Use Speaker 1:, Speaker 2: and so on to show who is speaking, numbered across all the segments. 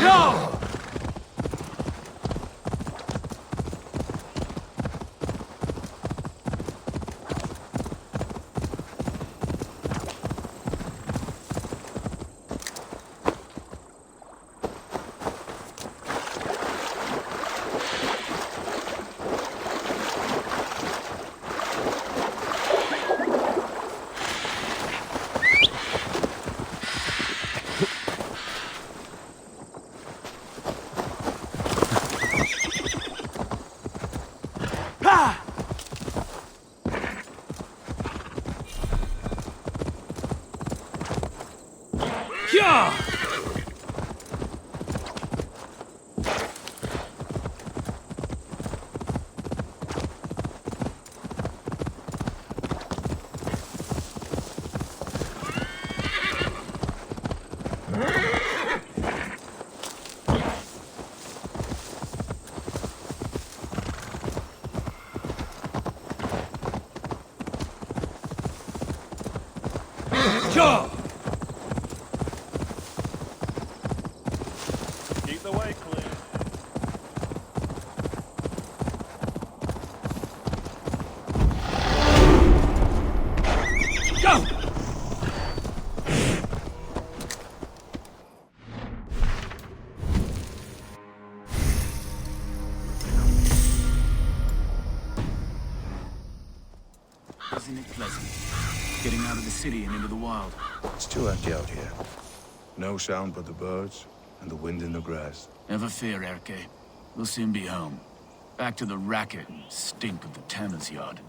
Speaker 1: No!
Speaker 2: Keep the way clear.
Speaker 1: Go!
Speaker 3: Isn't it pleasant? Getting out of the city and into the wild.
Speaker 4: It's too empty out here. No sound but the birds and the wind in the grass.
Speaker 3: Never fear, Erke. We'll soon be home. Back to the racket and stink of the tanner's yard.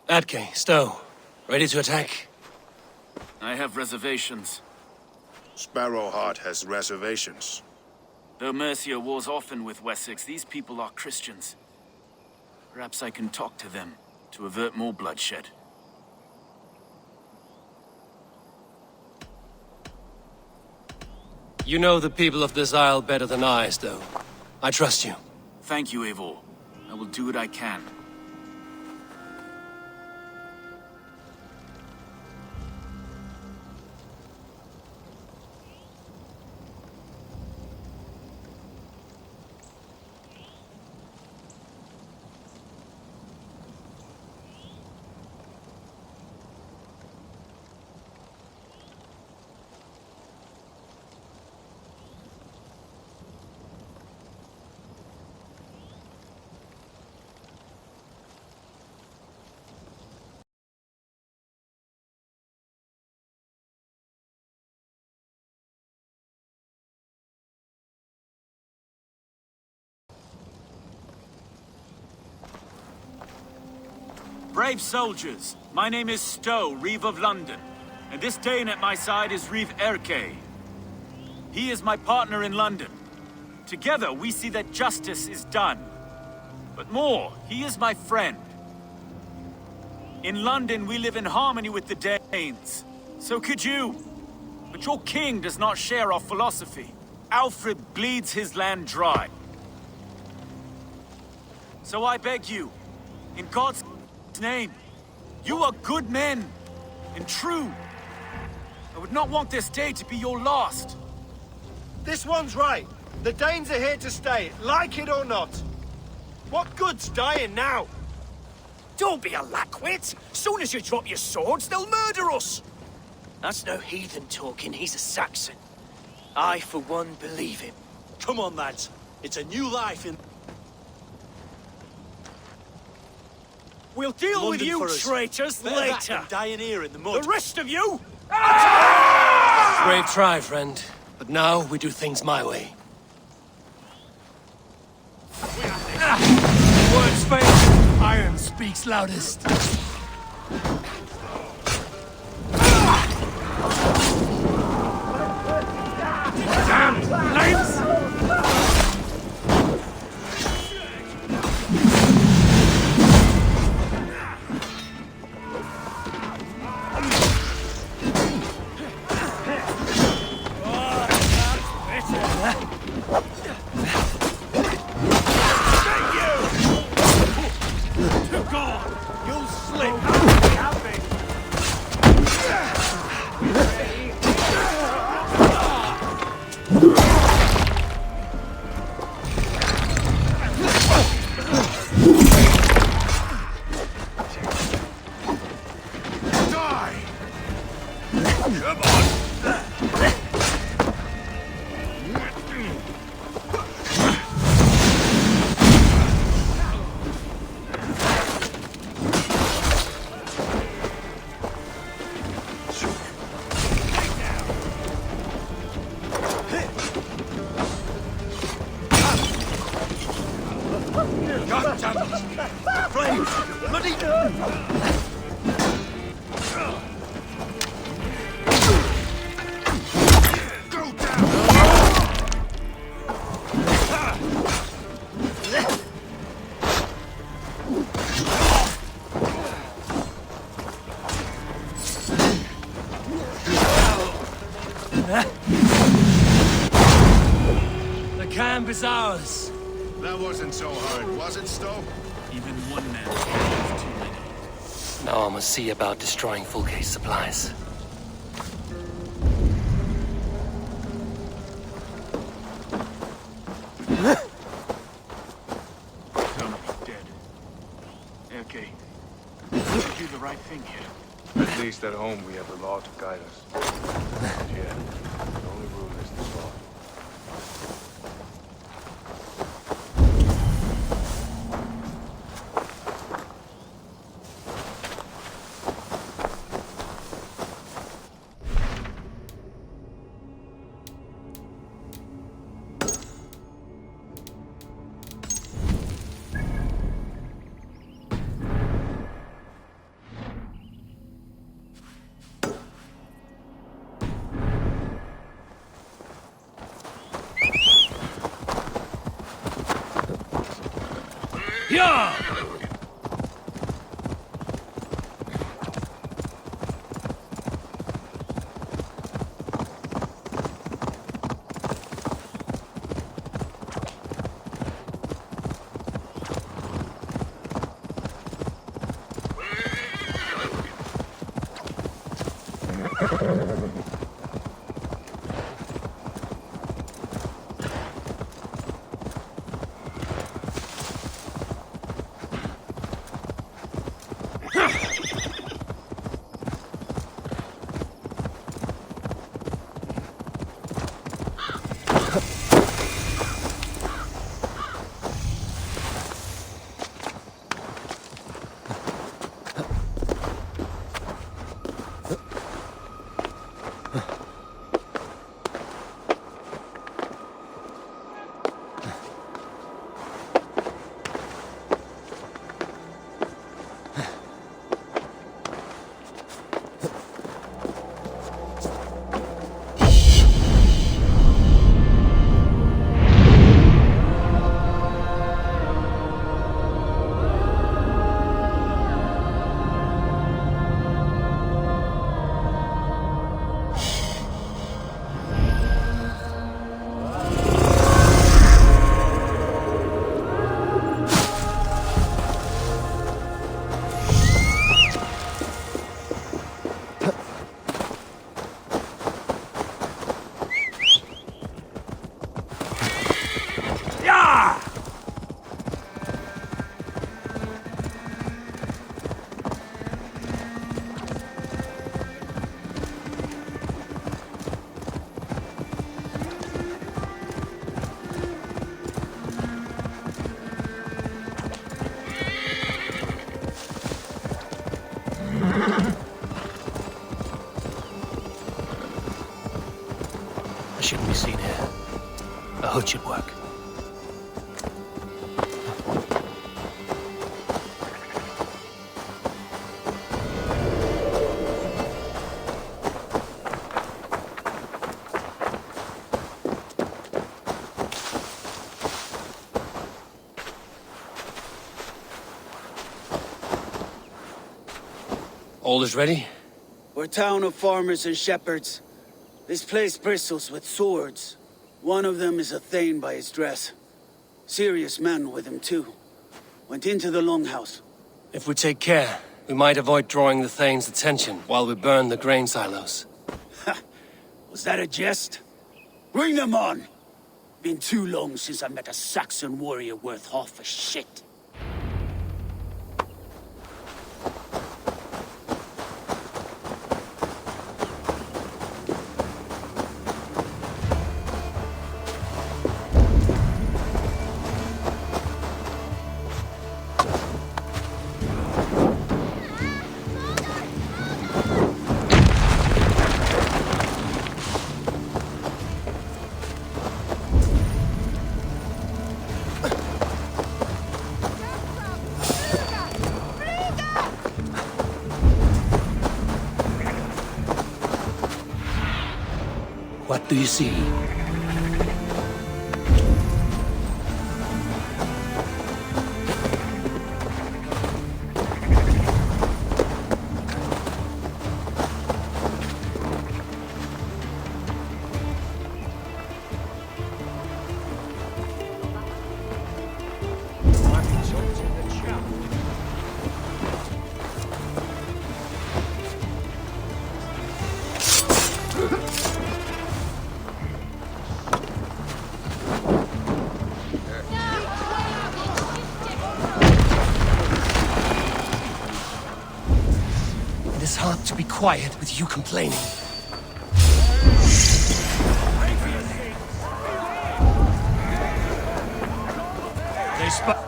Speaker 1: Atke, Stowe. Ready to attack?
Speaker 3: I have reservations.
Speaker 4: Sparrowheart has reservations.
Speaker 3: Though Mercia wars often with Wessex, these people are Christians. Perhaps I can talk to them to avert more bloodshed.
Speaker 1: You know the people of this isle better than I, Stowe. I trust you.
Speaker 3: Thank you, Eivor. I will do what I can. Brave soldiers, my name is Stowe, Reeve of London, and this Dane at my side is Reeve Erke. He is my partner in London. Together we see that justice is done. But more, he is my friend. In London we live in harmony with the Danes. So could you. But your king does not share our philosophy. Alfred bleeds his land dry. So I beg you, in God's name, you are good men and true. I would not want this day to be your last.
Speaker 5: This one's right. The Danes are here to stay, like it or not. What good's dying now?
Speaker 6: Don't be a lackwit. Soon as you drop your swords, they'll murder us. That's no heathen talking, he's a Saxon. I, for one, believe him.
Speaker 5: Come on, lads. It's a new life in
Speaker 6: We'll deal
Speaker 5: London
Speaker 6: with you
Speaker 5: for us.
Speaker 6: traitors
Speaker 5: Better that
Speaker 6: later.
Speaker 5: than dying here in the mud.
Speaker 6: The rest of you,
Speaker 1: Brave try, friend. But now we do things my way. Words fail. Iron speaks loudest. Damn flames!
Speaker 5: You'll
Speaker 1: The camp is ours.
Speaker 4: That wasn't so hard, was it, Stowe?
Speaker 3: Even one man is too many.
Speaker 1: Now I must see about destroying full case supplies.
Speaker 3: Don't be dead. Okay. Do the right thing here.
Speaker 4: At least at home we have the law to guide us. And here, the only rule is the sword.
Speaker 1: Yeah! Shouldn't be seen here. A hood should work. All is ready?
Speaker 6: We're a town of farmers and shepherds. This place bristles with swords. One of them is a thane by his dress. Serious men with him too. Went into the longhouse.
Speaker 1: If we take care, we might avoid drawing the Thane's attention while we burn the grain silos.
Speaker 6: Ha! Was that a jest? Bring them on! Been too long since I met a Saxon warrior worth half a shit.
Speaker 1: What do you see? It is hard to be quiet with you complaining. They spot.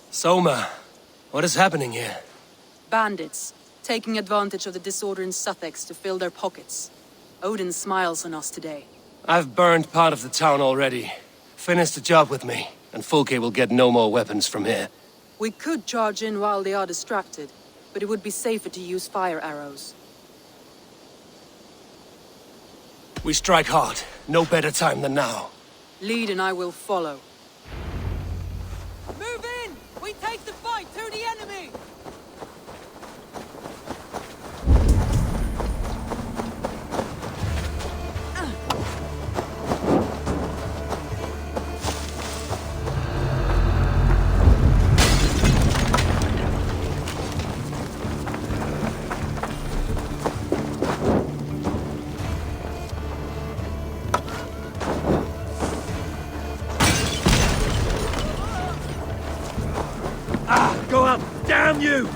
Speaker 1: Soma, what is happening here?
Speaker 7: Bandits, taking advantage of the disorder in Sussex to fill their pockets. Odin smiles on us today.
Speaker 1: I've burned part of the town already. Finish the job with me, and Fulke will get no more weapons from here.
Speaker 7: We could charge in while they are distracted, but it would be safer to use fire arrows.
Speaker 1: We strike hard. No better time than now.
Speaker 7: Lead and I will follow.
Speaker 8: Move in! We take the fight to the enemy!
Speaker 1: Go up! Damn you!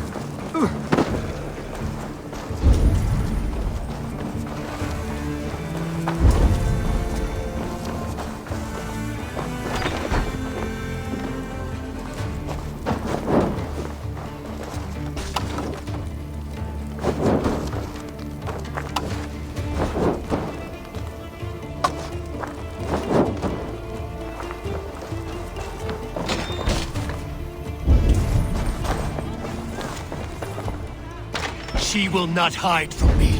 Speaker 1: She will not hide from me.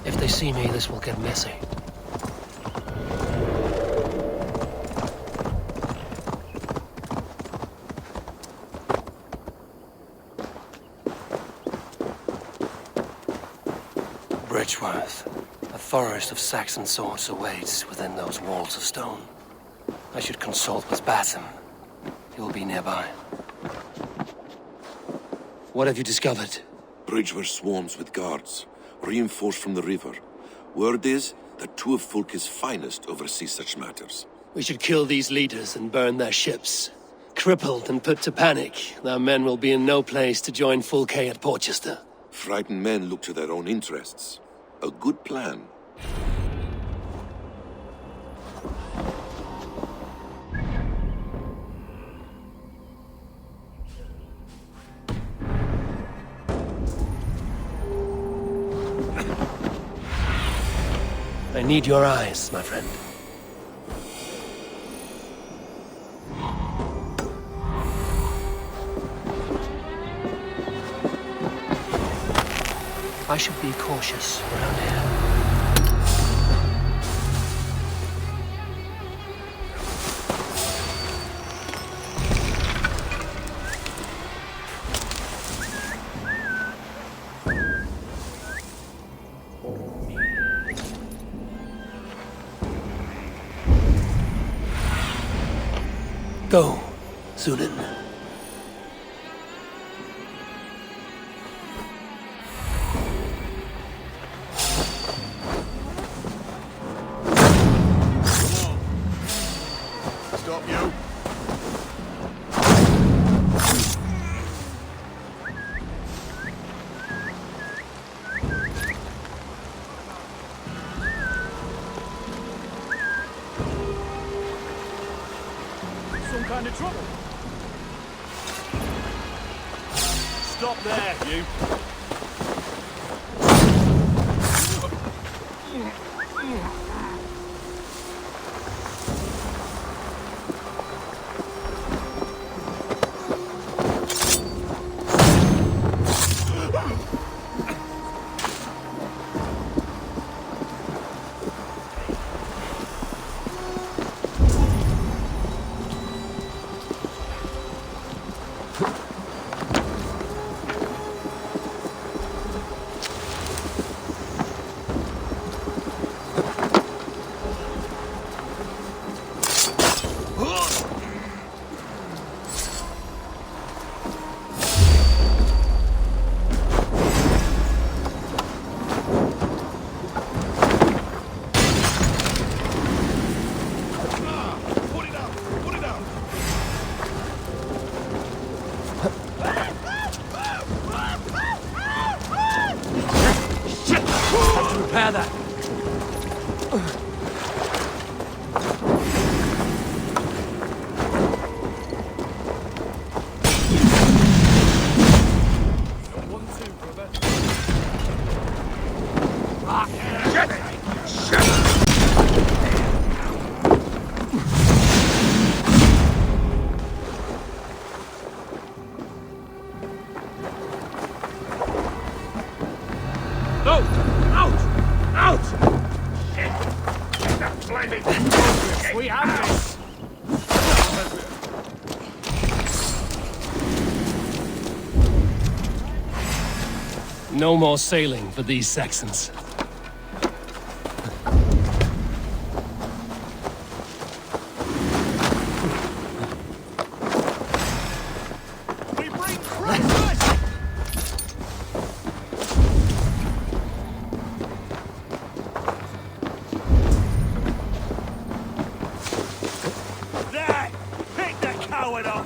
Speaker 1: If they see me, this will get messy. Bridgeworth. forest of Saxon swords awaits within those walls of stone. I should consult with Batten. He will be nearby. What have you discovered?
Speaker 9: Bridge where swarms with guards, reinforced from the river. Word is that two of Fulke's finest oversee such matters.
Speaker 1: We should kill these leaders and burn their ships. Crippled and put to panic, their men will be in no place to join Fulke at Portchester.
Speaker 9: Frightened men look to their own interests. A good plan.
Speaker 1: I need your eyes, my friend. I should be cautious around here. Go, Sunan.
Speaker 5: Stop you.
Speaker 2: Some kind of trouble. Stop there, you.
Speaker 1: Repair that.
Speaker 2: We have this.
Speaker 1: No more sailing for these Saxons.
Speaker 5: We bring cruisers! There! Pick the coward up!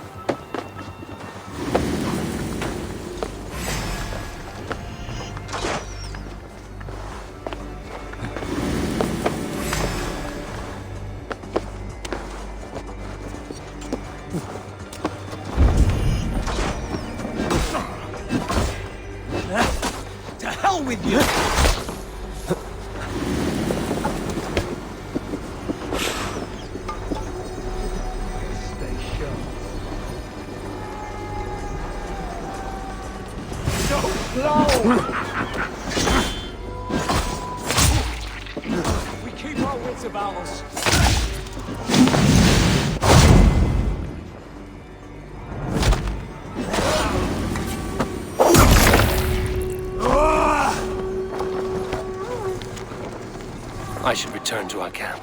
Speaker 1: To hell with you! Stay sharp.
Speaker 5: Don't blow!
Speaker 2: We keep our wits about us.
Speaker 1: I should return to our camp.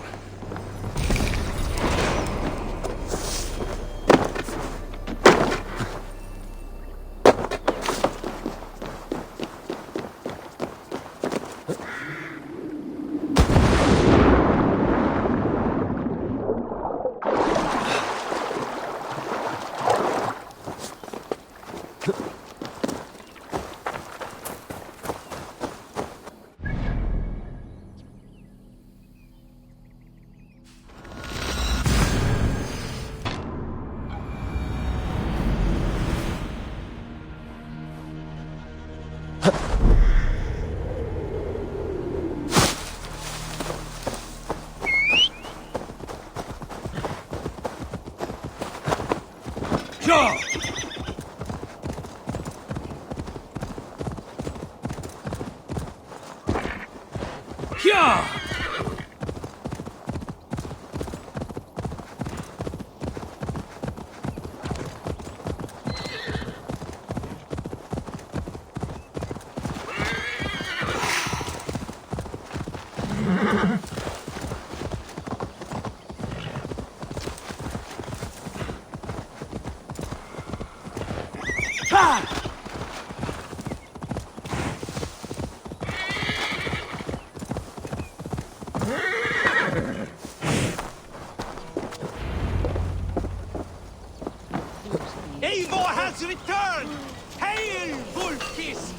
Speaker 5: Eivor has returned! Hail, Wolfkiss!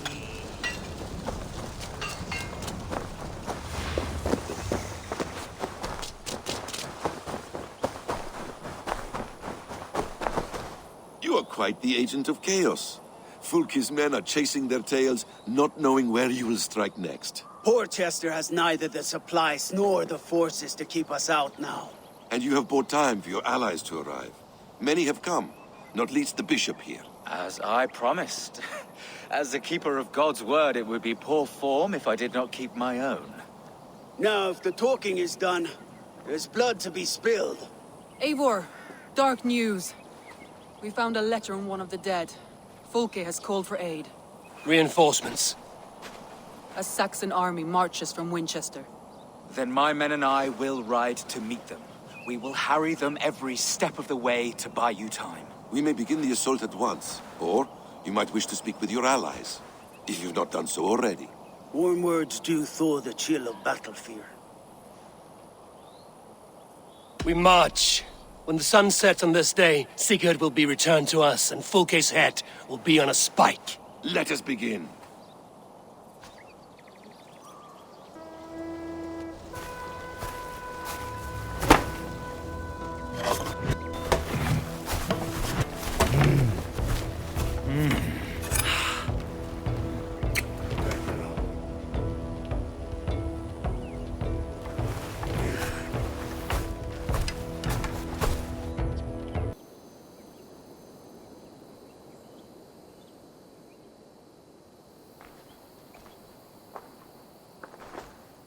Speaker 9: You are quite the agent of chaos. Fulki's men are chasing their tails, not knowing where you will strike next.
Speaker 6: Porchester has neither the supplies nor the forces to keep us out now.
Speaker 9: And you have bought time for your allies to arrive. Many have come, not least the bishop here.
Speaker 10: As I promised. As the keeper of God's word, it would be poor form if I did not keep my own.
Speaker 6: Now, if the talking is done, there's blood to be spilled.
Speaker 7: Eivor, dark news. We found a letter on one of the dead. Fulke has called for aid.
Speaker 1: Reinforcements.
Speaker 7: A Saxon army marches from Winchester.
Speaker 10: Then my men and I will ride to meet them. We will harry them every step of the way to buy you time.
Speaker 9: We may begin the assault at once, or you might wish to speak with your allies, if you've not done so already.
Speaker 6: Warm words do thaw the chill of battle fear.
Speaker 1: We march. When the sun sets on this day, Sigurd will be returned to us, and Fulke's head will be on a spike.
Speaker 9: Let us begin.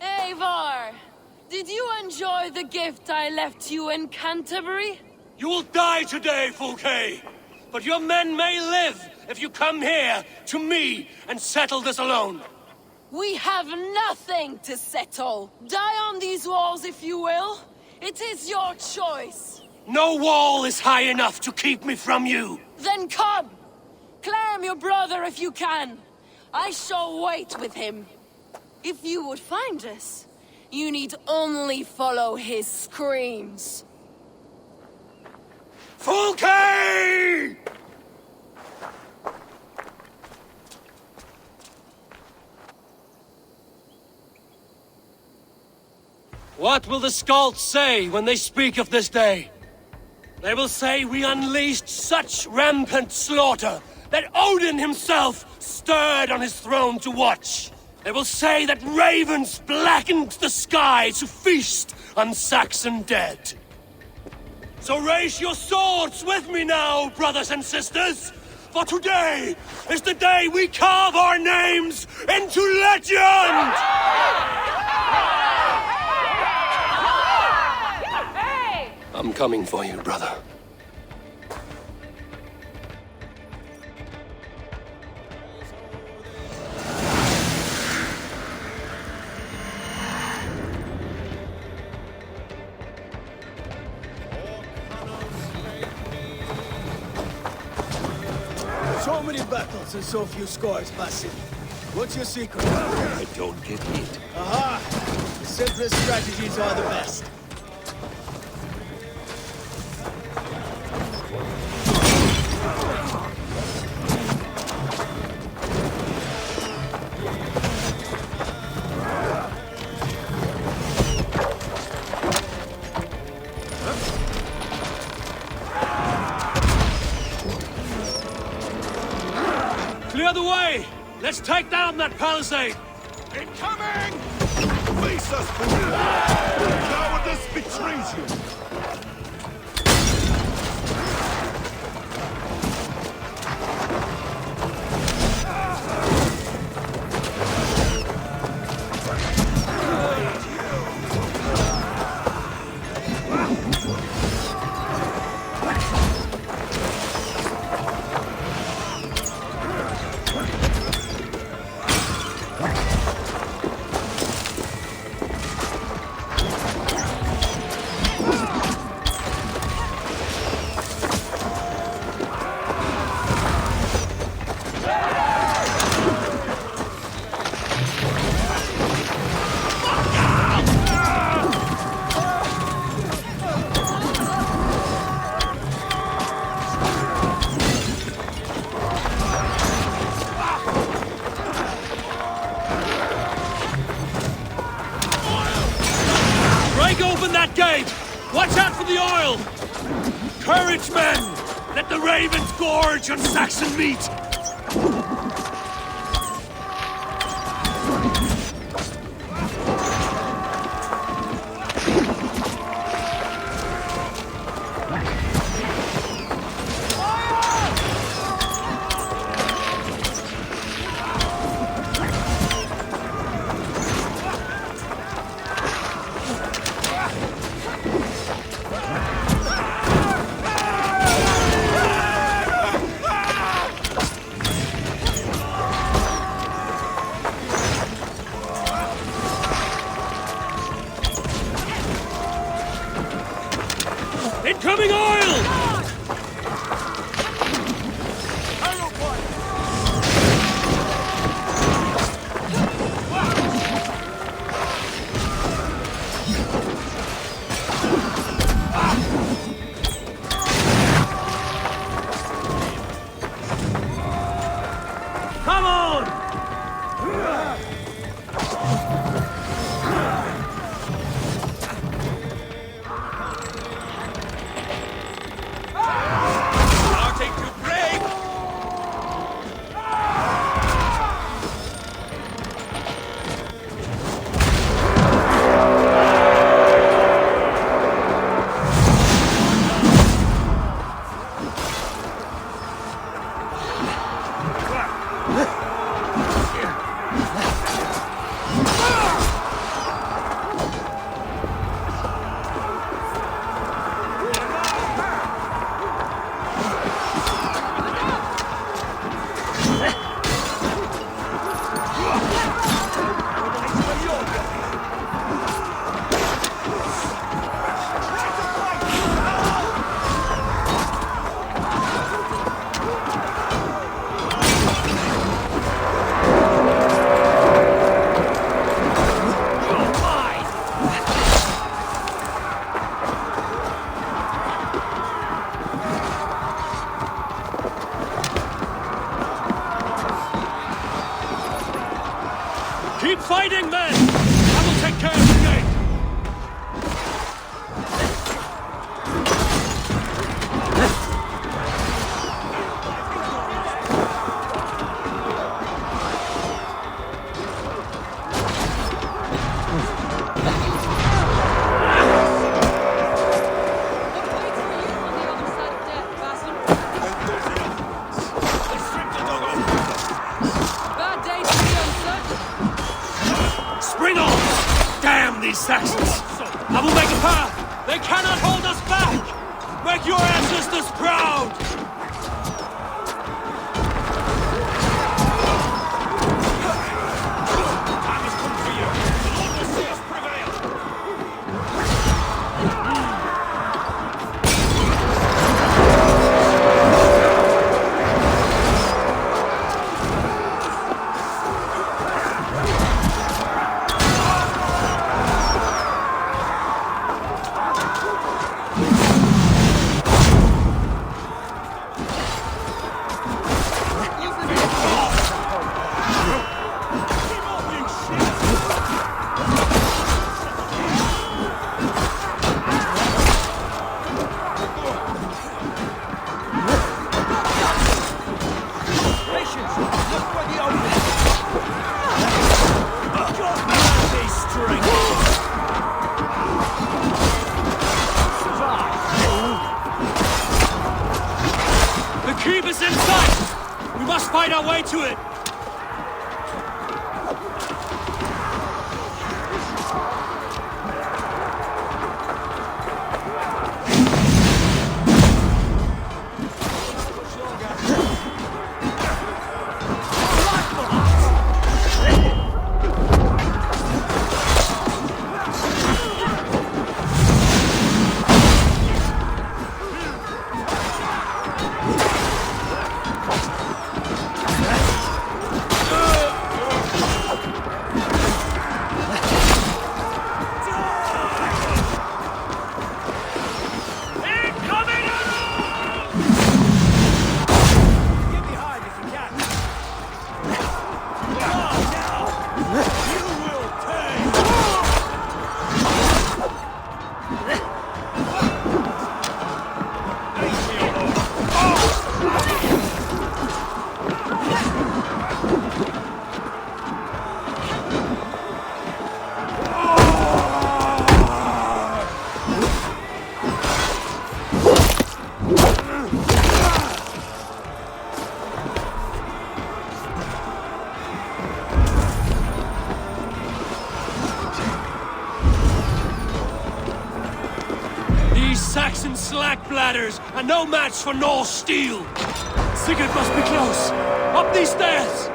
Speaker 8: Eivor! Did you enjoy the gift I left you in Canterbury?
Speaker 1: You will die today, Fulke! But your men may live if you come here, to me, and settle this alone.
Speaker 8: We have nothing to settle. Die on these walls if you will. It is your choice.
Speaker 1: No wall is high enough to keep me from you.
Speaker 8: Then come! Claim your brother if you can. I shall wait with him. If you would find us, you need only follow his screams.
Speaker 1: Fulke! What will the Skalds say when they speak of this day? They will say we unleashed such rampant slaughter that Odin himself stirred on his throne to watch. They will say that ravens blackened the sky to feast on Saxon dead. So raise your swords with me now, brothers and sisters, for today is the day we carve our names into legend! I'm coming for you, brother.
Speaker 6: So many battles and so few scores, Basim. What's your secret?
Speaker 9: I don't get hit.
Speaker 6: Aha! The simplest strategies are the best.
Speaker 1: Clear the way! Let's take down that palisade!
Speaker 2: Incoming! Face us, fool! Cowardice betrays you!
Speaker 1: Open that gate! Watch out for the oil! Courage, men! Let the ravens gorge on Saxon meat! Incoming oil! Come on! Keep fighting, men! I will take care of the gate! Spring on! Damn these Saxons! I will make a path! They cannot hold us back! Make your ancestors proud! Time has come for you! The Lord will see us prevail! fight our way to it! Saxon slack bladders are no match for Norse steel! Sigurd must be close! Up these stairs!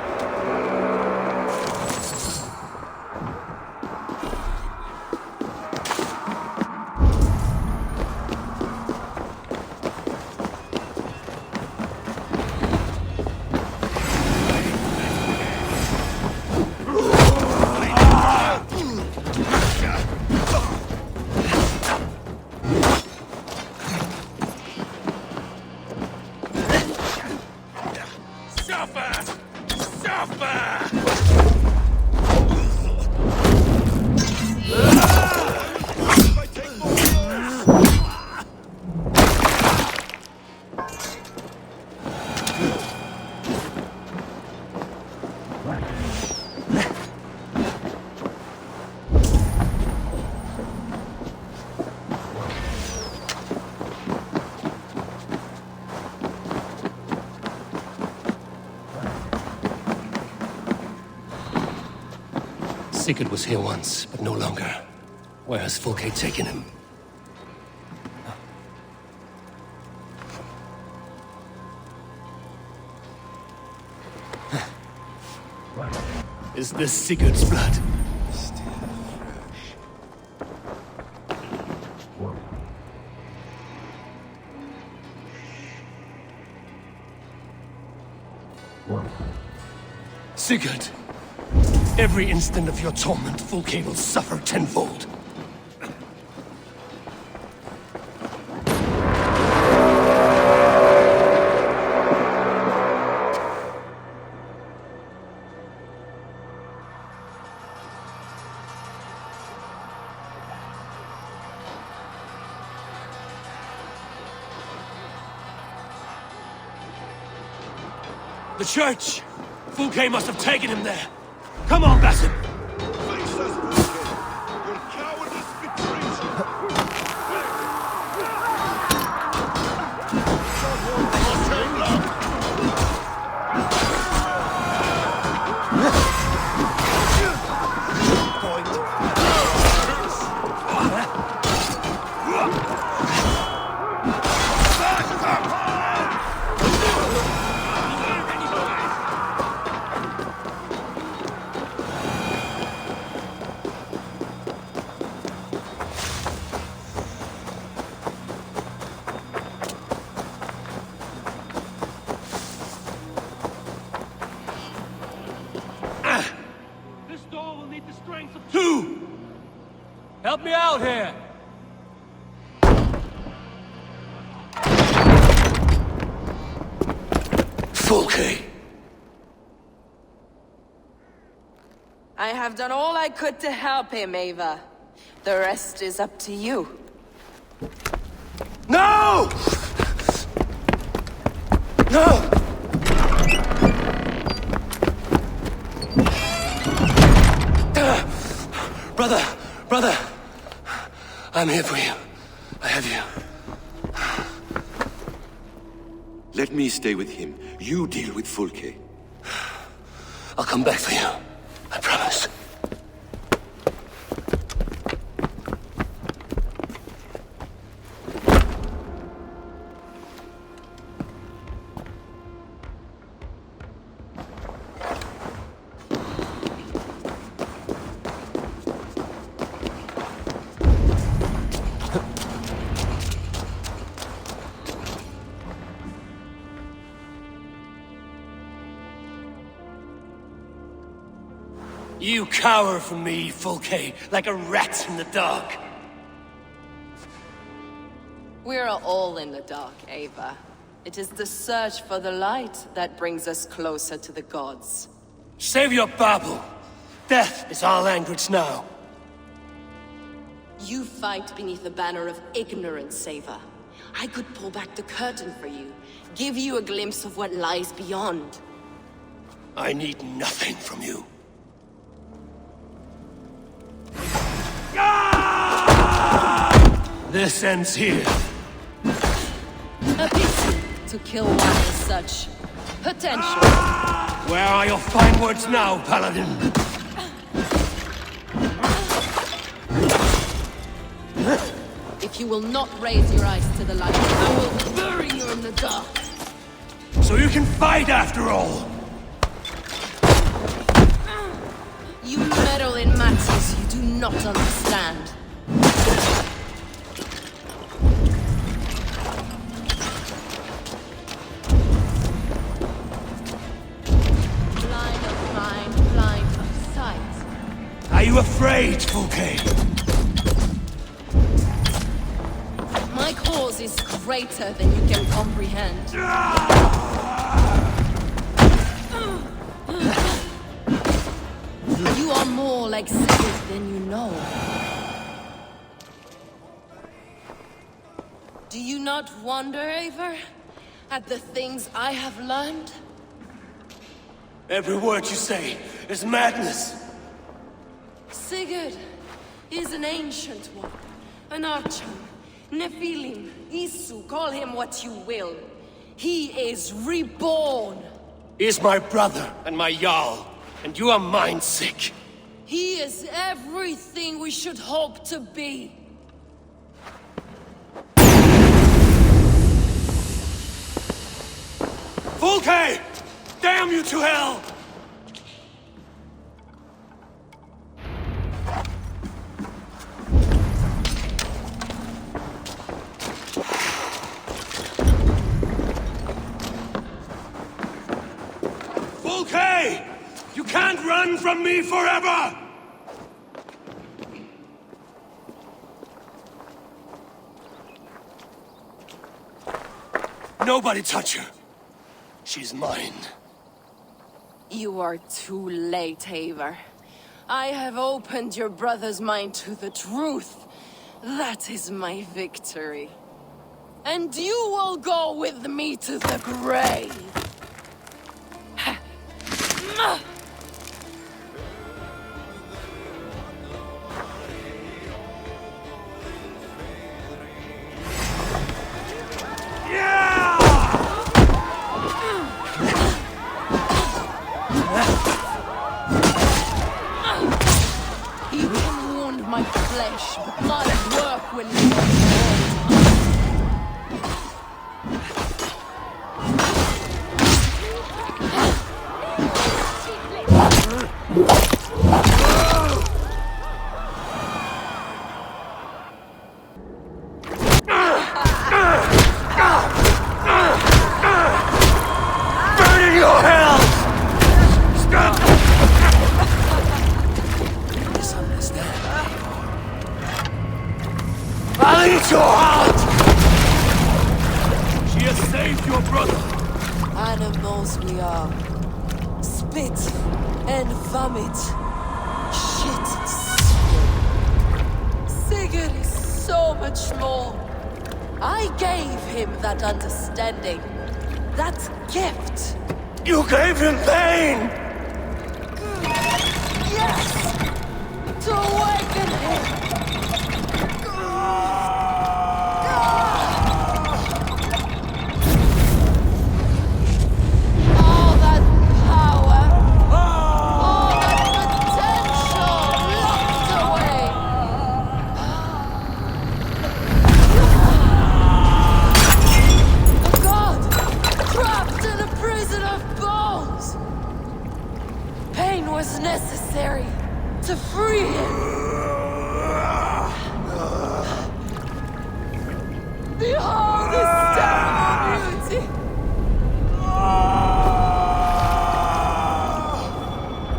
Speaker 1: Sigurd was here once, but no longer. Where has Fulke taken him? Is this Sigurd's blood?
Speaker 2: Still fresh.
Speaker 1: Sigurd! Every instant of your torment, Fulke will suffer tenfold. The church! Fulke must have taken him there! Come on, Basim!
Speaker 2: Face us, Fulke! Your cowardice betrays
Speaker 1: Help me out here! Fulke!
Speaker 8: I have done all I could to help him, Eivor. The rest is up to you.
Speaker 1: No! No! Brother! I'm here for you. I have you.
Speaker 9: Let me stay with him. You deal with Fulke.
Speaker 1: I'll come back for you. I promise. You cower from me, Fulke, like a rat in the dark.
Speaker 8: We're all in the dark, Eivor. It is the search for the light that brings us closer to the gods.
Speaker 1: Save your babble. Death is our language now.
Speaker 8: You fight beneath the banner of ignorance, Eivor. I could pull back the curtain for you, give you a glimpse of what lies beyond.
Speaker 1: I need nothing from you. This ends here.
Speaker 8: A pity to kill one with such potential.
Speaker 1: Where are your fine words now, Paladin?
Speaker 8: If you will not raise your eyes to the light, I will bury you in the dark.
Speaker 1: So you can fight after all!
Speaker 8: You meddle in matters you do not understand. Blind of mind, blind of sight.
Speaker 1: Are you afraid, Fulke?
Speaker 8: My cause is greater than you can comprehend. You are more like Sigurd than you know. Do you not wonder, Eivor, at the things I have learned?
Speaker 1: Every word you say is madness.
Speaker 8: Sigurd is an ancient one, an archer, Nephilim, Isu, call him what you will. He is reborn.
Speaker 1: He is my brother and my Jarl, and you are mind sick.
Speaker 8: He is everything we should hope to be.
Speaker 1: Fulke! Damn you to hell! Fulke! You can't run from me forever! Nobody touch her. She's mine.
Speaker 8: You are too late, Eivor. I have opened your brother's mind to the truth. That is my victory. And you will go with me to the grave. You can wound my flesh, but my work will not.
Speaker 1: I'll eat your heart! She has saved your brother!
Speaker 8: Animals we are. Spit and vomit. Shit and spit. Sigurd is so much more. I gave him that understanding. That gift.
Speaker 1: You gave him pain!
Speaker 8: Yes! To awaken him! All that power! Behold the star beauty!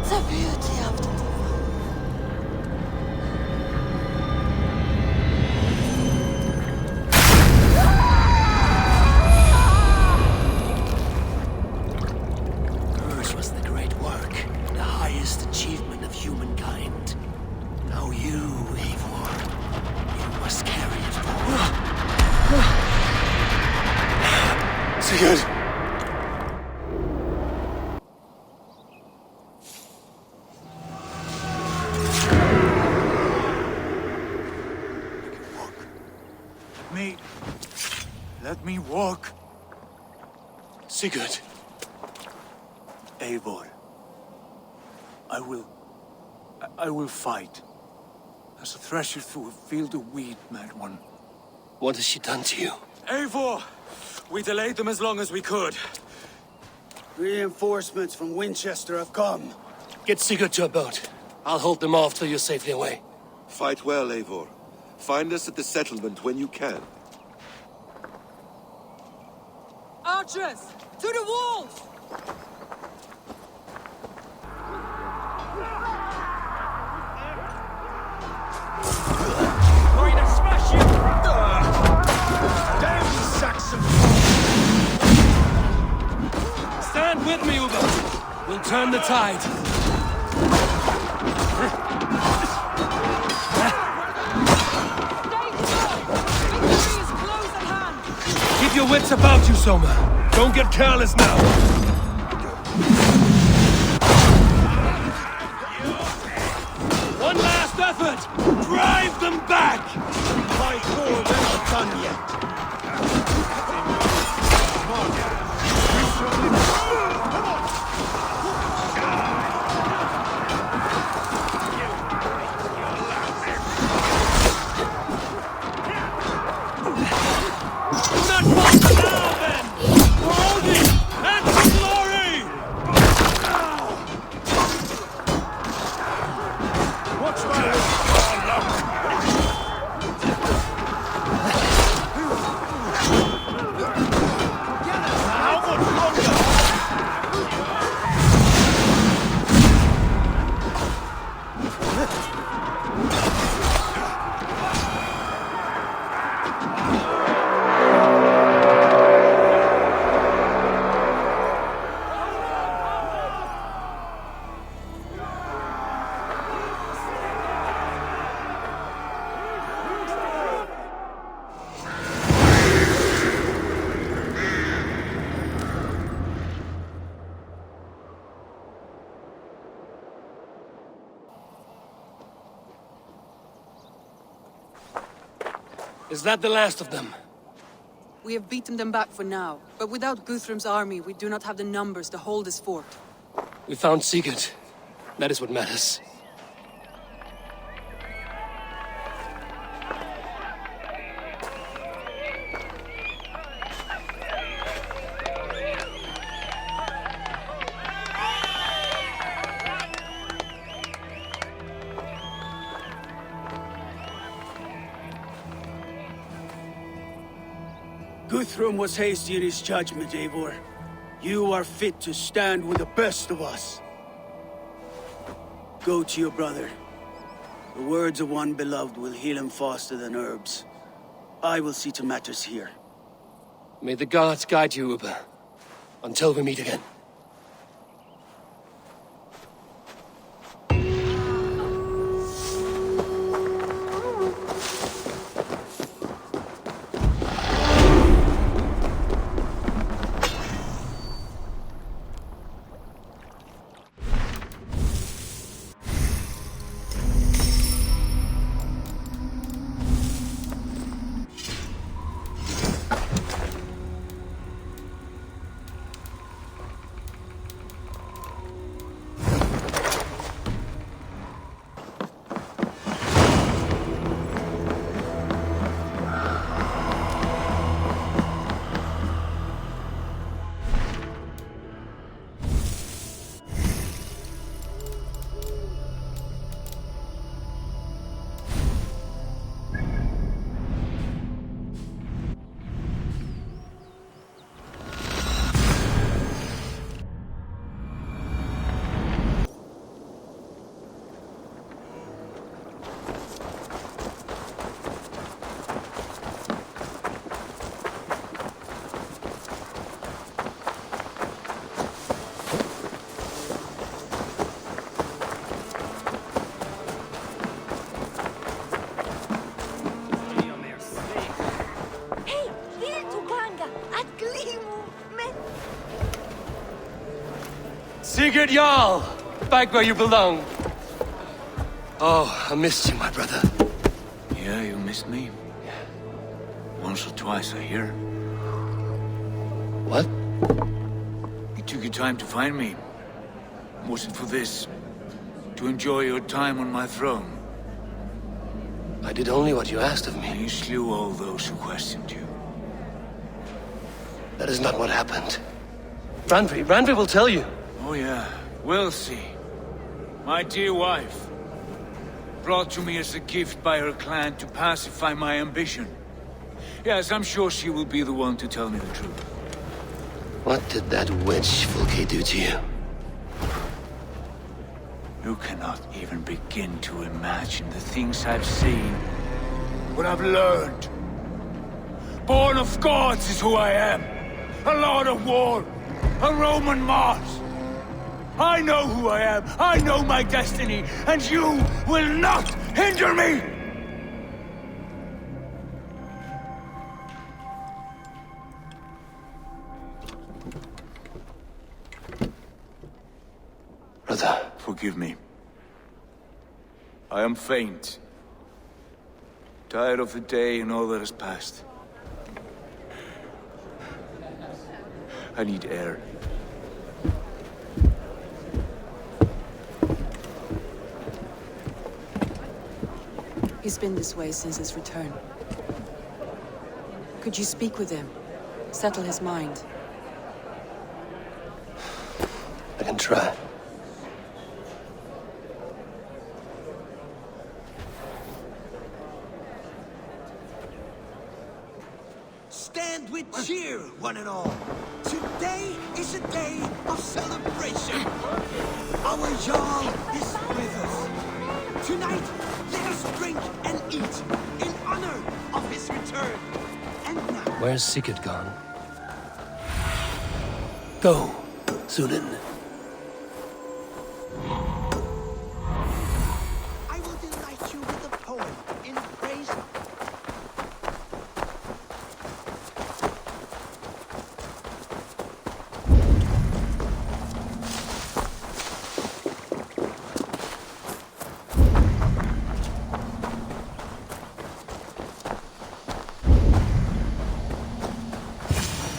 Speaker 8: The beauty of the
Speaker 1: Hers was the great work, the highest achievement of humankind. Now you, Eivor, you must carry it forward. Sigurd!
Speaker 10: Let me walk.
Speaker 1: Sigurd.
Speaker 10: Eivor. I will fight. As a thresher through a field of wheat, mad one.
Speaker 1: What has she done to you?
Speaker 10: Eivor! We delayed them as long as we could.
Speaker 6: Reinforcements from Winchester have come.
Speaker 1: Get Sigurd to a boat. I'll hold them off till you're safely away.
Speaker 9: Fight well, Eivor. Find us at the settlement when you can.
Speaker 7: Archers! To the walls!
Speaker 1: Going to smash you!
Speaker 5: Damn you, Saxon!
Speaker 1: Stand with me, Uber. We'll turn the tide. Keep your wits about you, Soma. Don't get careless now. One last effort! Drive them back!
Speaker 5: My poor, they're not done yet.
Speaker 1: Is that the last of them?
Speaker 7: We have beaten them back for now, but without Guthrum's army, we do not have the numbers to hold this fort.
Speaker 1: We found Sigurd. That is what matters.
Speaker 6: Guthrum was hasty in his judgment, Eivor. You are fit to stand with the best of us. Go to your brother. The words of one beloved will heal him faster than herbs. I will see to matters here.
Speaker 1: May the gods guide you, Uber. Until we meet again. Sigurd Jarl! Back where you belong. Oh, I missed you, my brother.
Speaker 3: Yeah, you missed me. Once or twice, I hear.
Speaker 1: What?
Speaker 3: You took your time to find me. Was it for this? To enjoy your time on my throne?
Speaker 1: I did only what you asked of me.
Speaker 3: You slew all those who questioned you.
Speaker 1: That is not what happened. Randvi will tell you.
Speaker 3: Oh yeah, we'll see. My dear wife, brought to me as a gift by her clan to pacify my ambition. Yes, I'm sure she will be the one to tell me the truth.
Speaker 1: What did that witch Fulke do to you?
Speaker 3: You cannot even begin to imagine the things I've seen. What I've learned. Born of gods is who I am. A lord of war. A Roman Mars. I know who I am. I know my destiny. And you will not hinder me!
Speaker 1: Brother.
Speaker 3: Forgive me. I am faint. Tired of the day and all that has passed. I need air.
Speaker 7: He's been this way since his return. Could you speak with him? Settle his mind?
Speaker 1: I can try.
Speaker 11: Stand with cheer, one and all. Today is a day of celebration. Our Jarl is with us. Tonight, let us drink and eat in honor of his return. And now...
Speaker 1: Where's Sigurd gone? Go, Sunan.
Speaker 11: I will delight you with a poem in praise of...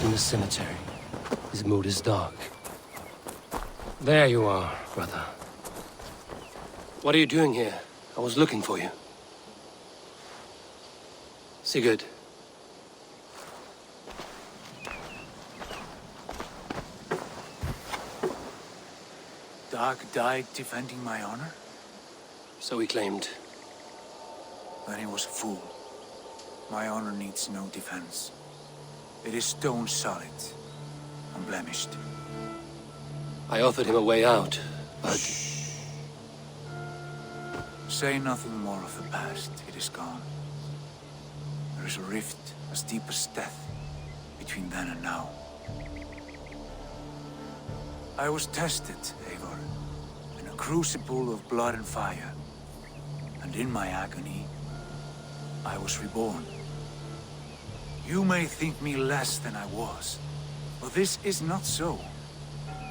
Speaker 1: In the cemetery. His mood is dark. There you are, brother. What are you doing here? I was looking for you. Sigurd.
Speaker 3: Dag died defending my honor?
Speaker 1: So he claimed.
Speaker 3: Then he was a fool. My honor needs no defense. It is stone solid, unblemished.
Speaker 1: I offered him a way out, but...
Speaker 3: Shh. Say nothing more of the past. It is gone. There is a rift as deep as death between then and now. I was tested, Eivor, in a crucible of blood and fire. And in my agony, I was reborn. You may think me less than I was, but this is not so.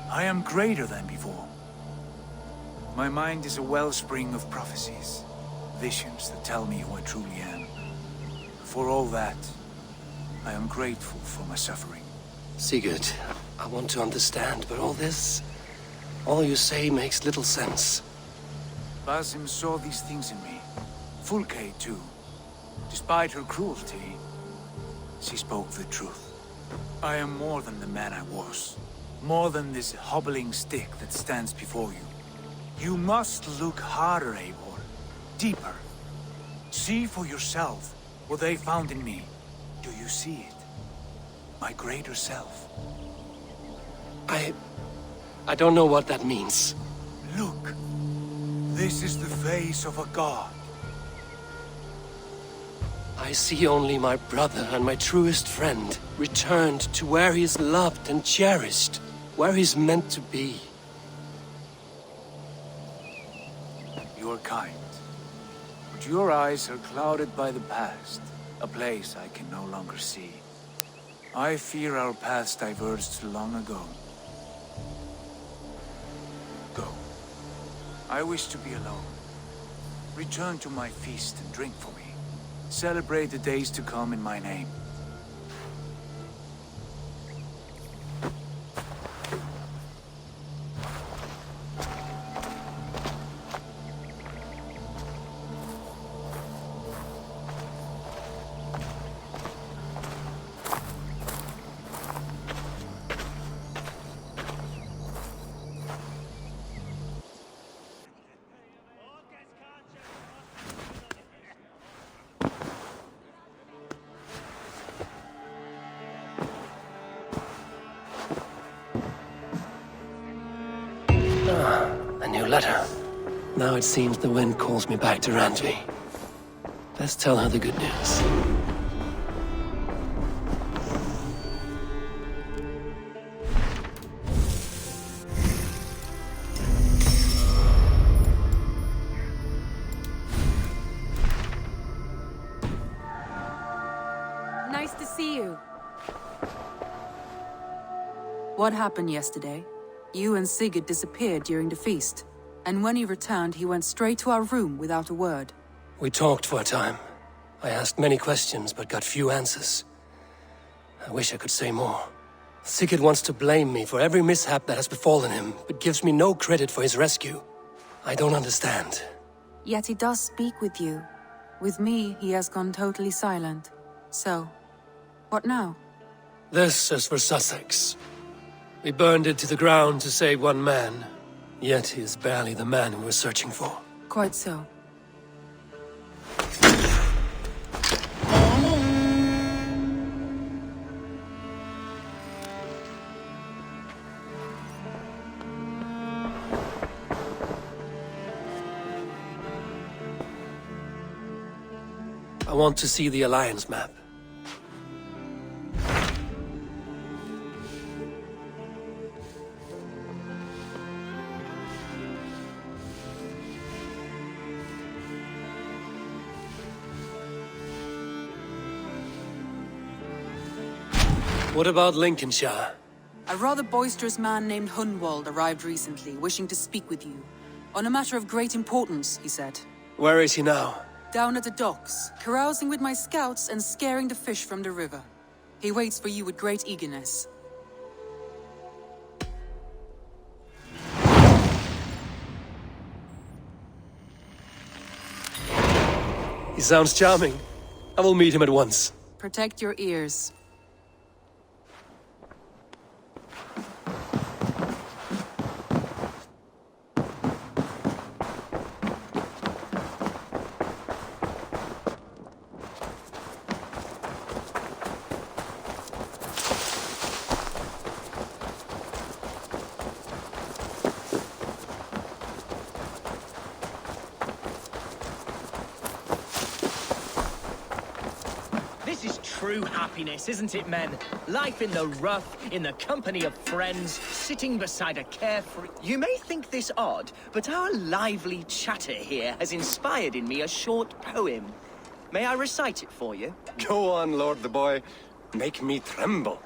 Speaker 3: I am greater than before. My mind is a wellspring of prophecies, visions that tell me who I truly am. For all that, I am grateful for my suffering.
Speaker 1: Sigurd, I want to understand, but all you say makes little sense.
Speaker 3: Basim saw these things in me. Fulke, too. Despite her cruelty, she spoke the truth. I am more than the man I was. More than this hobbling stick that stands before you. You must look harder, Eivor. Deeper. See for yourself what they found in me. Do you see it? My greater self.
Speaker 1: I don't know what that means.
Speaker 3: Look. This is the face of a god.
Speaker 1: I see only my brother and my truest friend returned to where he is loved and cherished, where he's meant to be.
Speaker 3: You are kind, but your eyes are clouded by the past, a place I can no longer see. I fear our paths diverged long ago.
Speaker 10: I wish to be alone. Return to my feast and drink for me. Celebrate the days to come in my name.
Speaker 1: A new letter. Now it seems the wind calls me back to Randvi. Let's tell her the good news.
Speaker 7: Nice to see you. What happened yesterday? You and Sigurd disappeared during the feast, and when he returned, he went straight to our room without a word.
Speaker 1: We talked for a time. I asked many questions, but got few answers. I wish I could say more. Sigurd wants to blame me for every mishap that has befallen him, but gives me no credit for his rescue. I don't understand.
Speaker 7: Yet he does speak with you. With me, he has gone totally silent. So, what now?
Speaker 1: This is for Sussex. We burned it to the ground to save one man. Yet he is barely the man we were searching for.
Speaker 7: Quite so.
Speaker 1: I want to see the Alliance map. What about Lincolnshire?
Speaker 7: A rather boisterous man named Hunwald arrived recently, wishing to speak with you. On a matter of great importance, he said.
Speaker 1: Where is he now?
Speaker 7: Down at the docks, carousing with my scouts and scaring the fish from the river. He waits for you with great eagerness.
Speaker 1: He sounds charming. I will meet him at once.
Speaker 7: Protect your ears.
Speaker 12: This is true happiness, isn't it, men? Life in the rough, in the company of friends, sitting beside a carefree... You may think this odd, but our lively chatter here has inspired in me a short poem. May I recite it for you?
Speaker 1: Go on, Lord the Boy. Make me tremble.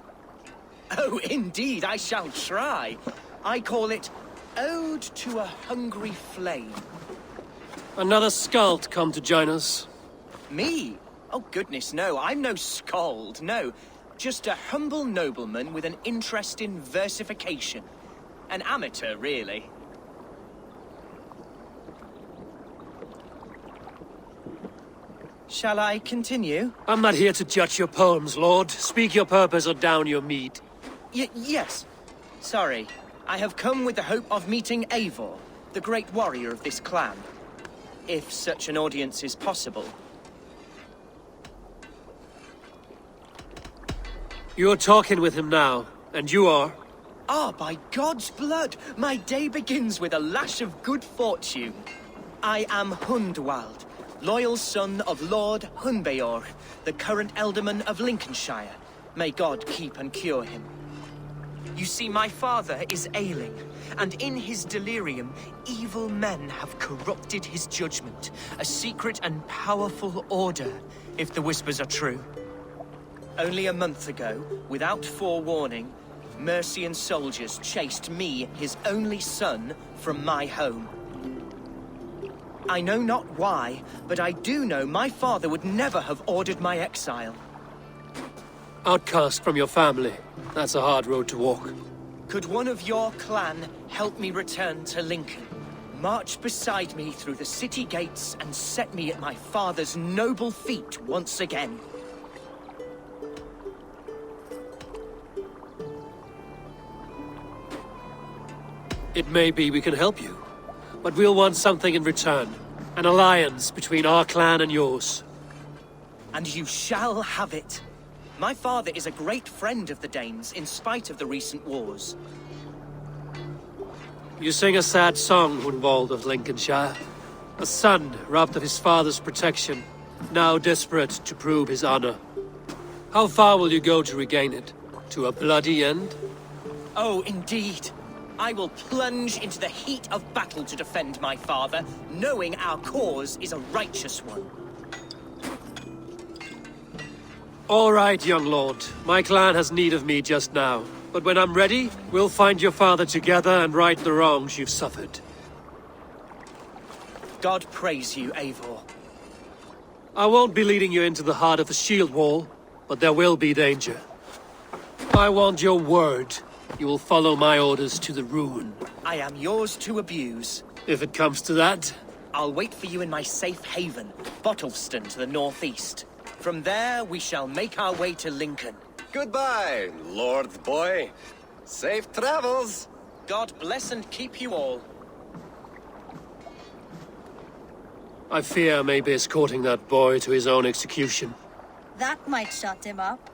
Speaker 12: Oh, indeed, I shall try. I call it Ode to a Hungry Flame.
Speaker 1: Another skald come to join us.
Speaker 12: Me? Oh, goodness, no. I'm no skald, no. Just a humble nobleman with an interest in versification. An amateur, really. Shall I continue?
Speaker 1: I'm not here to judge your poems, Lord. Speak your purpose or down your meat.
Speaker 12: Yes. Sorry. I have come with the hope of meeting Eivor, the great warrior of this clan. If such an audience is possible.
Speaker 1: You're talking with him now, and you are?
Speaker 12: Ah, by God's blood, my day begins with a lash of good fortune. I am Hundwald, loyal son of Lord Hunbeor, the current alderman of Lincolnshire. May God keep and cure him. You see, my father is ailing, and in his delirium, evil men have corrupted his judgment. A secret and powerful order, if the whispers are true. Only a month ago, without forewarning, Mercian soldiers chased me, his only son, from my home. I know not why, but I do know my father would never have ordered my exile.
Speaker 1: Outcast from your family. That's a hard road to walk.
Speaker 12: Could one of your clan help me return to Lincoln? March beside me through the city gates and set me at my father's noble feet once again.
Speaker 1: It may be we can help you, but we'll want something in return. An alliance between our clan and yours.
Speaker 12: And you shall have it. My father is a great friend of the Danes, in spite of the recent wars.
Speaker 1: You sing a sad song, Hunwald of Lincolnshire. A son robbed of his father's protection, now desperate to prove his honor. How far will you go to regain it? To a bloody end?
Speaker 12: Oh, indeed. I will plunge into the heat of battle to defend my father, knowing our cause is a righteous one.
Speaker 1: All right, young lord. My clan has need of me just now. But when I'm ready, we'll find your father together and right the wrongs you've suffered.
Speaker 12: God praise you, Eivor.
Speaker 1: I won't be leading you into the heart of the shield wall, but there will be danger. I want your word. You will follow my orders to the ruin.
Speaker 12: I am yours to abuse.
Speaker 1: If it comes to that.
Speaker 12: I'll wait for you in my safe haven, Bottleston to the northeast. From there, we shall make our way to Lincoln.
Speaker 13: Goodbye, Lord Boy. Safe travels.
Speaker 12: God bless and keep you all.
Speaker 1: I fear I may be escorting that boy to his own execution.
Speaker 14: That might shut him up.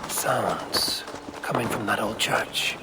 Speaker 1: Sounds coming from that old church.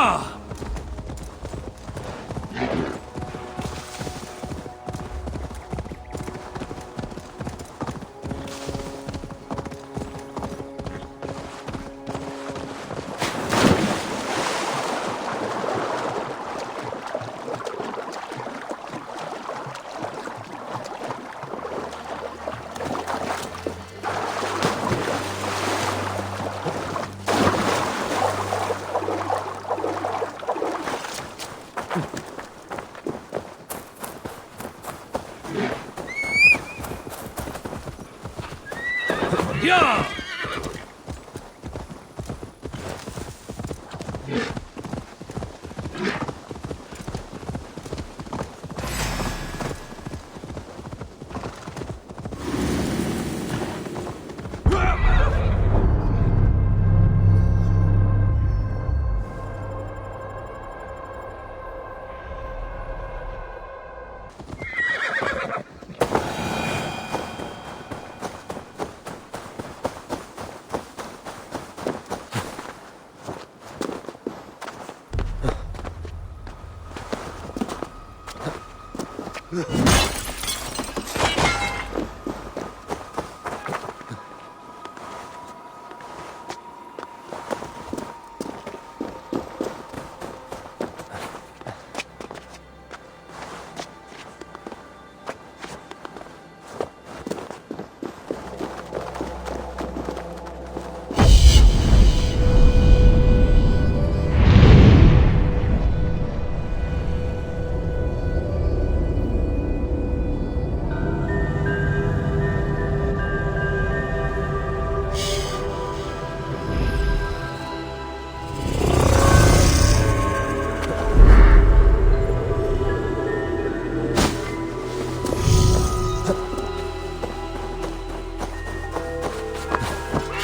Speaker 1: Yeah!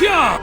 Speaker 1: Yeah!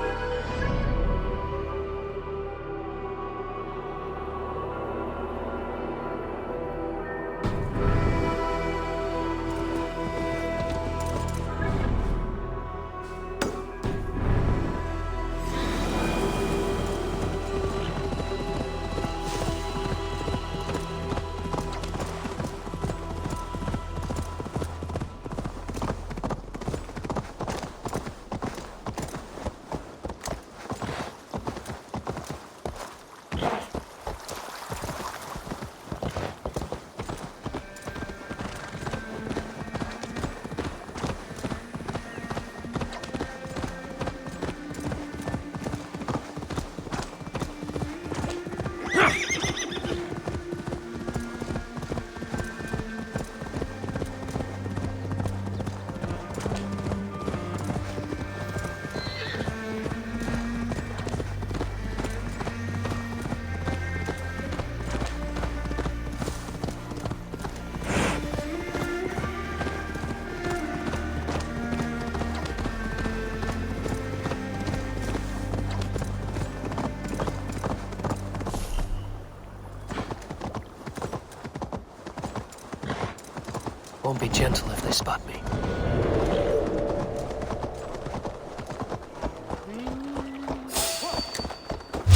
Speaker 15: Won't be gentle if they spot me.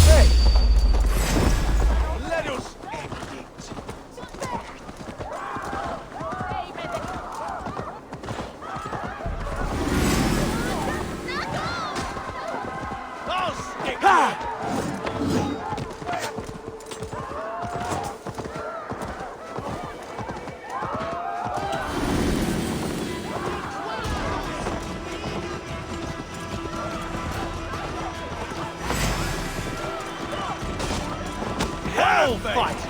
Speaker 2: Hey! Let us end it. I'll stick here. Hell fight!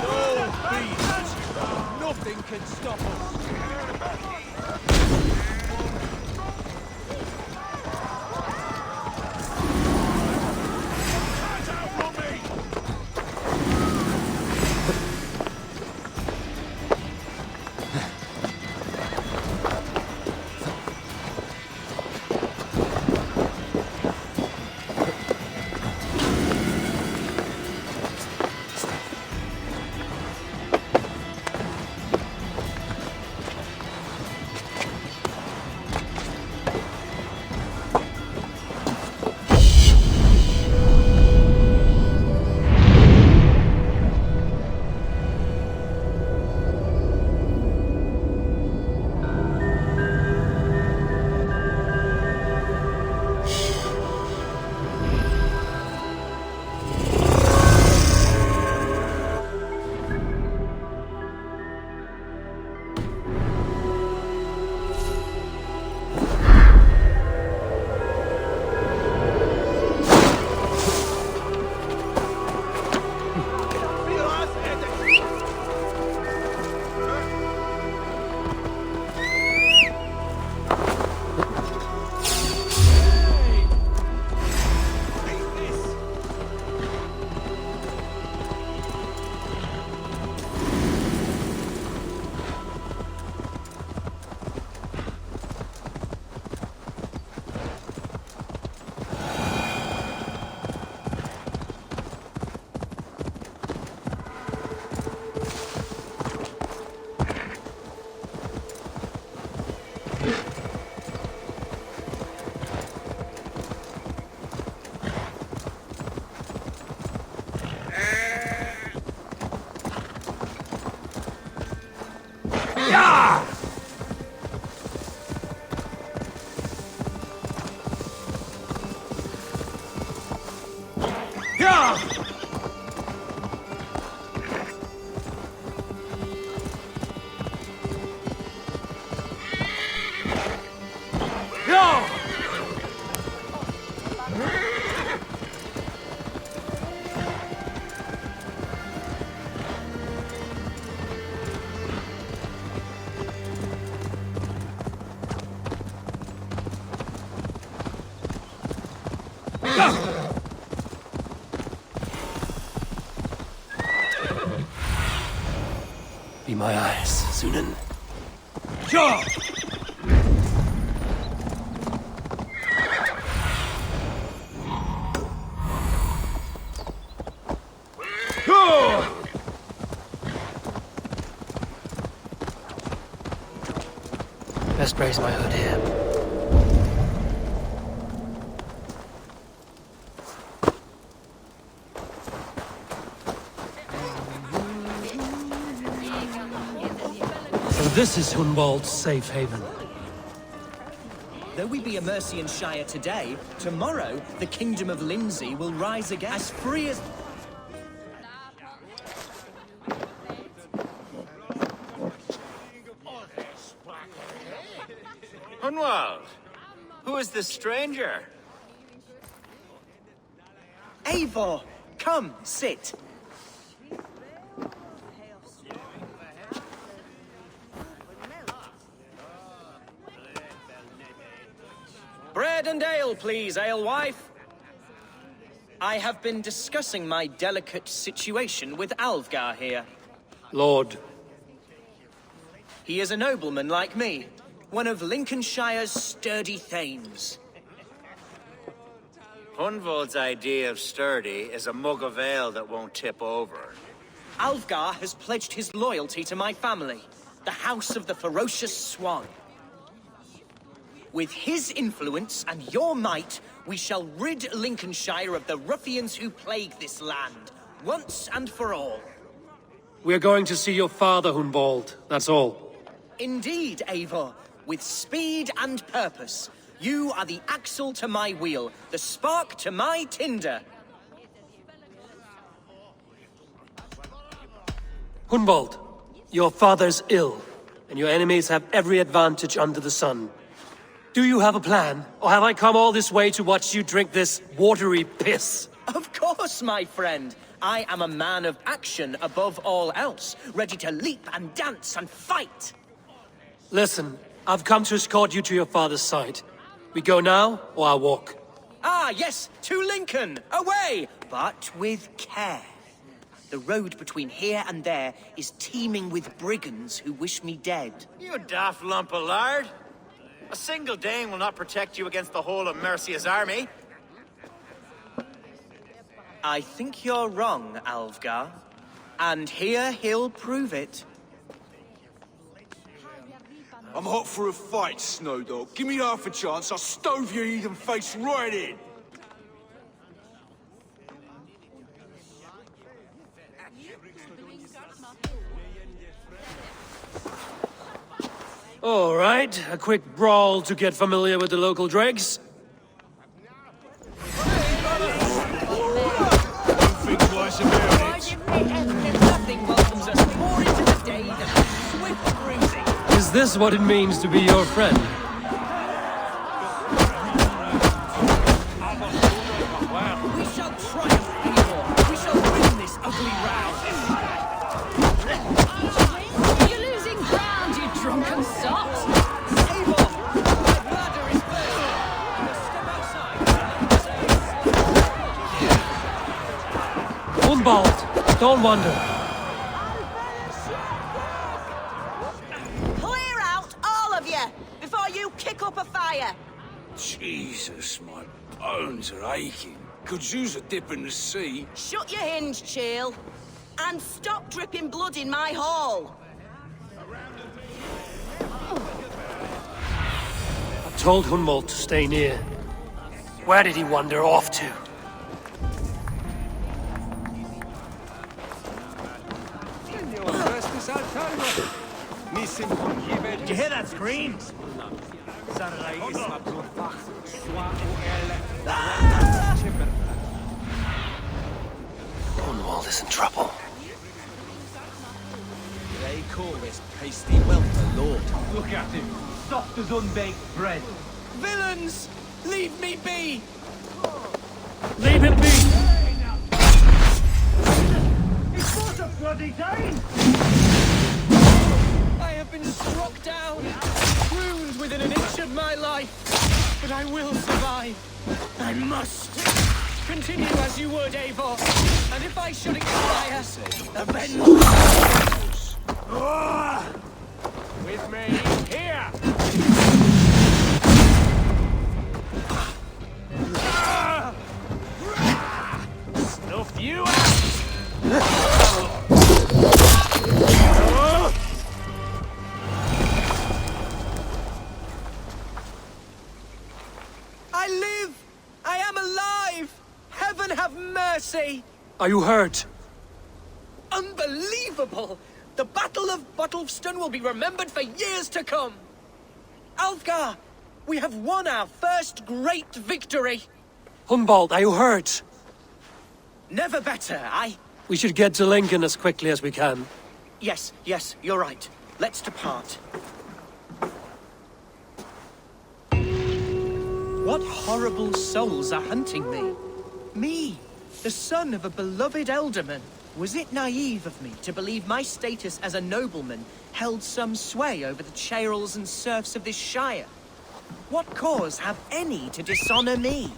Speaker 2: So be it. Nothing can stop us.
Speaker 1: Be my eyes, Sunan. Sure!
Speaker 15: Best raise my hood here.
Speaker 1: So this is Hunwald's safe haven.
Speaker 12: Though we be a Mercian Shire today, tomorrow the Kingdom of Lindsey will rise again as free as...
Speaker 3: Hunwald, who is this stranger?
Speaker 12: Eivor, come, sit. Bread and ale, please, alewife. I have been discussing my delicate situation with Alfgar here.
Speaker 1: Lord.
Speaker 12: He is a nobleman like me, one of Lincolnshire's sturdy thanes.
Speaker 3: Hunwald's idea of sturdy is a mug of ale that won't tip over.
Speaker 12: Alfgar has pledged his loyalty to my family, the House of the Ferocious Swan. With his influence and your might, we shall rid Lincolnshire of the ruffians who plague this land, once and for all.
Speaker 1: We're going to see your father, Hunwald. That's all.
Speaker 12: Indeed, Eivor. With speed and purpose. You are the axle to my wheel, the spark to my tinder.
Speaker 1: Hunwald, your father's ill, and your enemies have every advantage under the sun. Do you have a plan, or have I come all this way to watch you drink this watery piss?
Speaker 12: Of course, my friend. I am a man of action above all else, ready to leap and dance and fight.
Speaker 1: Listen, I've come to escort you to your father's side. We go now, or I walk?
Speaker 12: Ah, yes, to Lincoln! Away! But with care. The road between here and there is teeming with brigands who wish me dead.
Speaker 3: You daft lump of lard! A single Dane will not protect you against the whole of Mercia's army.
Speaker 12: I think you're wrong, Alfgar. And here he'll prove it.
Speaker 2: I'm hot for a fight, Snowdog. Give me half a chance, I'll stove your heathen face right in.
Speaker 1: All right, a quick brawl to get familiar with the local dregs. Is this what it means to be your friend?
Speaker 12: We shall triumph, Eivor. We shall win this ugly round.
Speaker 8: You're losing ground, you drunken sot!
Speaker 12: Eivor, my bladder is bursting. Step outside.
Speaker 1: Hunwald, don't wander.
Speaker 16: Clear out, all of you, before you kick up a fire.
Speaker 2: Jesus, my bones are aching. Could use a dip in the sea.
Speaker 16: Shut your hinge, Chill. And stop dripping blood in my hall.
Speaker 1: I told Hunwald to stay near. Where did he wander off to?
Speaker 3: Did you hear that scream?
Speaker 15: is in trouble.
Speaker 12: They call this pasty wealth a lord.
Speaker 17: Look at him, soft as unbaked bread.
Speaker 12: Villains! Leave me be!
Speaker 1: Leave him be!
Speaker 17: It's not a bloody Dane!
Speaker 12: I have been struck down, wound within an inch of my life, but I will survive. I must. Continue as you would, Eivor, and if I should expire, avenge.
Speaker 17: With me, here! Snuff you out!
Speaker 12: I live! I am alive! Heaven have mercy!
Speaker 1: Are you hurt?
Speaker 12: Unbelievable! The Battle of Bottlefston will be remembered for years to come! Alfgar! We have won our first great victory!
Speaker 1: Humbald, are you hurt?
Speaker 12: Never better,
Speaker 1: We should get to Lincoln as quickly as we can.
Speaker 12: Yes, you're right. Let's depart. What horrible souls are hunting me? Me, the son of a beloved ealdorman. Was it naive of me to believe my status as a nobleman held some sway over the churls and serfs of this shire? What cause have any to dishonor me?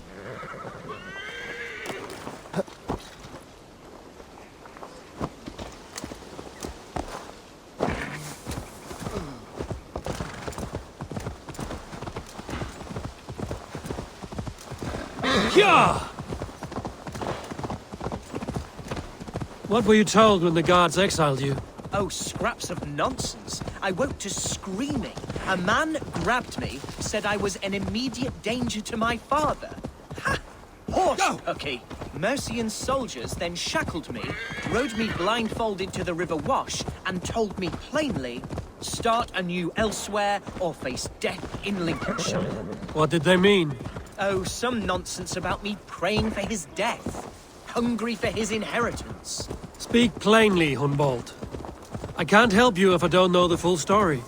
Speaker 1: Yeah! What were you told when the guards exiled you?
Speaker 12: Oh, scraps of nonsense. I woke to screaming. A man grabbed me, said I was an immediate danger to my father. Ha! Horse hooky! Mercian soldiers then shackled me, rode me blindfolded to the River Wash, and told me plainly, start anew elsewhere or face death in Lincolnshire.
Speaker 1: What did they mean?
Speaker 12: Oh, some nonsense about me praying for his death, hungry for his inheritance.
Speaker 1: Speak plainly, Humbald. I can't help you if I don't know the full story.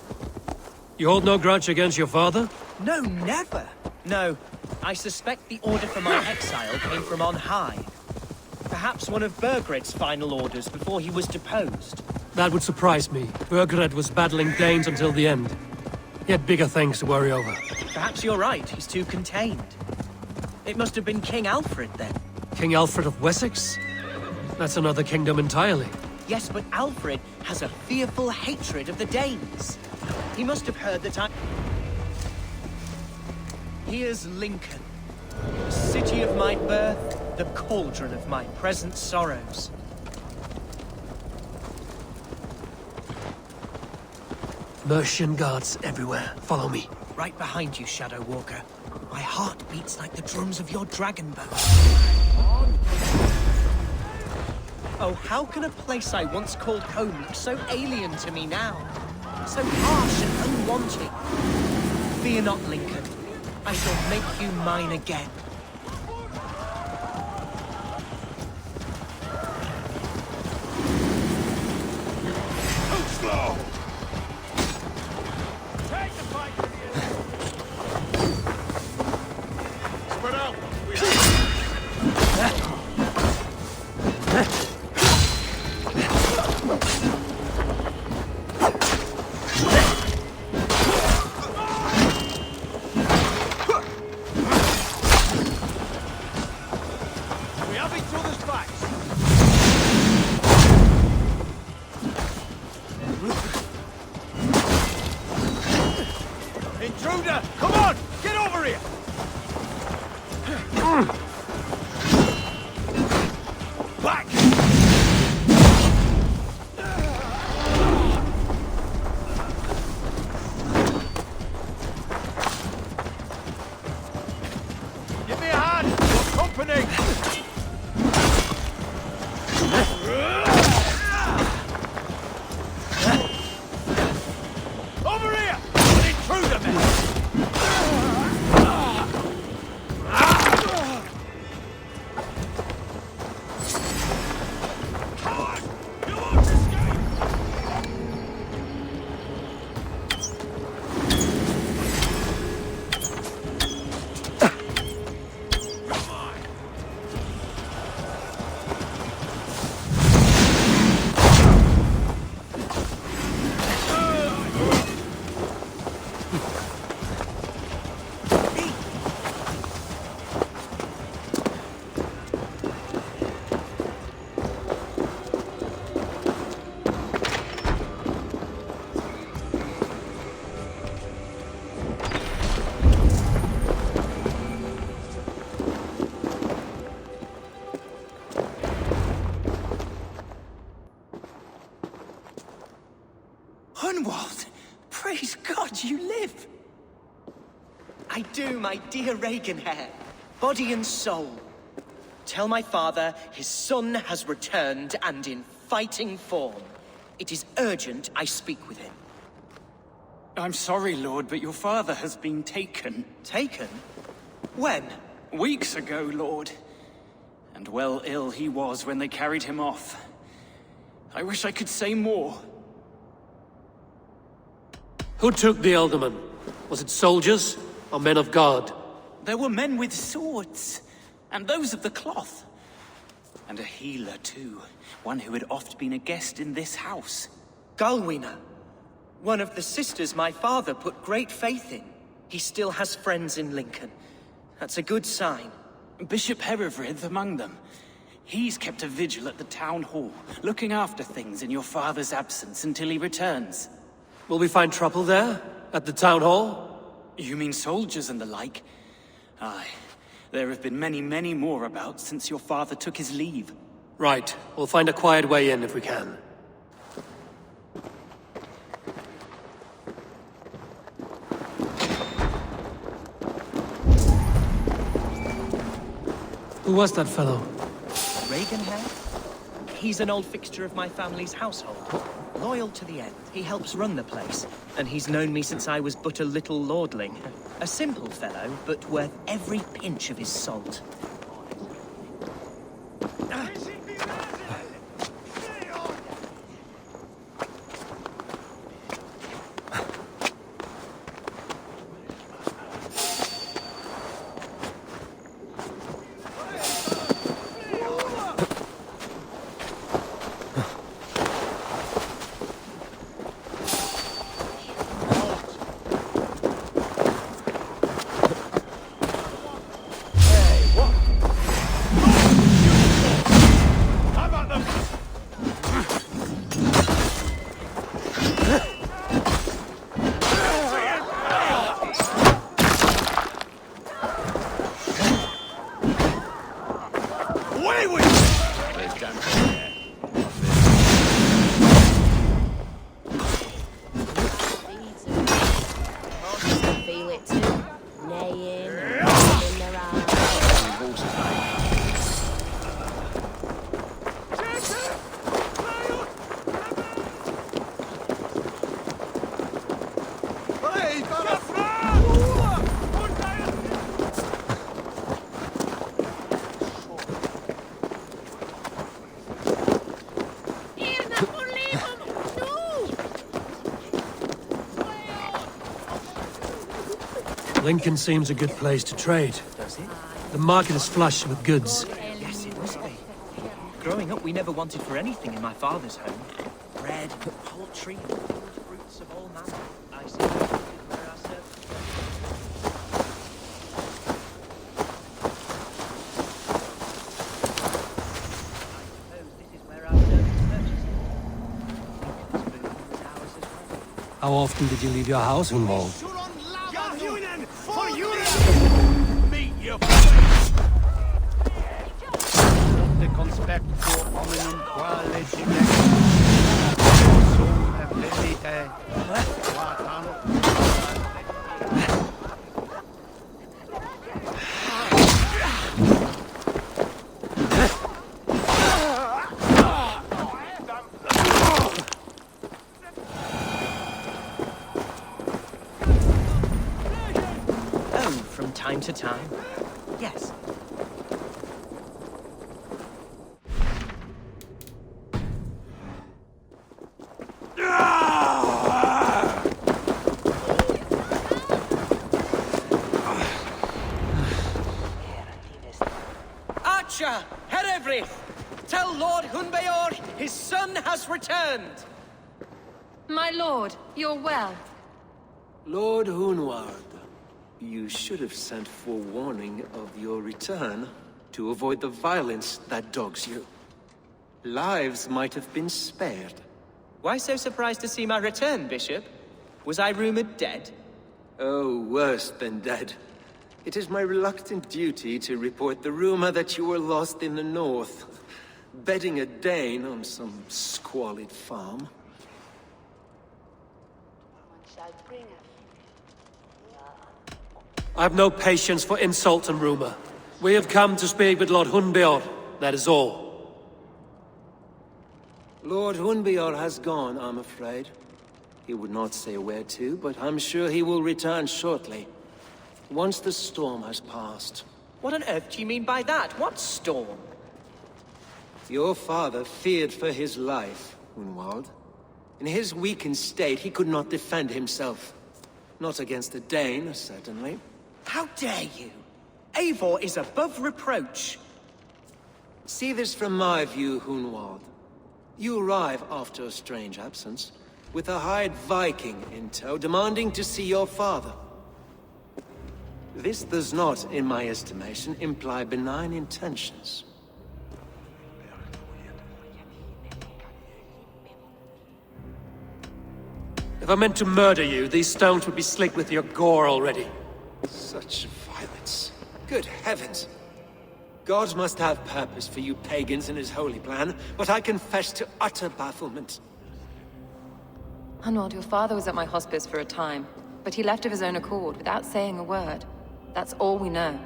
Speaker 1: You hold no grudge against your father?
Speaker 12: No, never. No, I suspect the order for my exile came from on high. Perhaps one of Burgred's final orders before he was deposed.
Speaker 1: That would surprise me. Burgred was battling Danes until the end. He had bigger things to worry over.
Speaker 12: Perhaps you're right, he's too contained. It must have been King Alfred, then.
Speaker 1: King Alfred of Wessex? That's another kingdom entirely.
Speaker 12: Yes, but Alfred has a fearful hatred of the Danes. He must have heard that I... Here's Lincoln, the city of my birth, the cauldron of my present sorrows.
Speaker 1: Mercian guards everywhere. Follow me.
Speaker 12: Right behind you, Shadow Walker. My heart beats like the drums of your dragon bow. Oh, how can a place I once called home look so alien to me now? So harsh and unwanting. Fear not, Lincoln. I shall make you mine again.
Speaker 2: Too slow!
Speaker 17: Take the fight to the end! Spread out!
Speaker 2: Intruder! Come on! Get over here! Back! Give me a hand! Your company! Over here! An intruder, man!
Speaker 12: Hunwald! Praise God you live! I do, my dear Regenhair. Body and soul. Tell my father his son has returned and in fighting form. It is urgent I speak with him.
Speaker 18: I'm sorry, Lord, but your father has been taken.
Speaker 12: Taken? When?
Speaker 18: Weeks ago, Lord. And well ill he was when they carried him off. I wish I could say more.
Speaker 1: Who took the Elderman? Was it soldiers or men of God?
Speaker 18: There were men with swords, and those of the cloth. And a healer, too. One who had oft been a guest in this house.
Speaker 12: Galwina. One of the sisters my father put great faith in. He still has friends in Lincoln. That's a good sign.
Speaker 18: Bishop Herefrith among them. He's kept a vigil at the town hall, looking after things in your father's absence until he returns.
Speaker 1: Will we find trouble there? At the town hall?
Speaker 18: You mean soldiers and the like? Aye. There have been many, many more about since your father took his leave.
Speaker 1: Right. We'll find a quiet way in if we can. Who was that fellow?
Speaker 12: Regenhair? He's an old fixture of my family's household. Loyal to the end. He helps run the place, and he's known me since I was but a little lordling. A simple fellow, but worth every pinch of his salt.
Speaker 1: Lincoln seems a good place to trade.
Speaker 12: Does it?
Speaker 1: The market is flush with goods.
Speaker 12: Yes, it must be. Growing up, we never wanted for anything in my father's home. Bread, poultry, fruits of all manner. I suppose this is where our servants
Speaker 1: How often did you leave your house, Hunwald?
Speaker 17: Meet your Te conspecto hominum quale signet sum epidite
Speaker 12: time to time. Yes. Archer! Herefrith! Tell Lord Hunbeor his son has returned!
Speaker 19: My lord, you're well.
Speaker 20: Lord Hunwald, you should have sent forewarning of your return to avoid the violence that dogs you. Lives might have been spared.
Speaker 12: Why so surprised to see my return, Bishop? Was I rumored dead?
Speaker 20: Oh, worse than dead. It is my reluctant duty to report the rumor that you were lost in the north, bedding a Dane on some squalid farm.
Speaker 1: I have no patience for insult and rumor. We have come to speak with Lord Hundbjorn, that is all.
Speaker 20: Lord Hundbjorn has gone, I'm afraid. He would not say where to, but I'm sure he will return shortly. Once the storm has passed.
Speaker 12: What on earth do you mean by that? What storm?
Speaker 20: Your father feared for his life, Hunwald. In his weakened state, he could not defend himself. Not against a Dane, certainly.
Speaker 12: How dare you? Eivor is above reproach.
Speaker 20: See this from my view, Hunwald. You arrive after a strange absence, with a hired Viking in tow, demanding to see your father. This does not, in my estimation, imply benign intentions.
Speaker 1: If I meant to murder you, these stones would be slicked with your gore already.
Speaker 20: Such violence. Good heavens! God must have purpose for you pagans in his holy plan, but I confess to utter bafflement.
Speaker 21: Hunwald, your father was at my hospice for a time, but he left of his own accord without saying a word. That's all we know.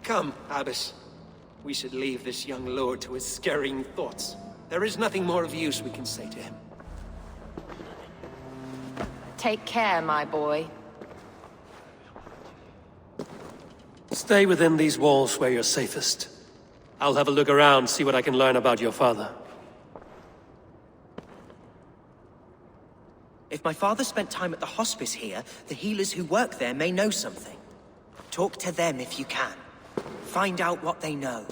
Speaker 20: Come, Abbess. We should leave this young lord to his scurrying thoughts. There is nothing more of use we can say to him.
Speaker 21: Take care, my boy.
Speaker 1: Stay within these walls where you're safest. I'll have a look around, see what I can learn about your father.
Speaker 12: If my father spent time at the hospice here, the healers who work there may know something. Talk to them if you can. Find out what they know.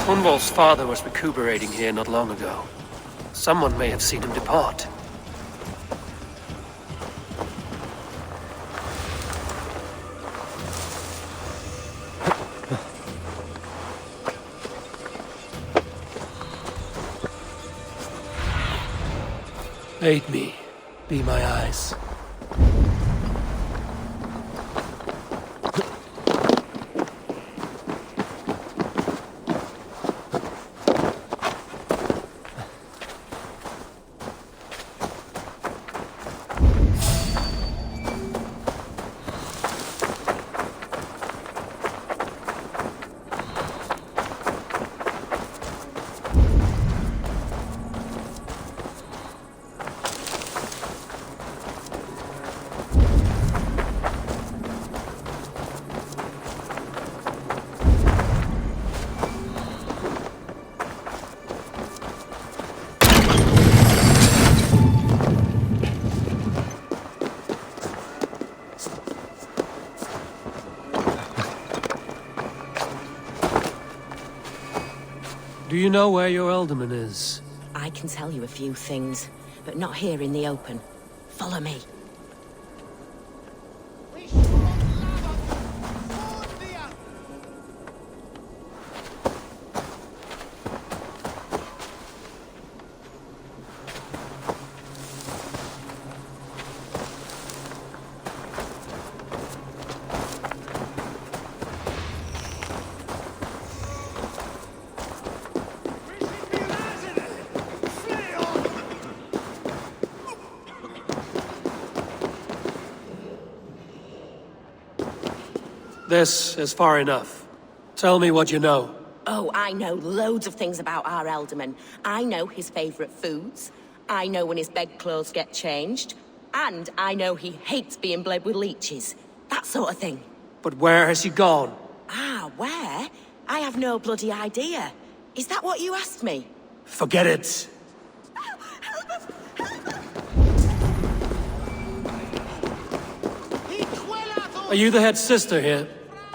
Speaker 1: Hunwald's father was recuperating here not long ago. Someone may have seen him depart. Aid me. Be my eyes. Do you know where your alderman is?
Speaker 16: I can tell you a few things, but not here in the open. Follow me.
Speaker 1: This is far enough. Tell me what you know.
Speaker 16: Oh, I know loads of things about our Elderman. I know his favourite foods. I know when his bedclothes get changed. And I know he hates being bled with leeches. That sort of thing.
Speaker 1: But where has he gone?
Speaker 16: Ah, where? I have no bloody idea. Is that what you asked me?
Speaker 1: Forget it. Are you the head sister here?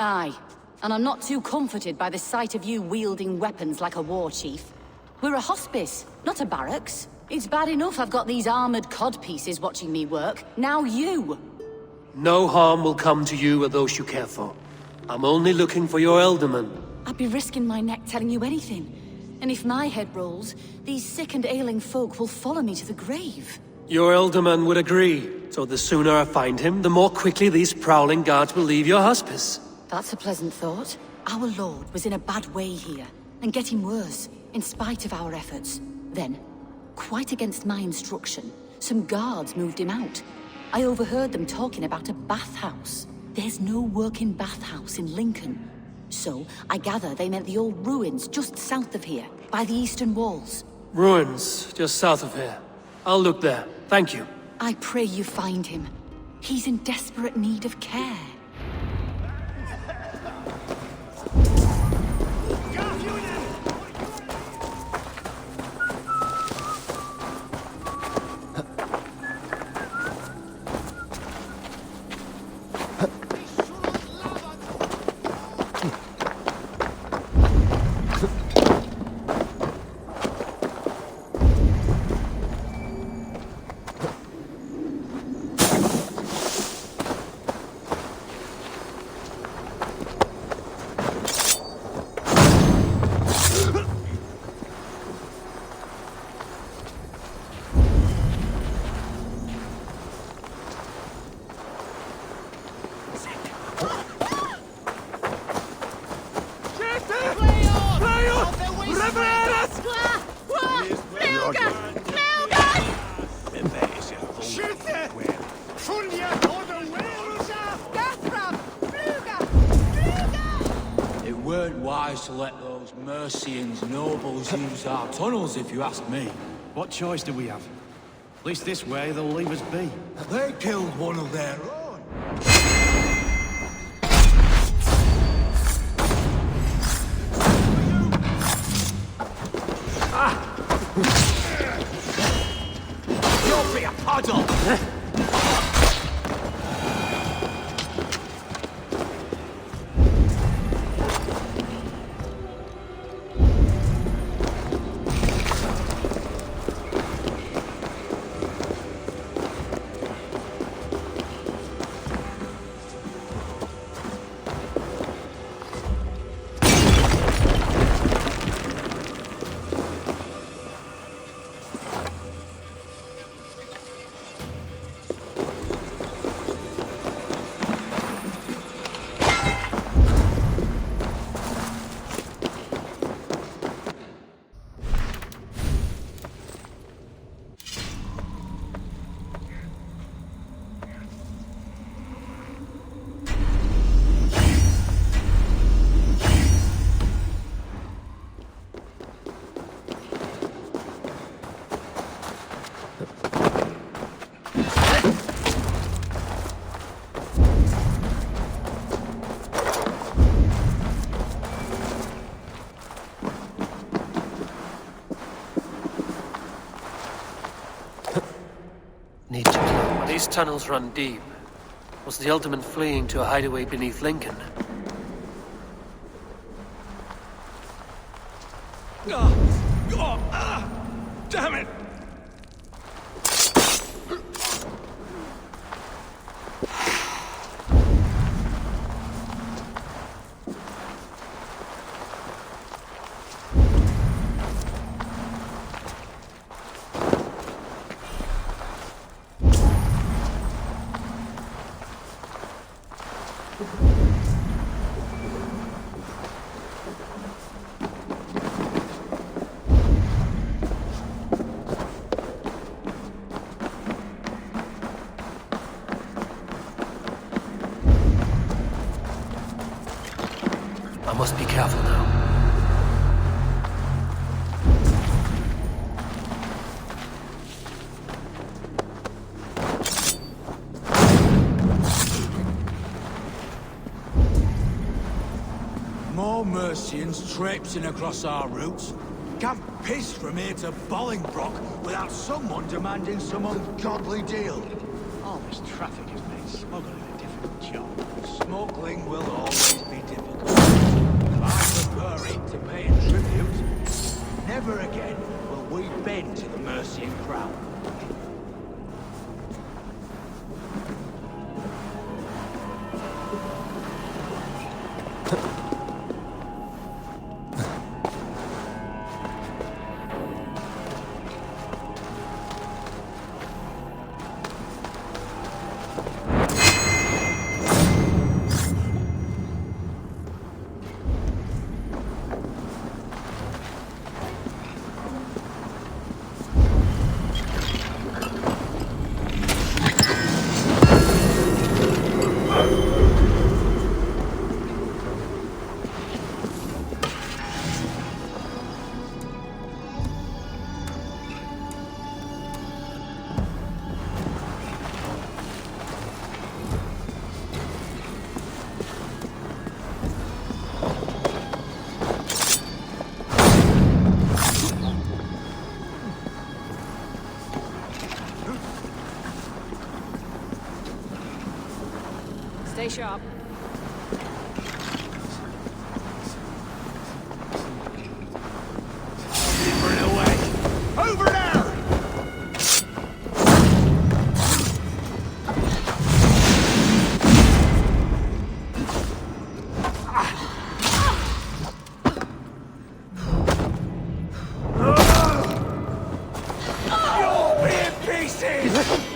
Speaker 4: Aye. And I'm not too comforted by the sight of you wielding weapons like a war chief. We're a hospice, not a barracks. It's bad enough I've got these armored codpieces watching me work. Now you!
Speaker 1: No harm will come to you or those you care for. I'm only looking for your Elderman.
Speaker 4: I'd be risking my neck telling you anything. And if my head rolls, these sick and ailing folk will follow me to the grave.
Speaker 1: Your Elderman would agree. So the sooner I find him, the more quickly these prowling guards will leave your hospice.
Speaker 4: That's a pleasant thought. Our lord was in a bad way here, and getting worse, in spite of our efforts. Then, quite against my instruction, some guards moved him out. I overheard them talking about a bathhouse. There's no working bathhouse in Lincoln. So, I gather they meant the old ruins just south of here, by the eastern walls.
Speaker 1: Ruins, just south of here. I'll look there. Thank you.
Speaker 4: I pray you find him. He's in desperate need of care.
Speaker 22: To let those Mercians nobles use our tunnels, if you ask me.
Speaker 5: What choice do we have? At least this way they'll leave us be.
Speaker 2: They killed one of their own.
Speaker 22: You'll be a puddle!
Speaker 1: These tunnels run deep. Was the Elderman fleeing to a hideaway beneath Lincoln?
Speaker 2: Damn it!
Speaker 15: must be careful now.
Speaker 22: More Mercians traipsing across our routes. Can't piss from here to Bolingbroke without someone demanding some ungodly deal.
Speaker 11: All this traffic has made smuggling a difficult job.
Speaker 22: Smuggling will always be difficult. But I prefer it to paying tribute. Never again will we bend to the Mercian crown.
Speaker 8: Stay sharp.
Speaker 22: Over there! You'll be in pieces!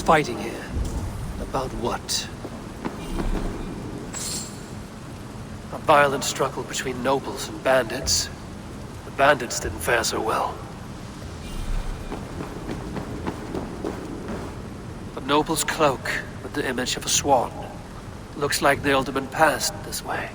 Speaker 15: Fighting here. About what? A violent struggle between nobles and bandits. The bandits didn't fare so well. A noble's cloak with the image of a swan. Looks like the alderman passed this way.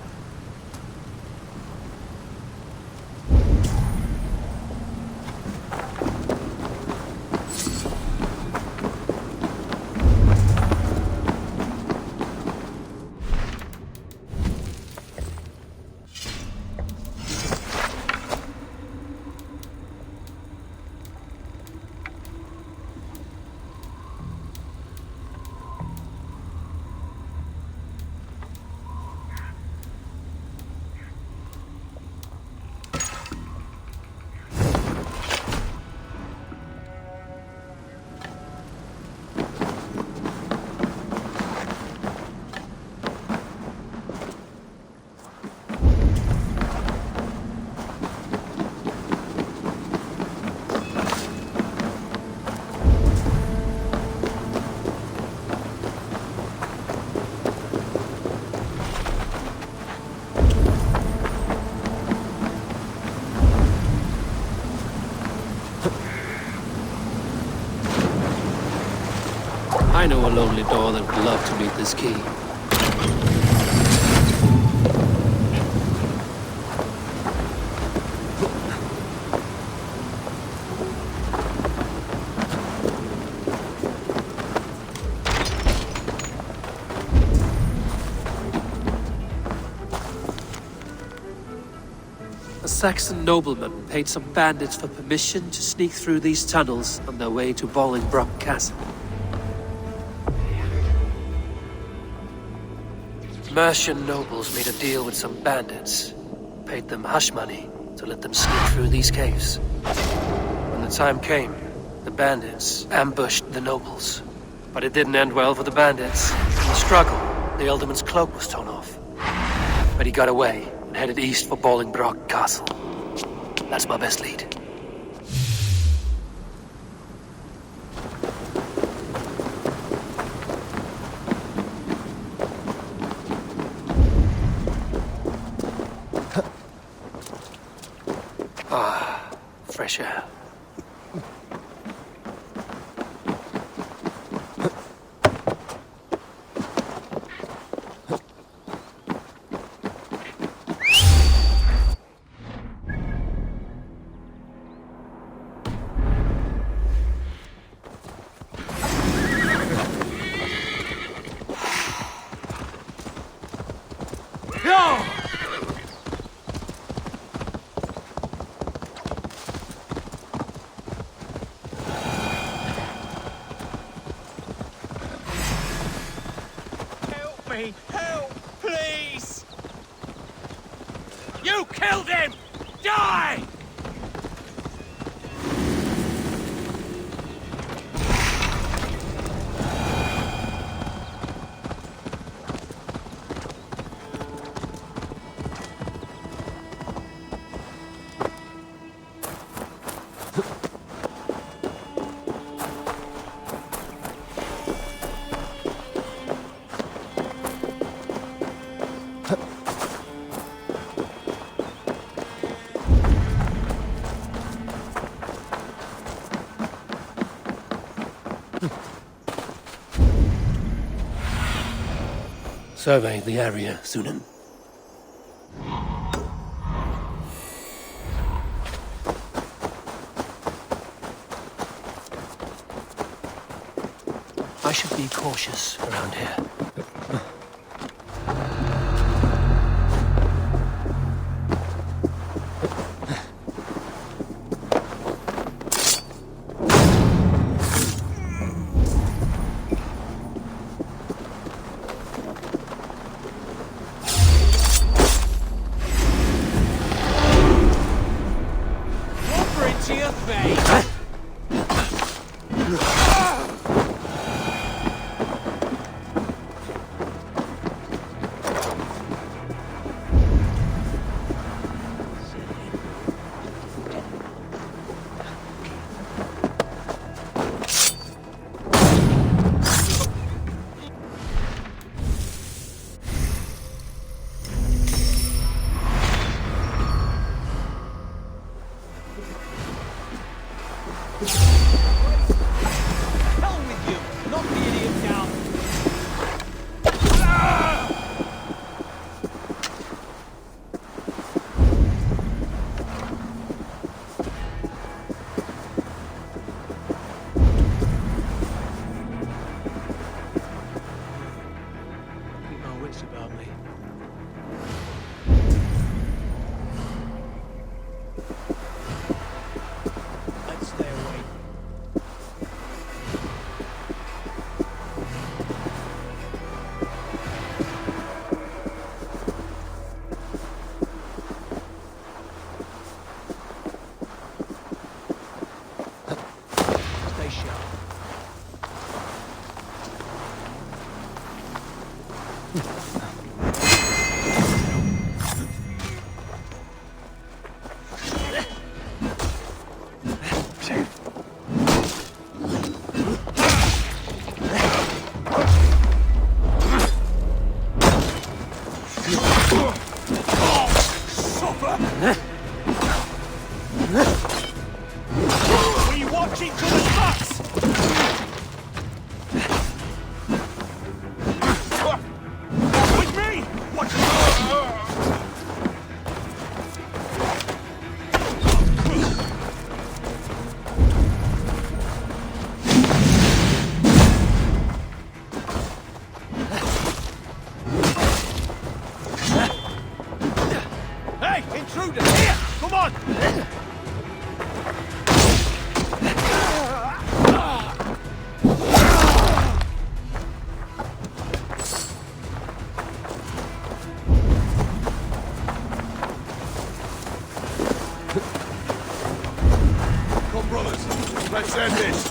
Speaker 15: I know a lonely door that would love to meet this key. A Saxon nobleman paid some bandits for permission to sneak through these tunnels on their way to Bolingbroke Castle. Mercian nobles made a deal with some bandits, paid them hush money to let them sneak through these caves. When the time came, the bandits ambushed the nobles. But it didn't end well for the bandits. In the struggle, the Ealdorman's cloak was torn off. But he got away and headed east for Bolingbroke Castle. That's my best lead. Ah, fresh air.
Speaker 1: Help, please! You killed him! Die!
Speaker 15: Survey the area, Sunan. I should be cautious around here.
Speaker 17: Come, brothers. Let's end this.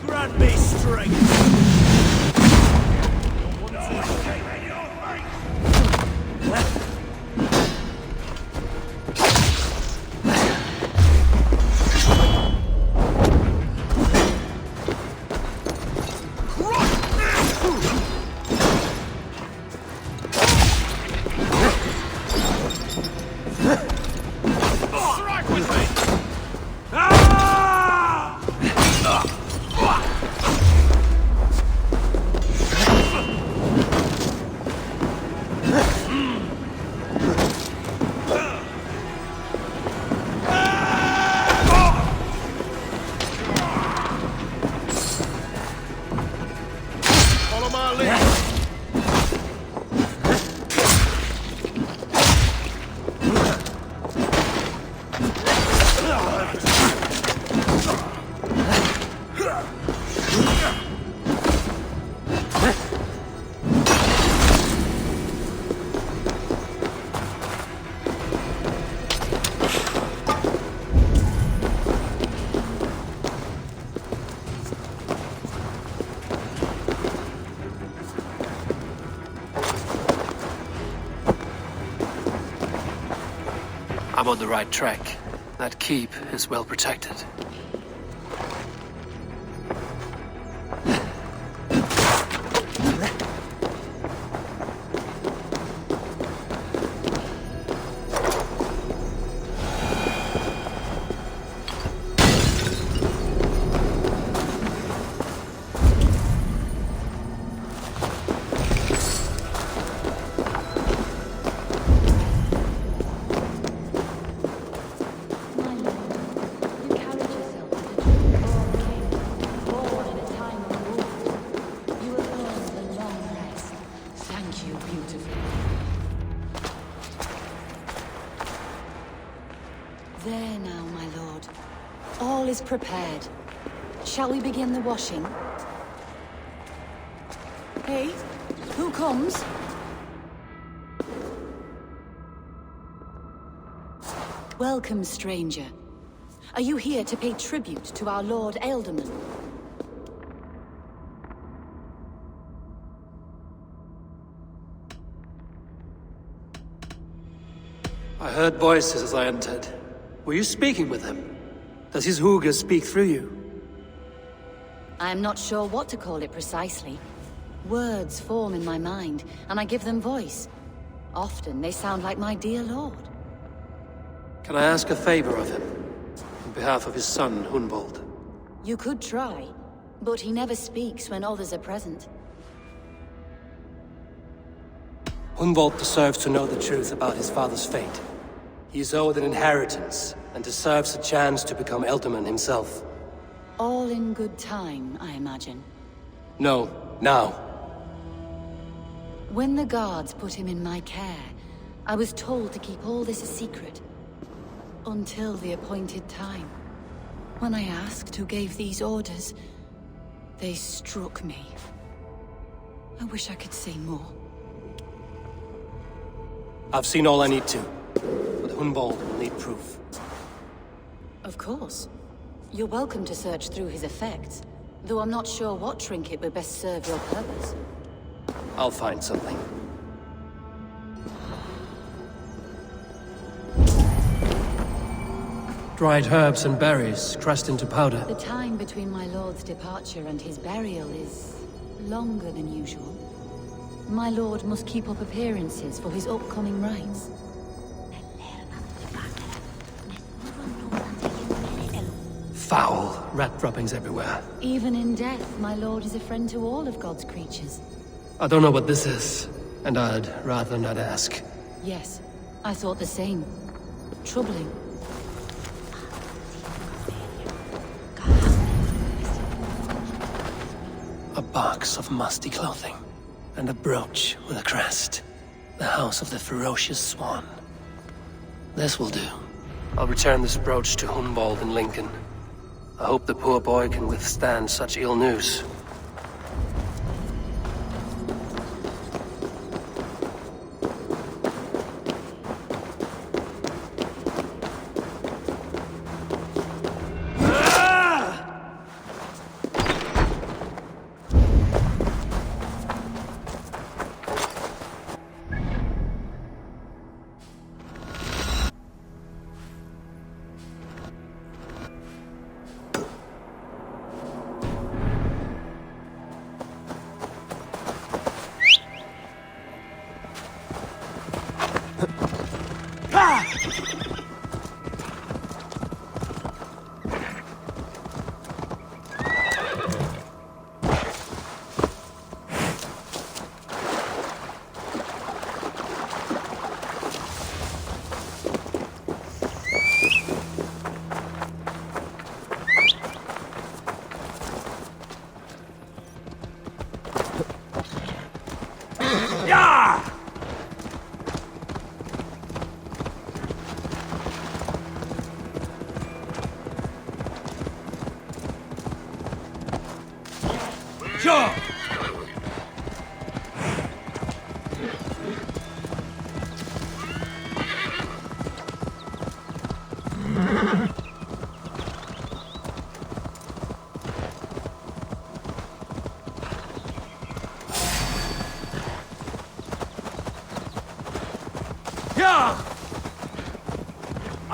Speaker 5: Grant me strength!
Speaker 15: I'm on the right track. That keep is well protected.
Speaker 4: There now, my lord. All is prepared. Shall we begin the washing? Hey, who comes? Welcome, stranger. Are you here to pay tribute to our Lord Ealdorman?
Speaker 15: I heard voices as I entered. Were you speaking with him? Does his hugger speak through you?
Speaker 4: I'm not sure what to call it precisely. Words form in my mind, and I give them voice. Often they sound like my dear lord.
Speaker 15: Can I ask a favor of him? On behalf of his son, Hunwald.
Speaker 4: You could try, but he never speaks when others are present.
Speaker 15: Hunwald deserves to know the truth about his father's fate. He is owed an inheritance, and deserves a chance to become Ealdorman himself.
Speaker 4: All in good time, I imagine.
Speaker 15: No, now.
Speaker 4: When the guards put him in my care, I was told to keep all this a secret. Until the appointed time. When I asked who gave these orders, they struck me. I wish I could say more.
Speaker 15: I've seen all I need to, but Hunwald will need proof.
Speaker 4: Of course. You're welcome to search through his effects, though I'm not sure what trinket would best serve your purpose.
Speaker 15: I'll find something. Dried herbs and berries crushed into powder.
Speaker 4: The time between my lord's departure and his burial is longer than usual. My lord must keep up appearances for his upcoming rites.
Speaker 15: Foul rat droppings everywhere.
Speaker 4: Even in death, my lord is a friend to all of God's creatures.
Speaker 15: I don't know what this is, and I'd rather not ask.
Speaker 4: Yes, I thought the same. Troubling.
Speaker 15: A box of musty clothing, and a brooch with a crest. The house of the ferocious swan. This will do. I'll return this brooch to Hunwald in Lincoln. I hope the poor boy can withstand such ill news.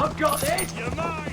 Speaker 1: I've got it! You're mine!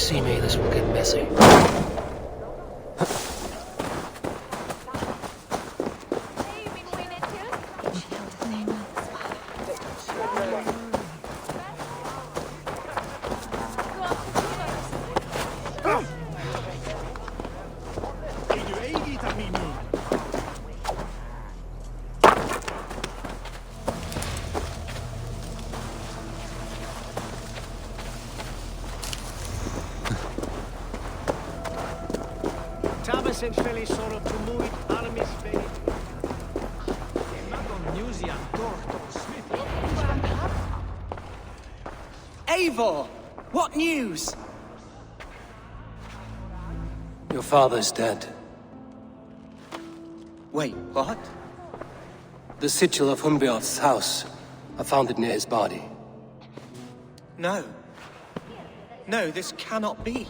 Speaker 15: see me, this will get messy.
Speaker 12: Eivor! What news?
Speaker 1: Your father's dead.
Speaker 12: Wait, what?
Speaker 1: The sigil of Hunbeorth's house. I found it near his body.
Speaker 12: No. No, this cannot be.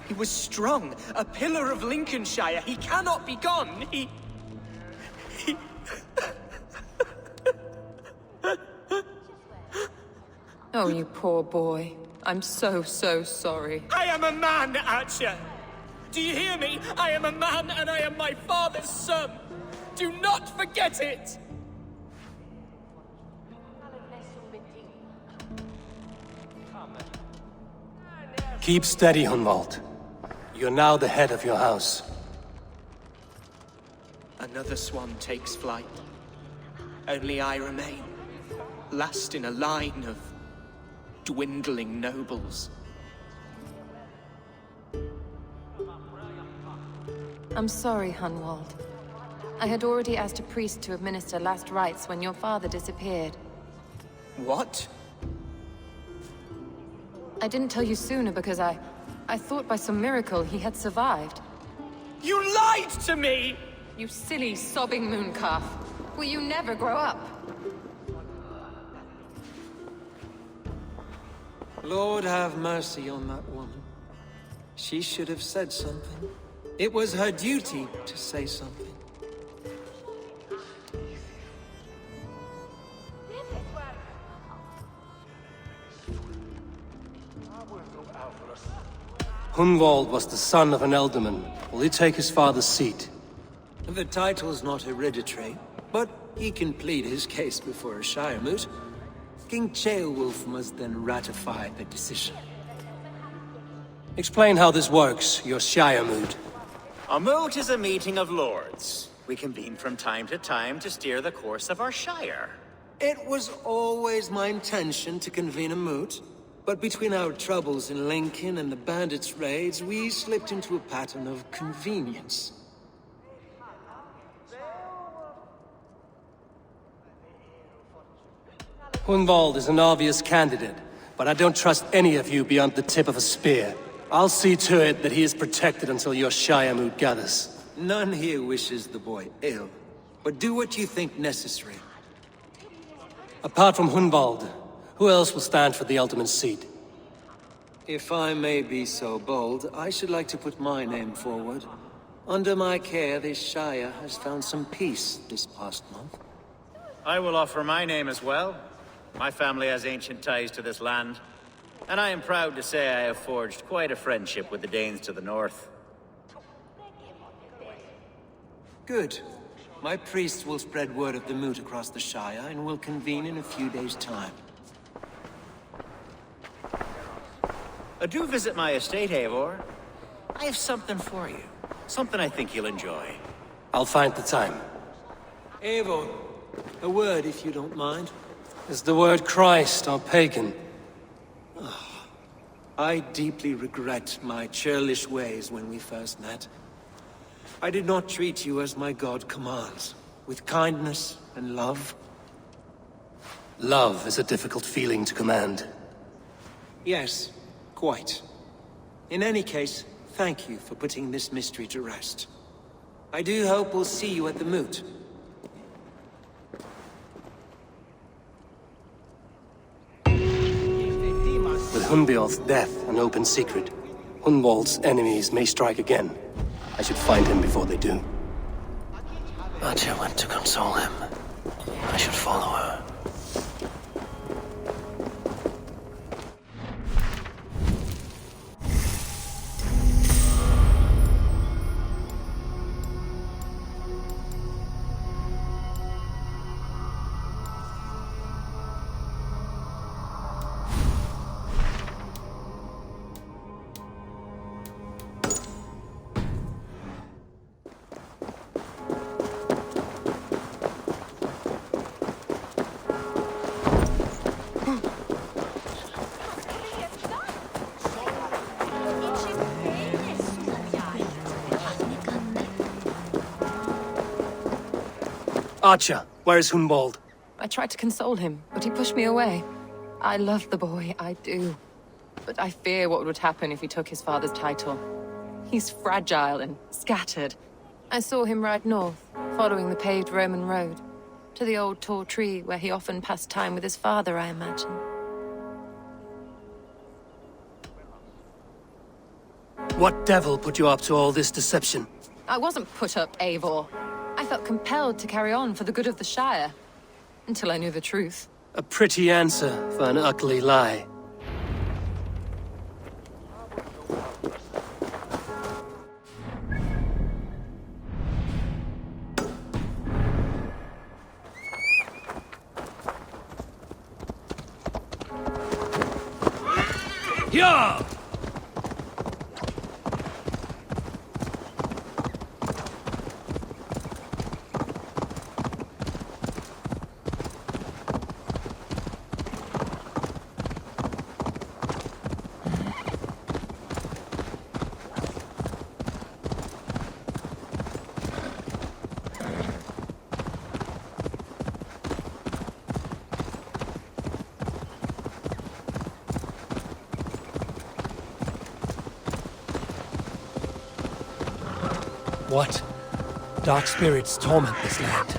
Speaker 12: He was strong, a pillar of Lincolnshire. He cannot be gone. He...
Speaker 21: Oh, you poor boy. I'm so sorry.
Speaker 12: I am a man, Archer! Do you hear me? I am a man and I am my father's son! Do not forget it!
Speaker 1: Keep steady, Hunwald. You're now the head of your house.
Speaker 12: Another swan takes flight. Only I remain, last in a line of dwindling nobles.
Speaker 21: I'm sorry, Hunwald. I had already asked a priest to administer last rites when your father disappeared.
Speaker 12: What?
Speaker 21: I didn't tell you sooner because I thought by some miracle he had survived.
Speaker 12: You lied to me!
Speaker 21: You silly, sobbing mooncalf. Will you never grow up?
Speaker 20: Lord have mercy on that woman. She should have said something. It was her duty to say something.
Speaker 1: Hunwald was the son of an ealdorman. Will he take his father's seat?
Speaker 20: The title's not hereditary, but he can plead his case before a shire moot. King Ceolwulf must then ratify the decision.
Speaker 1: Explain how this works, your shire moot.
Speaker 18: A moot is a meeting of lords. We convene from time to time to steer the course of our shire.
Speaker 20: It was always my intention to convene a moot, but between our troubles in Lincoln and the bandits' raids, we slipped into a pattern of convenience.
Speaker 1: Hunwald is an obvious candidate, but I don't trust any of you beyond the tip of a spear. I'll see to it that he is protected until your shire moot gathers.
Speaker 20: None here wishes the boy ill, but do what you think necessary.
Speaker 1: Apart from Hunwald, who else will stand for the ultimate seat?
Speaker 20: If I may be so bold, I should like to put my name forward. Under my care, this shire has found some peace this past month.
Speaker 18: I will offer my name as well. My family has ancient ties to this land, and I am proud to say I have forged quite a friendship with the Danes to the north.
Speaker 20: Good. My priest will spread word of the moot across the shire, and will convene in a few days' time.
Speaker 18: Do visit my estate, Eivor. I have something for you. Something I think you'll enjoy.
Speaker 1: I'll find the time.
Speaker 20: Eivor, a word if you don't mind.
Speaker 1: Is the word Christ or pagan?
Speaker 20: I deeply regret my churlish ways when we first met. I did not treat you as my god commands, with kindness and love.
Speaker 1: Love is a difficult feeling to command.
Speaker 20: Yes, quite. In any case, thank you for putting this mystery to rest. I do hope we'll see you at the moot.
Speaker 1: With Hunbeorth's death an open secret, Hunwald's enemies may strike again. I should find him before they do.
Speaker 15: Atya went to console him. I should follow her.
Speaker 1: Archer, where is Hunwald?
Speaker 21: I tried to console him, but he pushed me away. I love the boy, I do. But I fear what would happen if he took his father's title. He's fragile and scattered. I saw him ride north, following the paved Roman road. To the old tall tree where he often passed time with his father, I imagine.
Speaker 1: What devil put you up to all this deception?
Speaker 21: I wasn't put up, Eivor. I felt compelled to carry on for the good of the Shire. Until I knew the truth.
Speaker 1: A pretty answer for an ugly lie. Yeah! What dark spirits torment this land?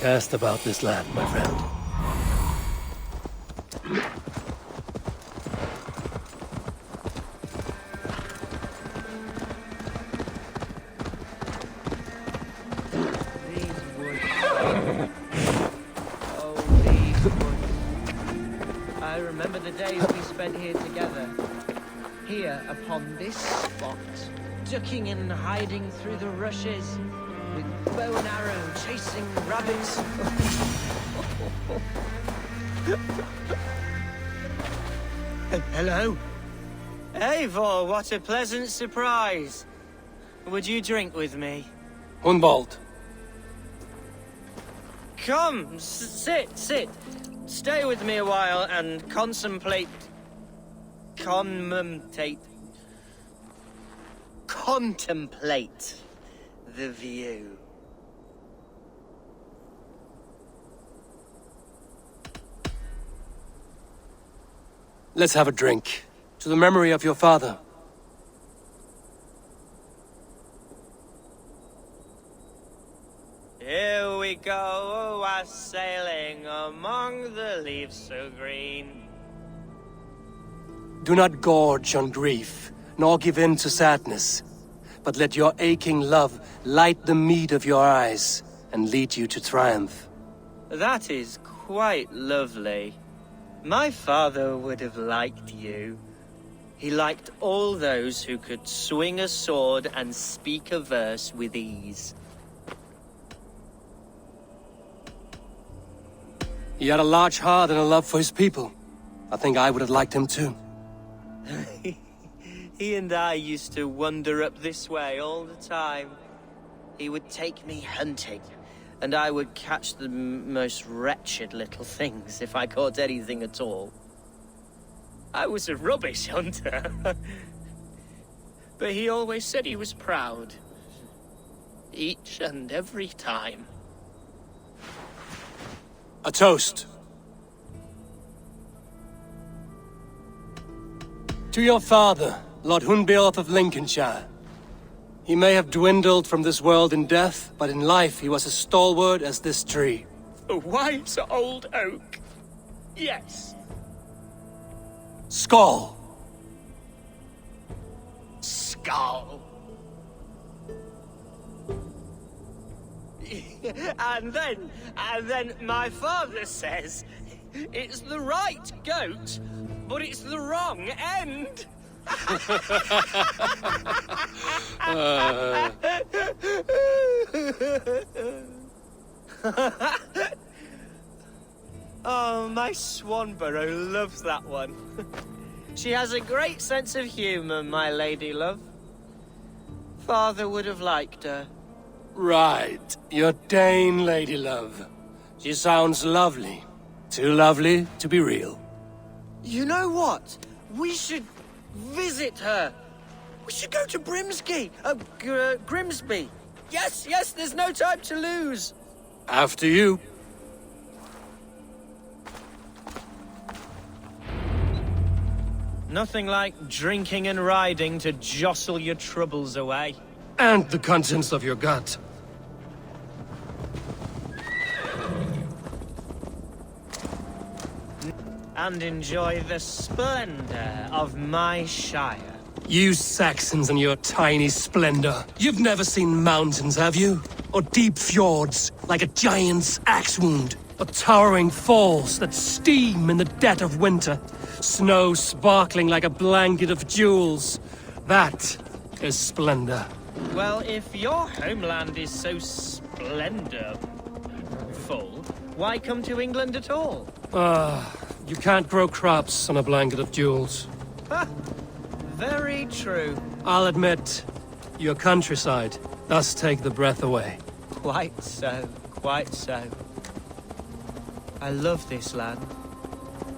Speaker 1: Cast about this land, my friend.
Speaker 12: I remember the days we spent here together. Here, upon this spot, ducking and hiding through the rushes, with bow and arrow chasing rabbits. Hello? Eivor, what a pleasant surprise. Would you drink with me?
Speaker 1: Hunwald.
Speaker 12: Come, sit. Stay with me a while and contemplate the view.
Speaker 1: Let's have a drink. To the memory of your father.
Speaker 12: Here we go, sailing among the leaves so green.
Speaker 1: Do not gorge on grief, nor give in to sadness, but let your aching love light the mead of your eyes and lead you to triumph.
Speaker 12: That is quite lovely. My father would have liked you. He liked all those who could swing a sword and speak a verse with ease.
Speaker 1: He had a large heart and a love for his people. I think I would have liked him too.
Speaker 12: He and I used to wander up this way all the time. He would take me hunting, and I would catch the most wretched little things if I caught anything at all. I was a rubbish hunter. But he always said he was proud. Each and every time.
Speaker 1: A toast. To your father, Lord Hunbeorth of Lincolnshire. He may have dwindled from this world in death, but in life he was as stalwart as this tree.
Speaker 12: A wise old oak. Yes.
Speaker 1: Skull.
Speaker 12: Skull. And then my father says, it's the right goat, but it's the wrong end. Oh, my Swanborough loves that one. She has a great sense of humor, my lady love. Father would have liked her.
Speaker 1: Right, your Dane lady love. She sounds lovely. Too lovely to be real.
Speaker 12: You know what? We should visit her. We should go to Grimsby. Yes, there's no time to lose.
Speaker 1: After you.
Speaker 12: Nothing like drinking and riding to jostle your troubles away.
Speaker 1: And the contents of your gut.
Speaker 12: And enjoy the splendor of my shire.
Speaker 1: You Saxons and your tiny splendor. You've never seen mountains, have you? Or deep fjords, like a giant's axe wound. Or towering falls that steam in the dead of winter. Snow sparkling like a blanket of jewels. That is splendor.
Speaker 12: Well, if your homeland is so splendorful, why come to England at all?
Speaker 1: You can't grow crops on a blanket of jewels.
Speaker 12: Very true.
Speaker 1: I'll admit, your countryside does take the breath away.
Speaker 12: Quite so, quite so. I love this land.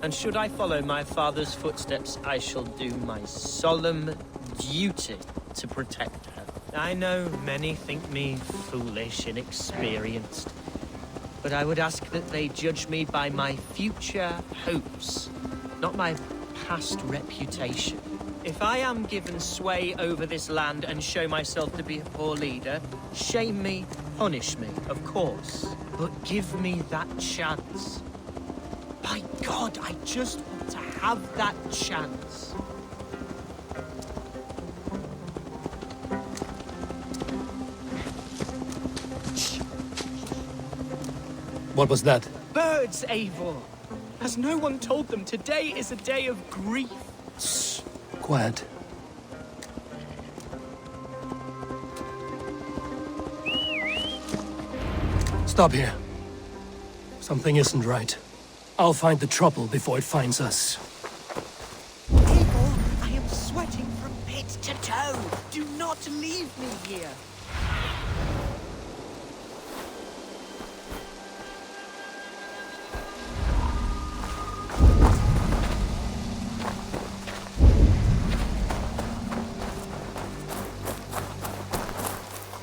Speaker 12: And should I follow my father's footsteps, I shall do my solemn duty to protect her. I know many think me foolish, inexperienced, but I would ask that they judge me by my future hopes, not my past reputation. If I am given sway over this land and show myself to be a poor leader, shame me, punish me, of course, but give me that chance. By God, I just want to have that chance.
Speaker 1: What was that?
Speaker 12: Birds, Eivor! Has no one told them today is a day of grief?
Speaker 1: Shh. Quiet. Stop here. Something isn't right. I'll find the trouble before it finds us.
Speaker 12: Eivor, I am sweating. Do not leave me here.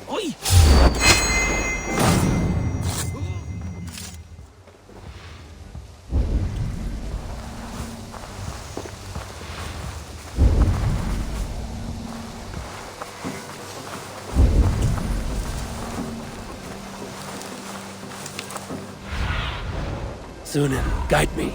Speaker 12: Oi!
Speaker 1: Sunan, guide me.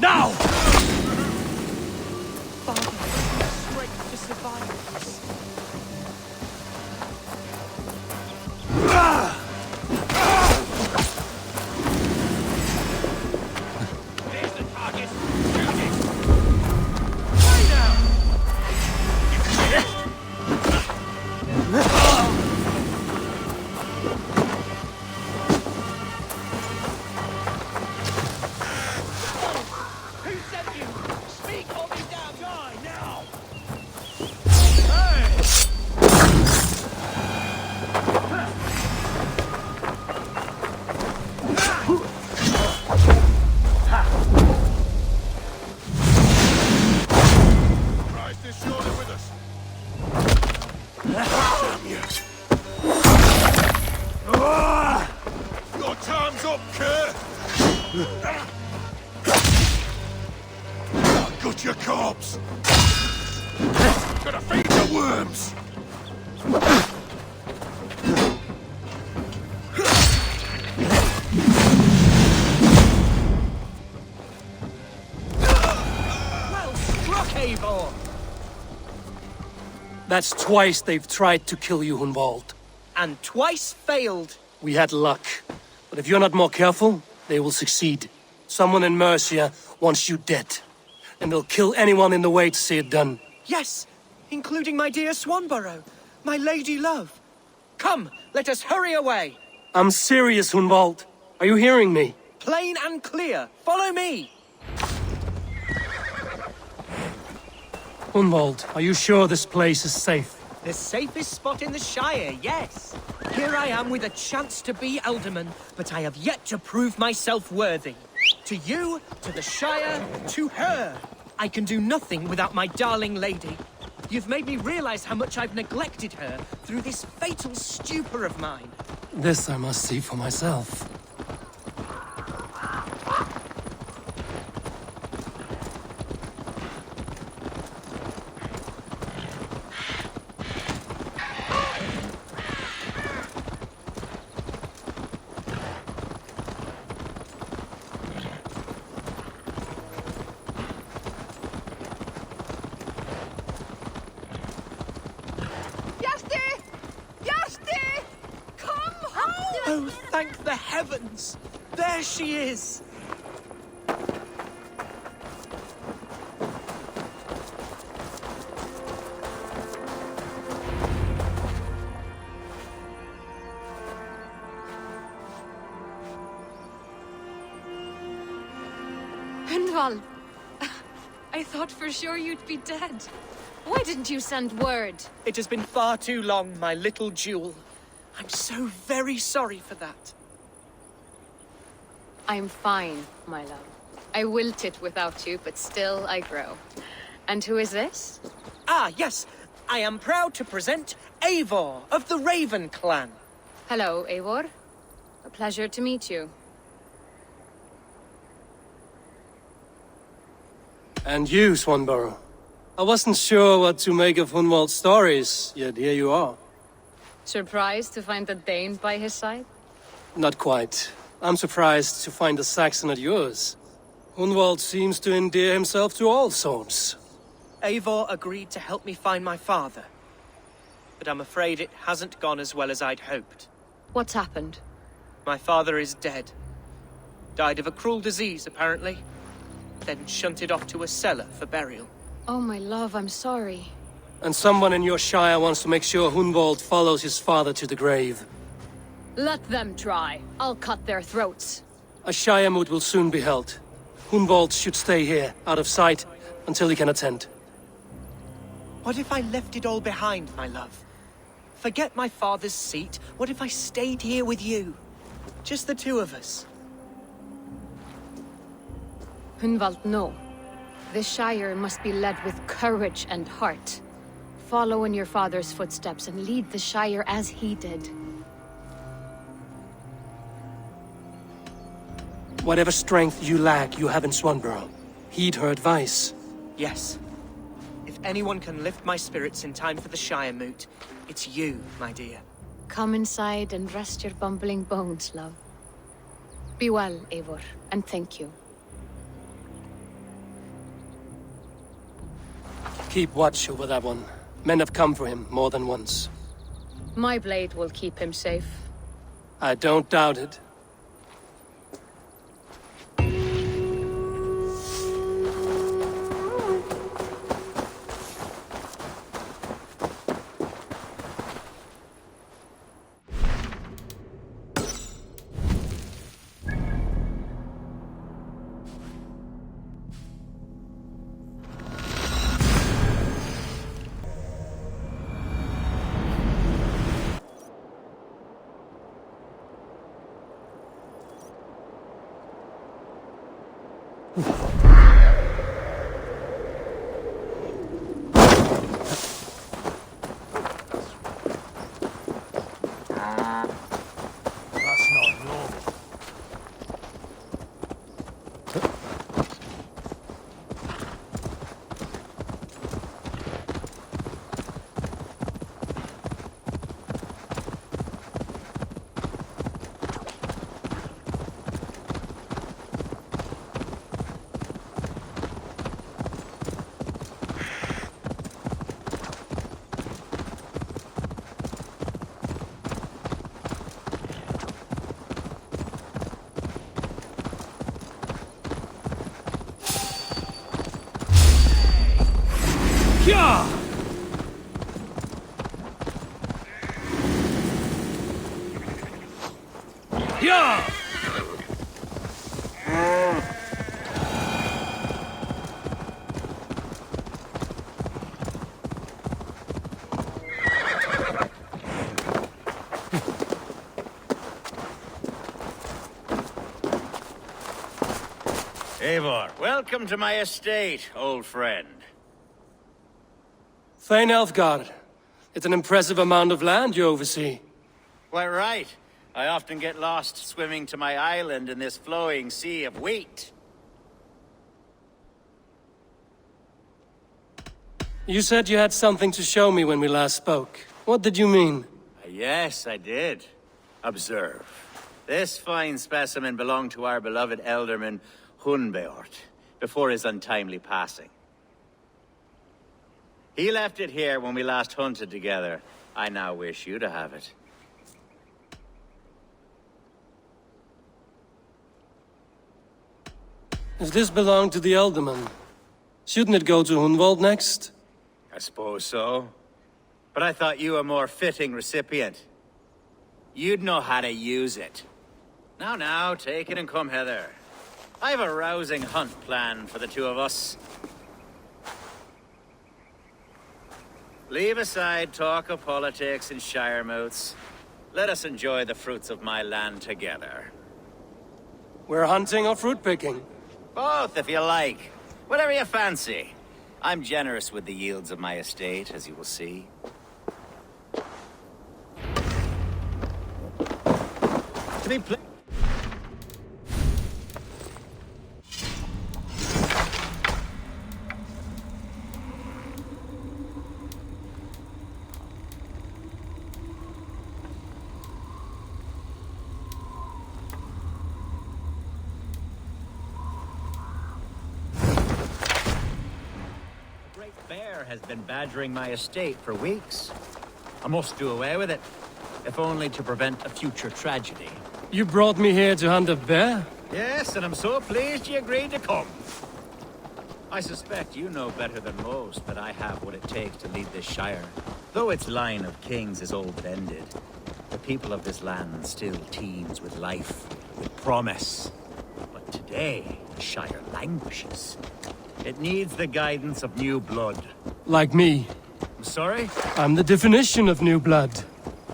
Speaker 1: Now!
Speaker 12: Father, strength to survive this.
Speaker 22: There's the target. Shoot it. Way down. Who sent you? Speak or be damned. Die now. Hey! Christ is surely with us. Damn you! Your time's up, Kerr! I'll gut your corpse! Gonna feed the worms!
Speaker 12: Well struck, Eivor!
Speaker 1: That's twice they've tried to kill you, Hunwald.
Speaker 12: And twice failed.
Speaker 1: We had luck. But if you're not more careful, they will succeed. Someone in Mercia wants you dead. And they'll kill anyone in the way to see it done.
Speaker 12: Yes, including my dear Swanborough, my lady love. Come, let us hurry away.
Speaker 1: I'm serious, Hunwald. Are you hearing me?
Speaker 12: Plain and clear. Follow me.
Speaker 1: Hunwald, are you sure this place is safe?
Speaker 12: The safest spot in the Shire, yes. Here I am with a chance to be Elderman, but I have yet to prove myself worthy. To you, to the Shire, to her. I can do nothing without my darling lady. You've made me realize how much I've neglected her through this fatal stupor of mine.
Speaker 1: This I must see for myself.
Speaker 12: Oh, thank the heavens! There she is!
Speaker 19: Hunwald! I thought for sure you'd be dead. Why didn't you send word?
Speaker 12: It has been far too long, my little jewel. I'm so very sorry for that.
Speaker 19: I'm fine, my love. I wilted without you, but still I grow. And who is this?
Speaker 12: Ah, yes. I am proud to present Eivor of the Raven clan.
Speaker 19: Hello, Eivor. A pleasure to meet you.
Speaker 1: And you, Swanborough. I wasn't sure what to make of Hunwald's stories, yet here you are.
Speaker 19: Surprised to find a Dane by his side?
Speaker 1: Not quite. I'm surprised to find a Saxon at yours. Hunwald seems to endear himself to all sorts.
Speaker 12: Eivor agreed to help me find my father. But I'm afraid it hasn't gone as well as I'd hoped.
Speaker 21: What's happened?
Speaker 12: My father is dead. Died of a cruel disease, apparently. Then shunted off to a cellar for burial.
Speaker 21: Oh, my love, I'm sorry.
Speaker 1: And someone in your shire wants to make sure Hunwald follows his father to the grave.
Speaker 19: Let them try. I'll cut their throats.
Speaker 1: A shire moot will soon be held. Hunwald should stay here, out of sight, until he can attend.
Speaker 12: What if I left it all behind, my love? Forget my father's seat. What if I stayed here with you? Just the two of us.
Speaker 19: Hunwald, no. This Shire must be led with courage and heart. Follow in your father's footsteps and lead the Shire as he did.
Speaker 1: Whatever strength you lack, you have in Swanborough. Heed her advice.
Speaker 12: Yes. If anyone can lift my spirits in time for the Shire moot, it's you, my dear.
Speaker 19: Come inside and rest your bumbling bones, love. Be well, Eivor, and thank you.
Speaker 1: Keep watch over that one. Men have come for him more than once.
Speaker 19: My blade will keep him safe.
Speaker 1: I don't doubt it.
Speaker 18: Eivor, welcome to my estate, old friend.
Speaker 1: Thane Elfgard. It's an impressive amount of land you oversee.
Speaker 18: Quite right. I often get lost swimming to my island in this flowing sea of wheat.
Speaker 1: You said you had something to show me when we last spoke. What did you mean?
Speaker 18: Yes, I did. Observe. This fine specimen belonged to our beloved elderman, Hunbeort, before his untimely passing. He left it here when we last hunted together. I now wish you to have it.
Speaker 1: If this belonged to the Elderman, shouldn't it go to Hunwald next?
Speaker 18: I suppose so. But I thought you a more fitting recipient. You'd know how to use it. Now, take it and come hither. I have a rousing hunt planned for the two of us. Leave aside talk of politics and shire moots. Let us enjoy the fruits of my land together.
Speaker 1: We're hunting or fruit picking?
Speaker 18: Both, if you like. Whatever you fancy. I'm generous with the yields of my estate, as you will see. To be played. bear has been badgering my estate for weeks. I must do away with it, if only to prevent a future tragedy.
Speaker 1: You brought me here to hunt a bear?
Speaker 18: Yes, and I'm so pleased you agreed to come. I suspect you know better than most that I have what it takes to lead this shire. Though its line of kings is all but ended, the people of this land still teems with life, with promise. But today, the shire languishes. It needs the guidance of new blood.
Speaker 1: Like me.
Speaker 18: I'm sorry?
Speaker 1: I'm the definition of new blood.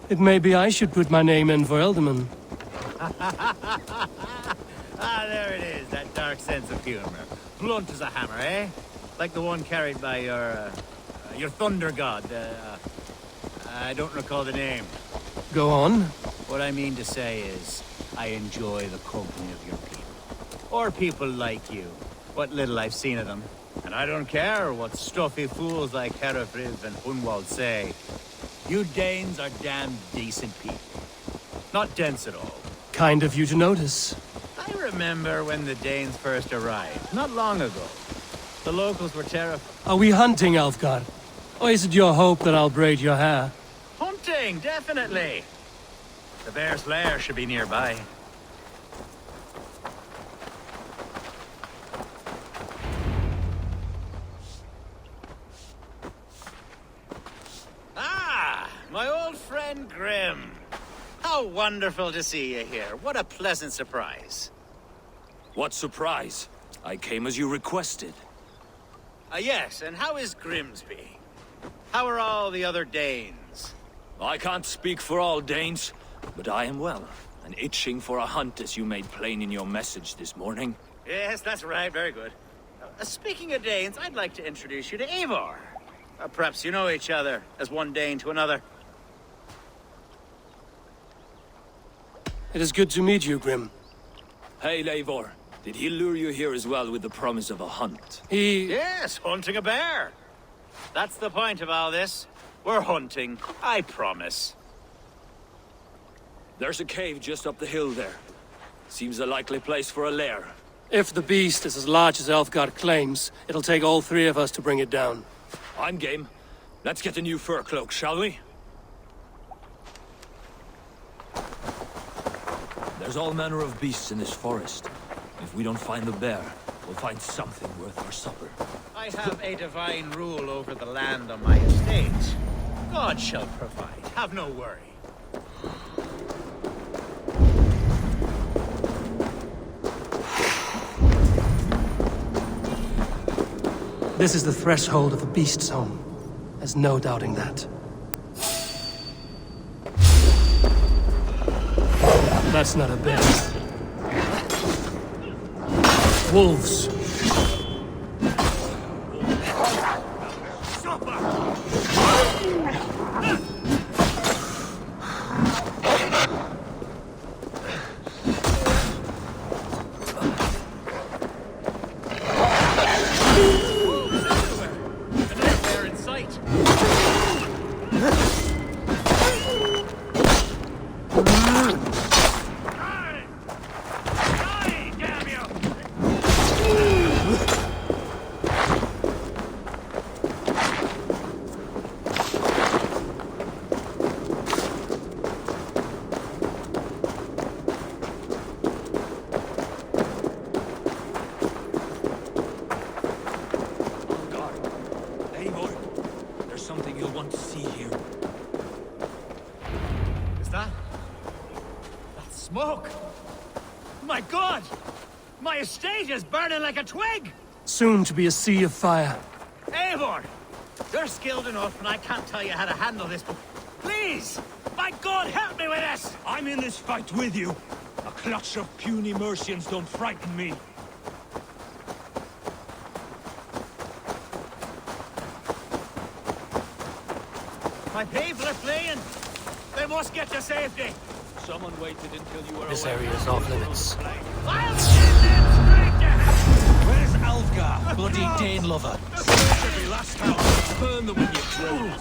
Speaker 1: It may be I should put my name in for Ealdorman.
Speaker 18: Ah, there it is, that dark sense of humor. Blunt as a hammer, eh? Like the one carried by your thunder god. I don't recall the name.
Speaker 1: Go on.
Speaker 18: What I mean to say is, I enjoy the company of your people. Or people like you. What little I've seen of them. And I don't care what stuffy fools like Herefrid and Hunwald say. You Danes are damn decent people. Not dense at all.
Speaker 1: Kind of you to notice.
Speaker 18: I remember when the Danes first arrived, not long ago. The locals were terrified.
Speaker 1: Are we hunting, Alfgar? Or is it your hope that I'll braid your hair?
Speaker 18: Hunting, definitely. The bear's lair should be nearby. Ah, my old friend Grim. How wonderful to see you here. What a pleasant surprise.
Speaker 6: What surprise? I came as you requested.
Speaker 18: Yes, and how is Grimsby? How are all the other Danes?
Speaker 6: I can't speak for all Danes, but I am well, and itching for a hunt as you made plain in your message this morning.
Speaker 18: Yes, that's right. Very good. Speaking of Danes, I'd like to introduce you to Eivor. Perhaps you know each other, as one Dane to another.
Speaker 1: It is good to meet you, Grim.
Speaker 6: Hey, Eivor. Did he lure you here as well with the promise of a hunt?
Speaker 18: Yes, hunting a bear. That's the point of all this. We're hunting, I promise.
Speaker 6: There's a cave just up the hill there. Seems a likely place for a lair.
Speaker 1: If the beast is as large as Elfgard claims, it'll take all three of us to bring it down.
Speaker 6: I'm game. Let's get a new fur cloak, shall we? There's all manner of beasts in this forest. If we don't find the bear, we'll find something worth our supper.
Speaker 18: I have a divine rule over the land on my estate. God shall provide. Have no worry.
Speaker 1: This is the threshold of a beast's home. There's no doubting that. That's not a bear. Wolves.
Speaker 18: Smoke! My God! My estate is burning like a twig!
Speaker 1: Soon to be a sea of fire.
Speaker 18: Eivor! You're skilled enough, and I can't tell you how to handle this, but please! My God, help me with this!
Speaker 6: I'm in this fight with you. A clutch of puny Mercians don't frighten me.
Speaker 18: My people are fleeing! They must get to safety!
Speaker 6: Someone waited until you were
Speaker 15: This area is off limits.
Speaker 18: I'll send them straight to hell!
Speaker 6: Where's Alfgar, bloody Dane lover? Every last house, burn them when you throw.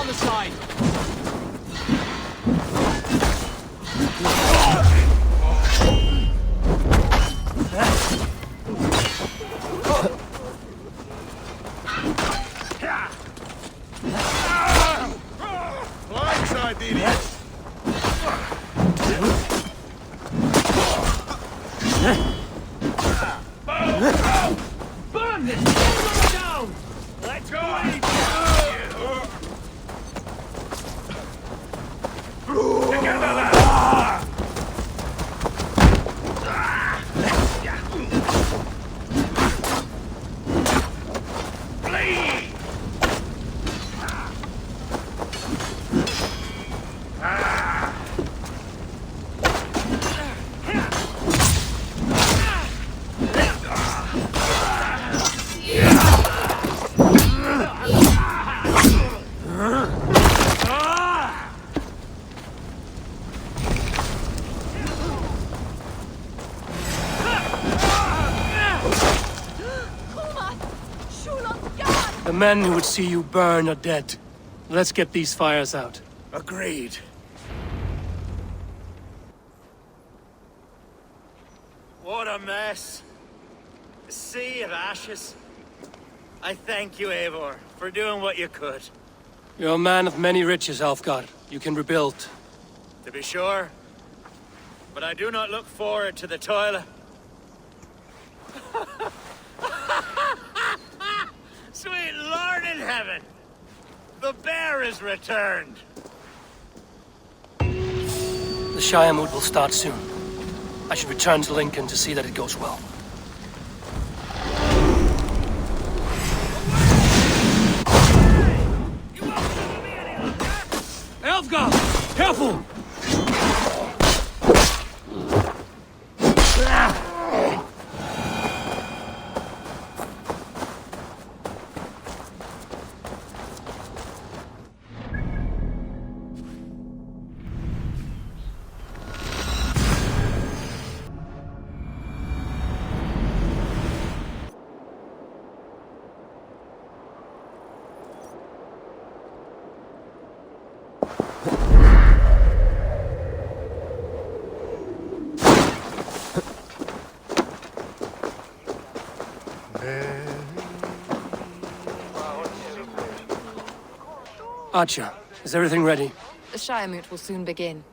Speaker 3: down the side!
Speaker 17: Blindside the idiot!
Speaker 3: Burn this! Get down! Let's go!
Speaker 17: Together then! Flee!
Speaker 1: The men who would see you burn are dead. Let's get these fires out.
Speaker 2: Agreed.
Speaker 18: What a mess. A sea of ashes. I thank you, Eivor, for doing what you could.
Speaker 1: You're a man of many riches, Alfgar. You can rebuild.
Speaker 18: To be sure. But I do not look forward to the toil. Sweet Lord in heaven! The bear is returned!
Speaker 1: The Shire mood will start soon. I should return to Lincoln to see that it goes well. Alfgar! Careful! Archer, is everything ready?
Speaker 21: The Shire moot will soon begin.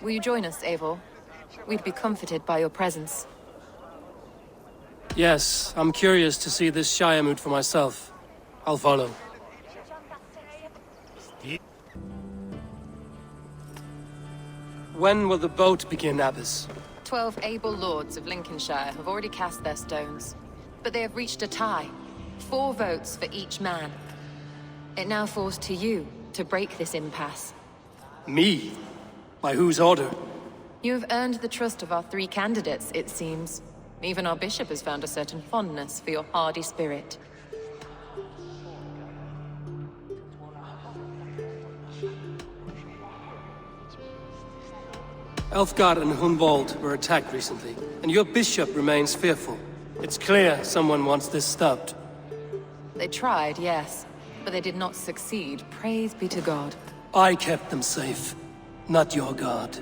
Speaker 21: Will you join us, Eivor? We'd be comforted by your presence.
Speaker 1: Yes, I'm curious to see this Shire moot for myself. I'll follow. When will the boat begin, Abbess?
Speaker 21: 12 able lords of Lincolnshire have already cast their stones, but they have reached a tie. 4 votes for each man. It now falls to you to break this impasse.
Speaker 1: Me? By whose order?
Speaker 21: You have earned the trust of our 3 candidates, it seems. Even our bishop has found a certain fondness for your hardy spirit.
Speaker 1: Elfgard and Hunwald were attacked recently, and your bishop remains fearful. It's clear someone wants this stopped.
Speaker 21: They tried, yes, but they did not succeed. Praise be to God.
Speaker 1: I kept them safe, not your god.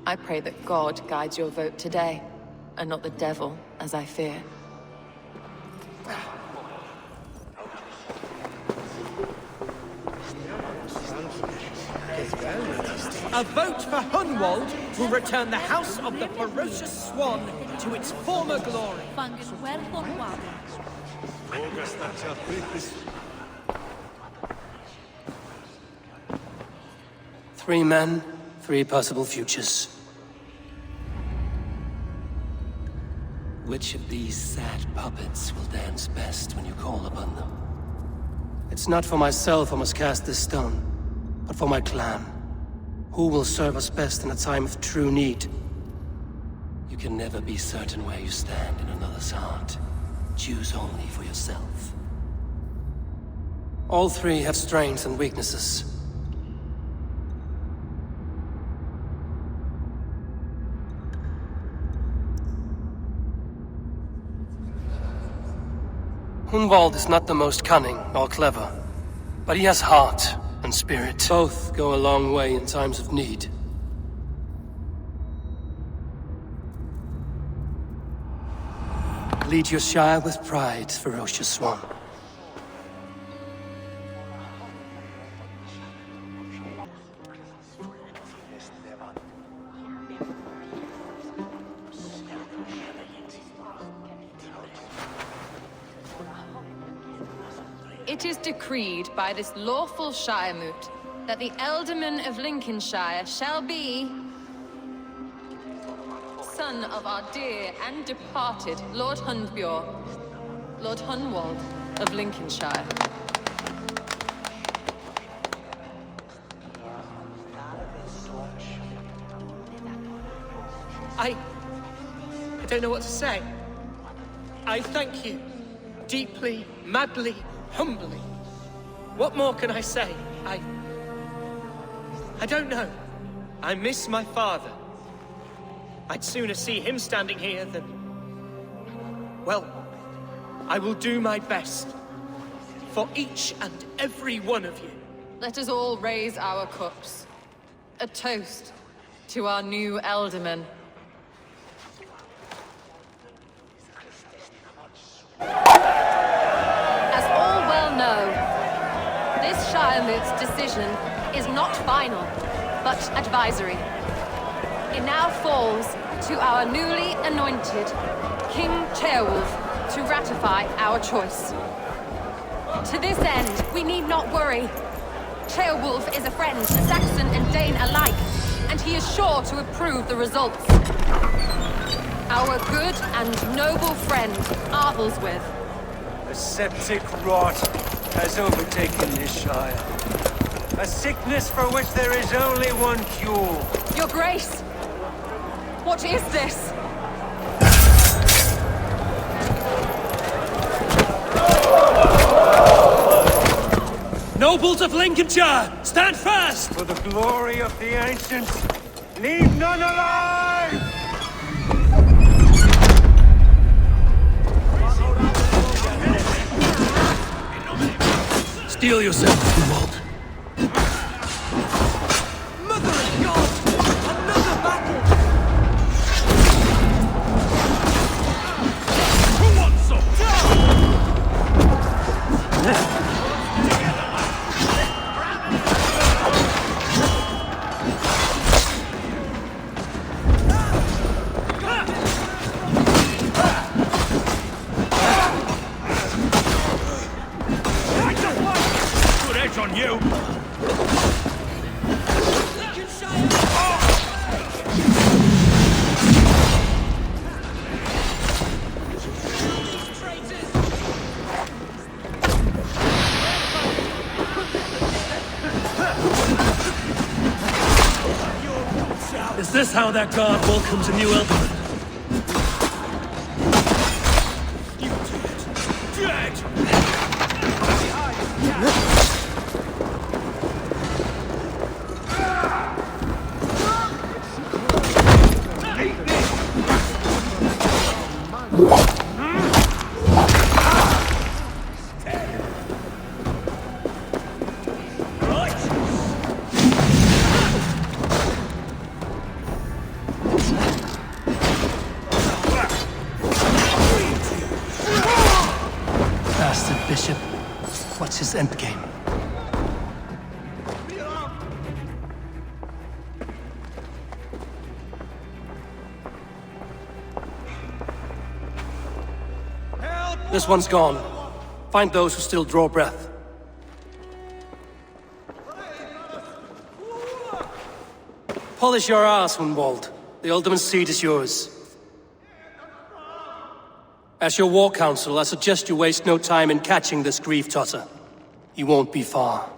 Speaker 21: I pray that God guides your vote today, and not the devil, as I fear.
Speaker 12: A vote for Hunwald will return the House of the Ferocious Swan to its former glory.
Speaker 1: 3 men, 3 possible futures. Which of these sad puppets will dance best when you call upon them? It's not for myself I must cast this stone, but for my clan. Who will serve us best in a time of true need? You can never be certain where you stand in another's heart. Choose only for yourself. All 3 have strengths and weaknesses. Hunwald is not the most cunning or clever,
Speaker 15: But he has heart and spirit.
Speaker 6: Both go a long way in times of need. Lead your shire with pride, ferocious swan.
Speaker 21: It is decreed by this lawful shire moot that the Ealdorman of Lincolnshire shall be son of our dear and departed Lord Hundbjorn, Lord Hunwald of Lincolnshire.
Speaker 12: I don't know what to say. I thank you. Deeply, madly, humbly. What more can I say? I don't know. I miss my father. I'd sooner see him standing here than... Well, I will do my best. For each and every one of you.
Speaker 21: Let us all raise our cups. A toast to our new Ealdorman. As all well know, this Shire Moot's decision is not final, but advisory. It now falls to our newly anointed King Ceolwulf to ratify our choice. To this end, we need not worry. Ceolwulf is a friend to Saxon and Dane alike, and he is sure to approve the results. Our good and noble friend, Arthelswith.
Speaker 9: A septic rot has overtaken this shire. A sickness for which there is only one cure.
Speaker 21: Your Grace! What is this?
Speaker 1: Nobles of Lincolnshire, stand fast!
Speaker 9: For the glory of the ancients, leave none alive!
Speaker 1: Steel yourself, Grunwald.
Speaker 11: Mother of God! Another battle!
Speaker 1: Who wants some? Good edge on you! Is this how that guard welcomes a new Ealdorman? Bastard bishop. What's his endgame? This one's gone. Find those who still draw breath. Polish your ass, Hunwald. The Ealdorman's seat is yours. As your war council, I suggest you waste no time in catching this grief-totter. He won't be far.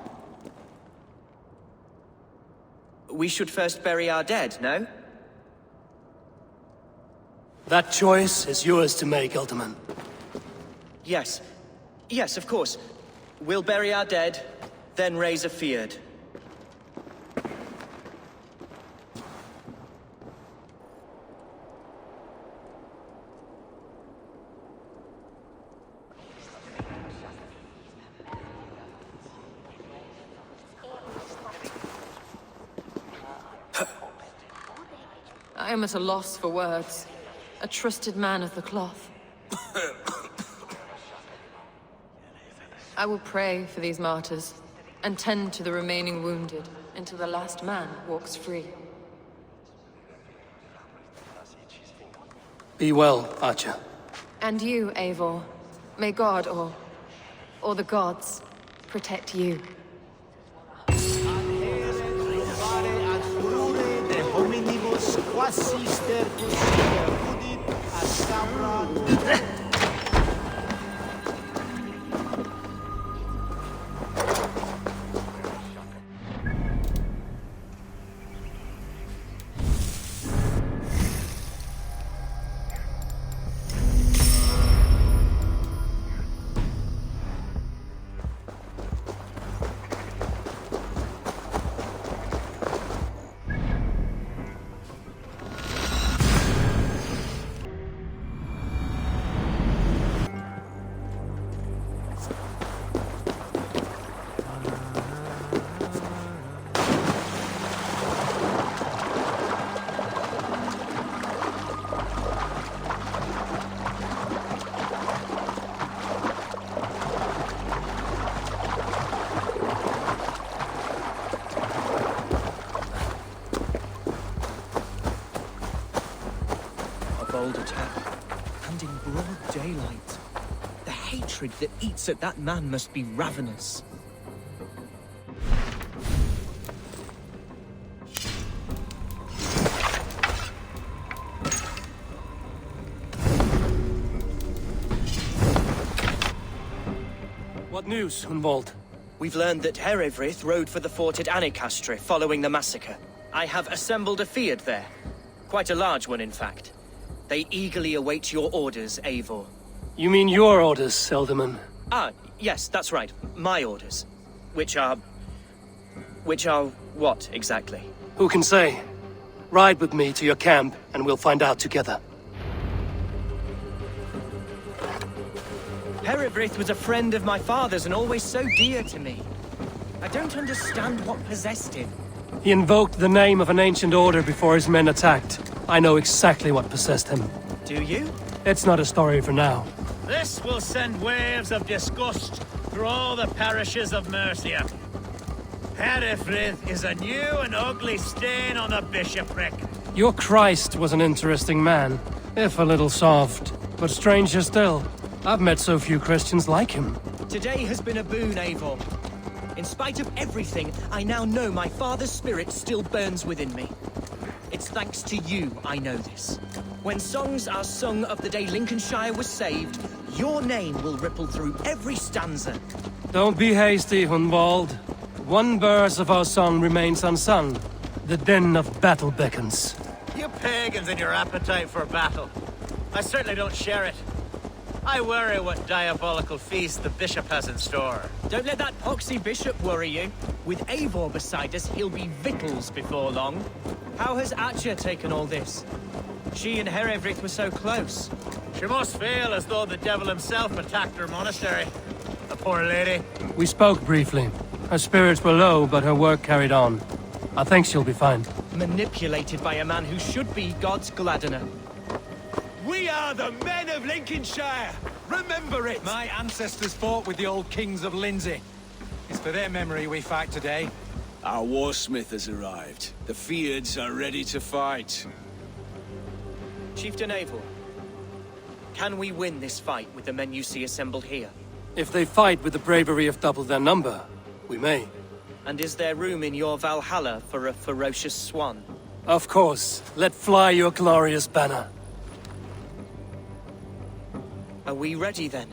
Speaker 12: We should first bury our dead, no?
Speaker 1: That choice is yours to make, Ealdorman.
Speaker 12: Yes. Yes, of course. We'll bury our dead, then raise a feard.
Speaker 21: I'm at a loss for words. A trusted man of the cloth. I will pray for these martyrs, and tend to the remaining wounded, until the last man walks free.
Speaker 6: Be well, Archer.
Speaker 21: And you, Eivor. May God, or the gods, protect you.
Speaker 12: Attack, and in broad daylight. The hatred that eats at that man must be ravenous.
Speaker 1: What news, Hunwald?
Speaker 12: We've learned that Herefrith rode for the fort at Annikastre following the massacre. I have assembled a field there. Quite a large one, in fact. They eagerly await your orders, Eivor.
Speaker 1: You mean your orders, Elderman?
Speaker 12: Ah, yes, that's right. My orders. Which are what, exactly?
Speaker 1: Who can say? Ride with me to your camp, and we'll find out together.
Speaker 12: Herefrith was a friend of my father's and always so dear to me. I don't understand what possessed him.
Speaker 1: He invoked the name of an ancient order before his men attacked. I know exactly what possessed him.
Speaker 12: Do you?
Speaker 1: It's not a story for now.
Speaker 18: This will send waves of disgust through all the parishes of Mercia. Herefrith is a new and ugly stain on the bishopric.
Speaker 1: Your Christ was an interesting man, if a little soft. But stranger still, I've met so few Christians like him.
Speaker 12: Today has been a boon, Eivor. In spite of everything, I now know my father's spirit still burns within me. It's thanks to you I know this. When songs are sung of the day Lincolnshire was saved, your name will ripple through every stanza.
Speaker 1: Don't be hasty, Hunwald. One verse of our song remains unsung. The din of battle beckons.
Speaker 18: You pagans and your appetite for battle. I certainly don't share it. I worry what diabolical feast the bishop has in store.
Speaker 12: Don't let that poxy bishop worry you. With Eivor beside us, he'll be victuals before long. How has Atcha taken all this? She and Herefrith were so close.
Speaker 18: She must feel as though the devil himself attacked her monastery. The poor lady.
Speaker 1: We spoke briefly. Her spirits were low, but her work carried on. I think she'll be fine.
Speaker 12: Manipulated by a man who should be God's gladdener.
Speaker 22: We are the men of Lincolnshire! Remember it!
Speaker 7: My ancestors fought with the old kings of Lindsey. It's for their memory we fight today.
Speaker 2: Our warsmith has arrived. The Feards are ready to fight.
Speaker 12: Chieftain Eivor, can we win this fight with the men you see assembled here?
Speaker 1: If they fight with the bravery of double their number, we may.
Speaker 12: And is there room in your Valhalla for a ferocious swan?
Speaker 1: Of course. Let fly your glorious banner.
Speaker 12: Are we ready then?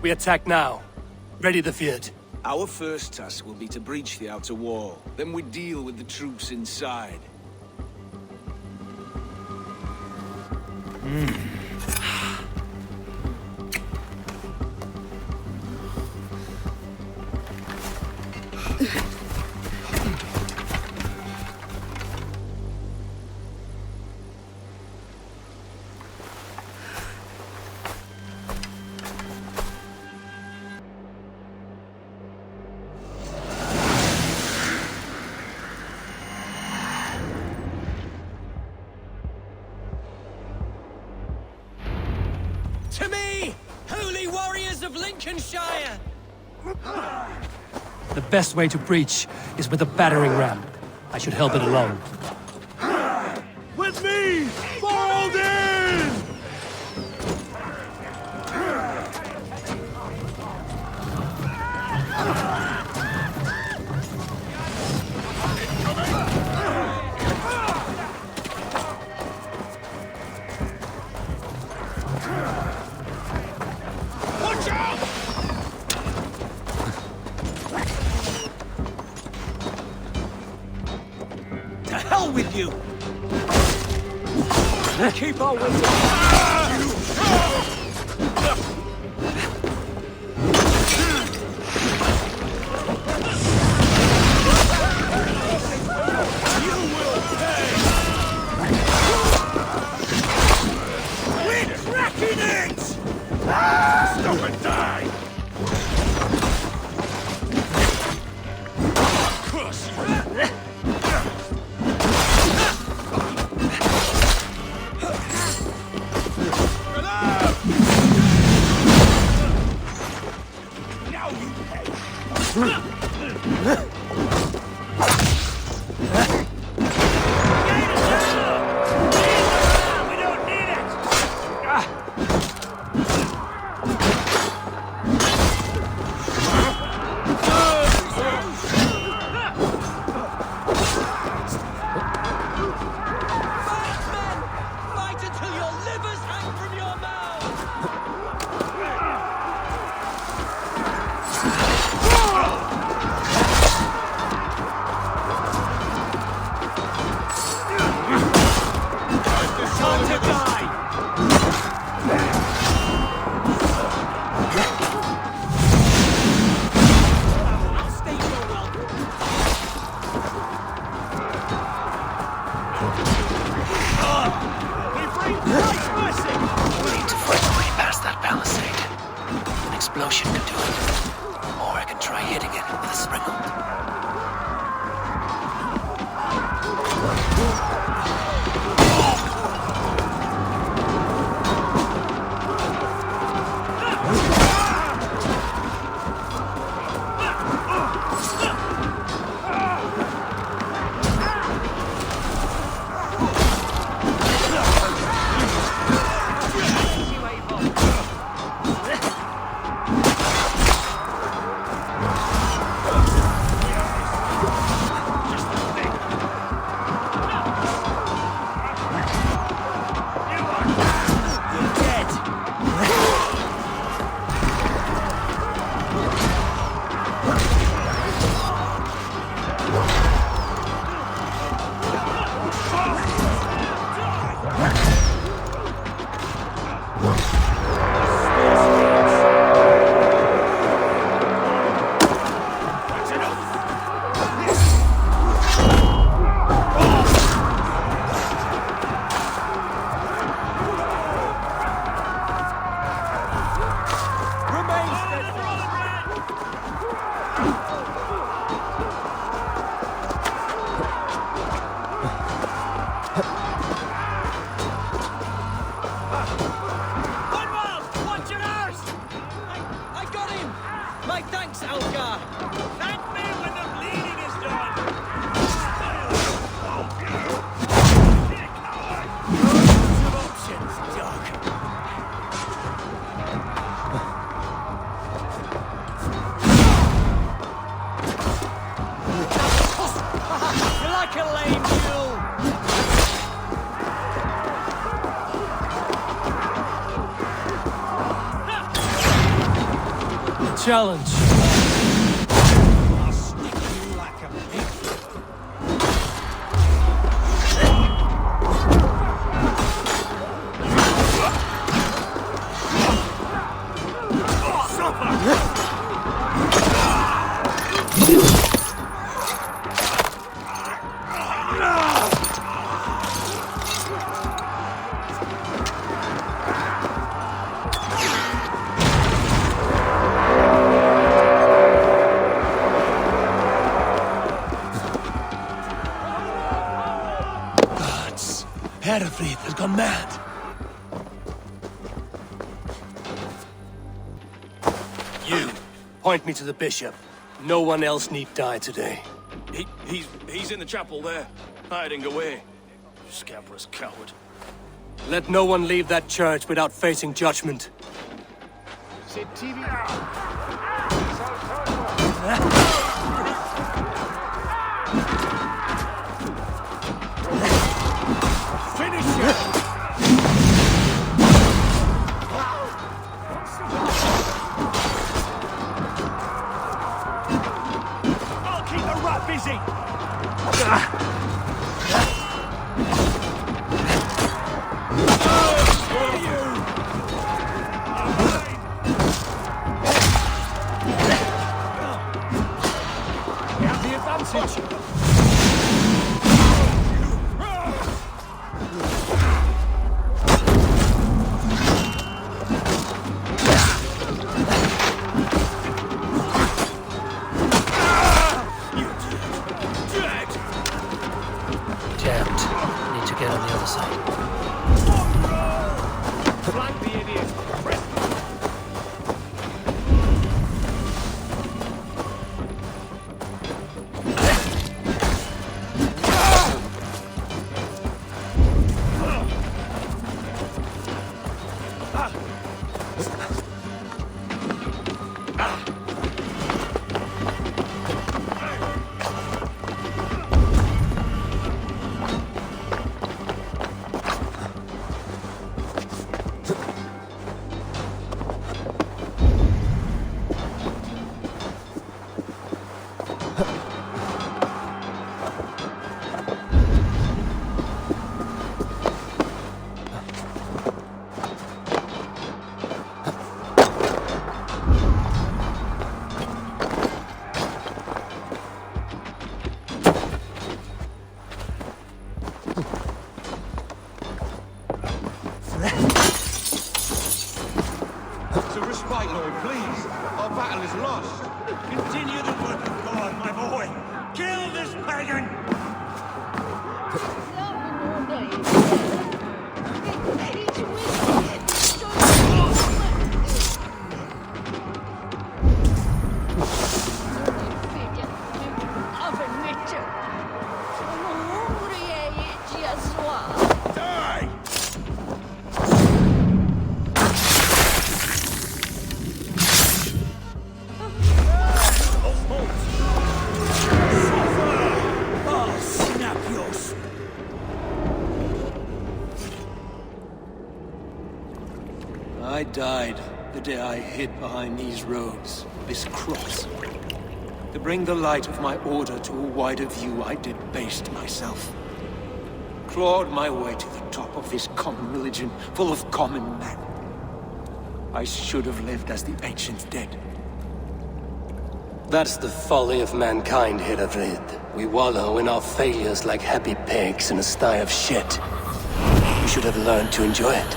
Speaker 1: We attack now. Ready the Feared.
Speaker 2: Our first task will be to breach the outer wall. Then we deal with the troops inside.
Speaker 12: Lincolnshire!
Speaker 1: The best way to breach is with a battering ram. I should help it along.
Speaker 2: With me! For Odin! Watch out!
Speaker 9: To hell with you! Keep our wits.
Speaker 2: We're cracking it! Stop and die! Curse you!
Speaker 12: Fight until your livers hang from your
Speaker 9: Time to die!
Speaker 15: We need to find a way past that palisade. An explosion could do it. Or I can try hitting it with a springald.
Speaker 1: Challenge.
Speaker 9: I'll stick you like a pig.
Speaker 1: Herfrid has gone mad. Point me to the bishop. No one else need die today.
Speaker 10: He's in the chapel there, hiding away. Scabrous coward.
Speaker 1: Let no one leave that church without facing judgment.
Speaker 10: Finish it!
Speaker 9: I'll keep the rat busy!
Speaker 10: We have the advantage!
Speaker 1: I died the day I hid behind these robes, this cross. To bring the light of my order to a wider view, I debased myself. Clawed my way to the top of this common religion, full of common men. I should have lived as the ancient dead. That's the folly of mankind, Hedavrid. We wallow in our failures like happy pigs in a sty of shit. We should have learned to enjoy it.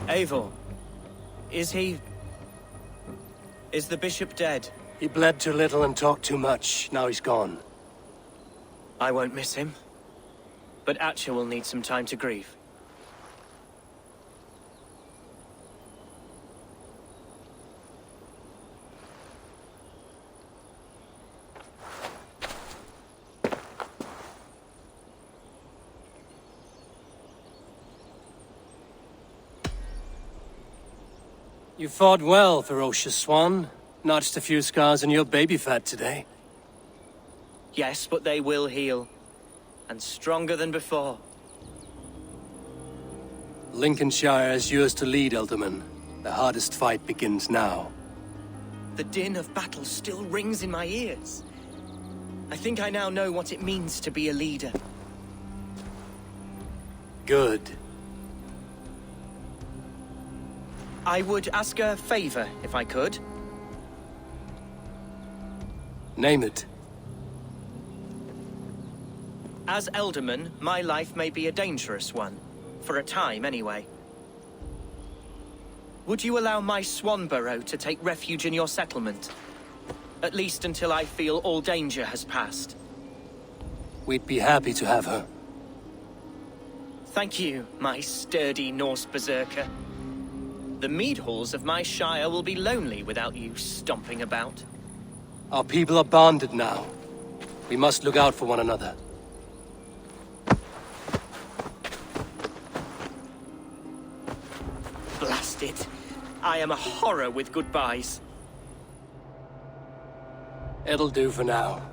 Speaker 12: Eivor, is the bishop dead?
Speaker 1: He bled too little and talked too much. Now he's gone.
Speaker 12: I won't miss him. But Atcha will need some time to grieve.
Speaker 1: You fought well, ferocious swan. Notched a few scars on your baby fat today.
Speaker 12: Yes, but they will heal. And stronger than before.
Speaker 1: Lincolnshire is yours to lead, Elderman.
Speaker 13: The hardest fight begins now.
Speaker 12: The din of battle still rings in my ears. I think I now know what it means to be a leader.
Speaker 13: Good.
Speaker 12: I would ask a favor, if I could.
Speaker 13: Name it.
Speaker 12: As Elderman, my life may be a dangerous one. For a time, anyway. Would you allow my Swanborough to take refuge in your settlement? At least until I feel all danger has passed.
Speaker 13: We'd be happy to have her.
Speaker 12: Thank you, my sturdy Norse berserker. The mead halls of my shire will be lonely without you stomping about.
Speaker 13: Our people are bonded now. We must look out for one another.
Speaker 12: Blast it. I am a horror with goodbyes.
Speaker 13: It'll do for now.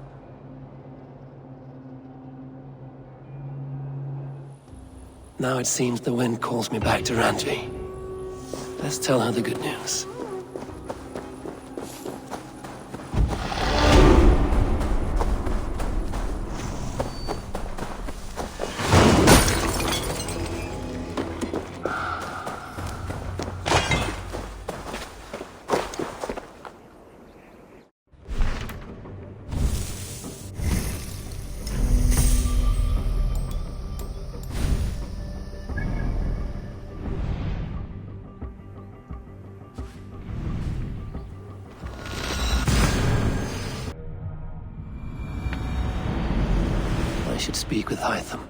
Speaker 13: Now it seems the wind calls me back to Randvi. Let's tell her the good news. I should speak with Hytham.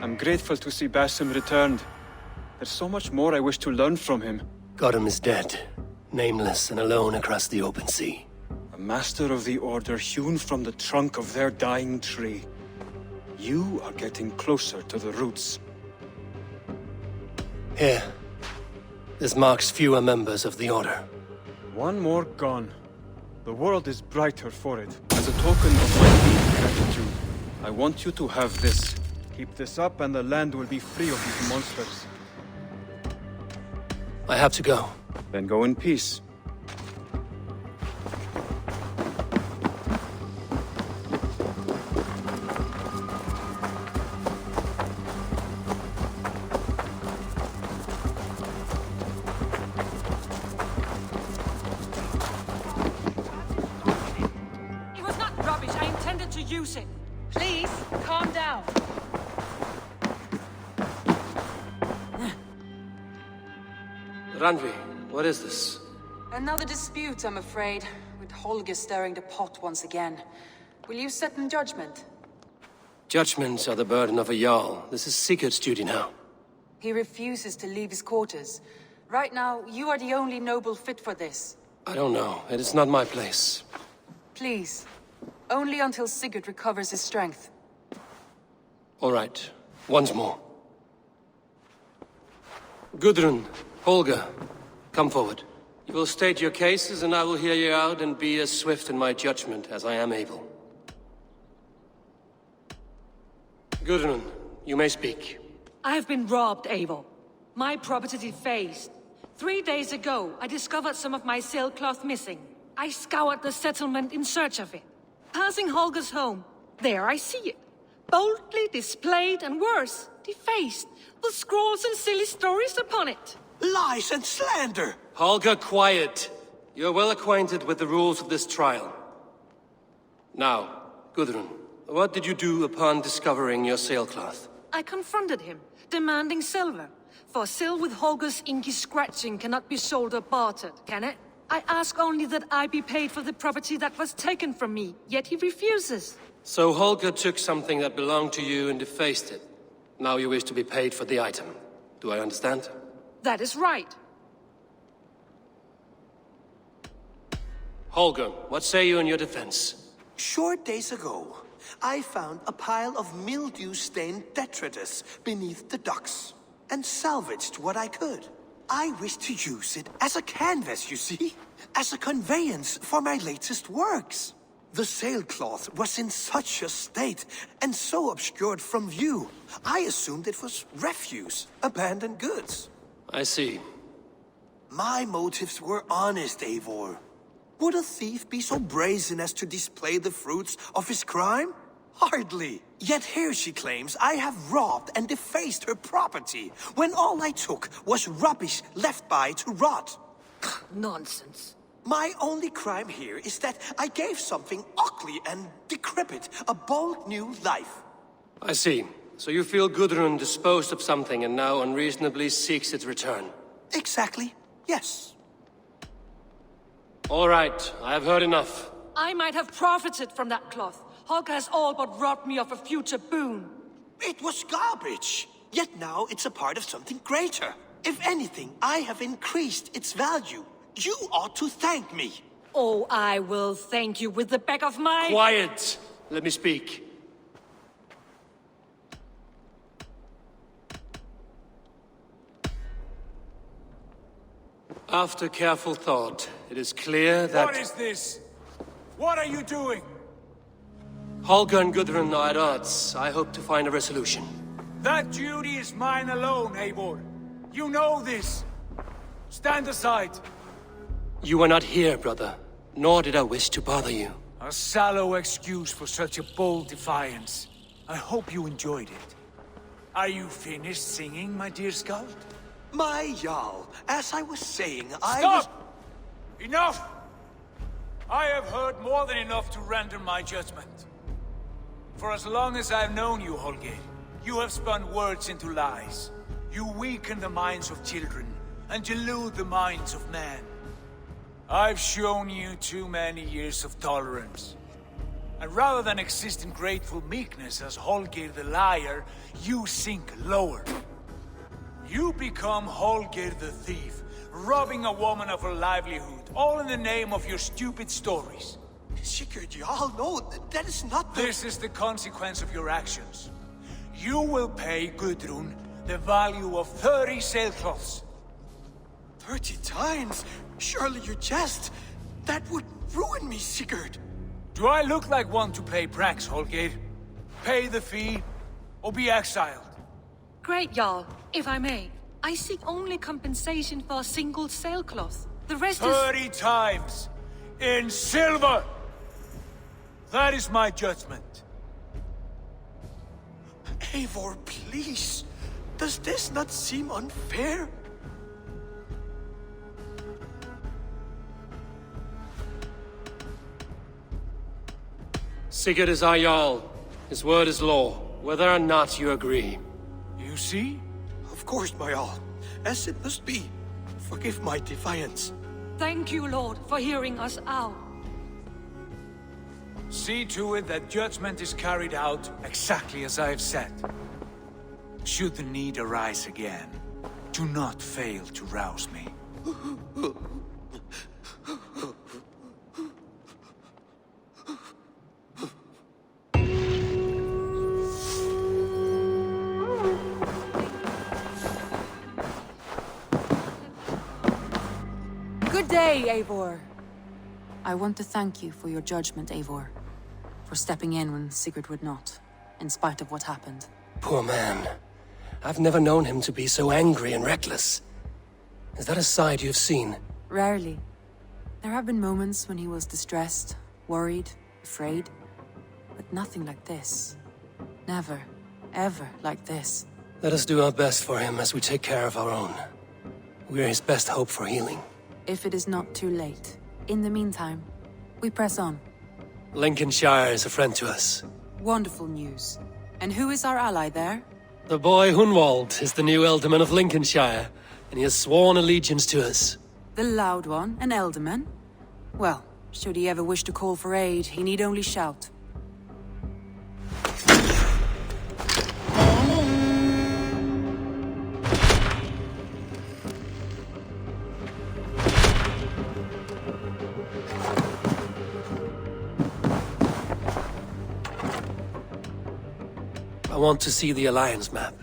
Speaker 14: I'm grateful to see Basim returned. There's so much more I wish to learn from him.
Speaker 13: Gotham is dead, nameless and alone across the open sea.
Speaker 14: A master of the Order hewn from the trunk of their dying tree. You are getting closer to the roots.
Speaker 13: Here. This marks fewer members of the Order.
Speaker 14: One more gone. The world is brighter for it. As a token of my deep gratitude, I want you to have this. Keep this up and the land will be free of these monsters.
Speaker 13: I have to go.
Speaker 14: Then go in peace.
Speaker 23: It was not rubbish. I intended to use it. Please, calm down.
Speaker 13: Randvi, what is this?
Speaker 23: Another dispute, I'm afraid, with Holger stirring the pot once again. Will you sit in judgment?
Speaker 13: Judgments are the burden of a Jarl. This is Sigurd's duty now.
Speaker 23: He refuses to leave his quarters. Right now, you are the only noble fit for this.
Speaker 13: I don't know. It is not my place.
Speaker 23: Please. Only until Sigurd recovers his strength.
Speaker 13: All right. Once more. Gudrun, Holger, come forward. You will state your cases, and I will hear you out and be as swift in my judgment as I am able. Gudrun, you may speak.
Speaker 23: I have been robbed, Eivor. My property defaced. 3 days ago, I discovered some of my sailcloth missing. I scoured the settlement in search of it. Passing Holger's home, there I see it. Boldly displayed and worse, defaced, with scrawls and silly stories upon it.
Speaker 11: Lies and slander!
Speaker 13: Holger, quiet. You're well acquainted with the rules of this trial. Now, Gudrun, what did you do upon discovering your sailcloth?
Speaker 23: I confronted him, demanding silver. For sil with Holger's inky scratching cannot be sold or bartered, can it? I ask only that I be paid for the property that was taken from me, yet he refuses.
Speaker 13: So Holger took something that belonged to you and defaced it. Now you wish to be paid for the item. Do I understand?
Speaker 23: That is right.
Speaker 13: Holger, what say you in your defense?
Speaker 11: Short days ago, I found a pile of mildew-stained detritus beneath the docks, and salvaged what I could. I wish to use it as a canvas, you see? As a conveyance for my latest works. The sailcloth was in such a state, and so obscured from view, I assumed it was refuse, abandoned goods.
Speaker 13: I see.
Speaker 11: My motives were honest, Eivor. Would a thief be so brazen as to display the fruits of his crime? Hardly. Yet here she claims I have robbed and defaced her property, when all I took was rubbish left by to rot.
Speaker 23: Nonsense.
Speaker 11: My only crime here is that I gave something ugly and decrepit a bold new life.
Speaker 13: I see. So you feel Gudrun disposed of something and now unreasonably seeks its return?
Speaker 11: Exactly, yes.
Speaker 13: All right, I have heard enough.
Speaker 23: I might have profited from that cloth. Holger has all but robbed me of a future boon.
Speaker 11: It was garbage. Yet now it's a part of something greater. If anything, I have increased its value. You ought to thank me.
Speaker 23: Oh, I will thank you with the back of my...
Speaker 13: Quiet! Let me speak. After careful thought, it is clear that...
Speaker 2: What is this? What are you doing?
Speaker 13: Holger and Gudrun are at odds. I hope to find a resolution.
Speaker 2: That duty is mine alone, Eivor. You know this. Stand aside.
Speaker 13: You were not here, brother. Nor did I wish to bother you.
Speaker 2: A sallow excuse for such a bold defiance. I hope you enjoyed it. Are you finished singing, my dear Skald?
Speaker 11: My Jarl, as I was saying,
Speaker 2: Stop! Enough! I have heard more than enough to render my judgment. For as long as I've known you, Holger, you have spun words into lies. You weaken the minds of children, and delude the minds of men. I've shown you too many years of tolerance. And rather than exist in grateful meekness as Holger the liar, you sink lower. You become Holger the thief, robbing a woman of her livelihood, all in the name of your stupid stories.
Speaker 11: Sigurd Jarl, no, that is not the...
Speaker 2: This is the consequence of your actions. You will pay Gudrun the value of 30 sailcloths.
Speaker 11: 30 times? Surely you jest. That would ruin me, Sigurd.
Speaker 2: Do I look like one to play pranks, Holger? Pay the fee, or be exiled.
Speaker 23: Great Jarl, if I may. I seek only compensation for a single sailcloth. The rest
Speaker 2: 30 times! In silver! That is my judgment.
Speaker 11: Eivor, please. Does this not seem unfair?
Speaker 13: Sigurd is our Jarl. His word is law, whether or not you agree.
Speaker 2: You see?
Speaker 11: Of course, my Jarl. As it must be. Forgive my defiance.
Speaker 23: Thank you, Lord, for hearing us out.
Speaker 2: See to it that judgment is carried out exactly as I have said. Should the need arise again, do not fail to rouse me.
Speaker 5: Good day, Eivor. I want to thank you for your judgment, Eivor. For stepping in when Sigurd would not, in spite of what happened.
Speaker 13: Poor man. I've never known him to be so angry and reckless. Is that a side you've seen?
Speaker 5: Rarely. There have been moments when he was distressed, worried, afraid. But nothing like this. Never, ever like this.
Speaker 13: Let us do our best for him as we take care of our own. We're his best hope for healing.
Speaker 5: If it is not too late. In the meantime, we press on.
Speaker 13: Lincolnshire is a friend to us.
Speaker 5: Wonderful news. And who is our ally there?
Speaker 13: The boy Hunwald is the new Ealdorman of Lincolnshire, and he has sworn allegiance to us.
Speaker 5: The loud one, an Ealdorman? Well, should he ever wish to call for aid, he need only shout.
Speaker 13: I want to see the Alliance map.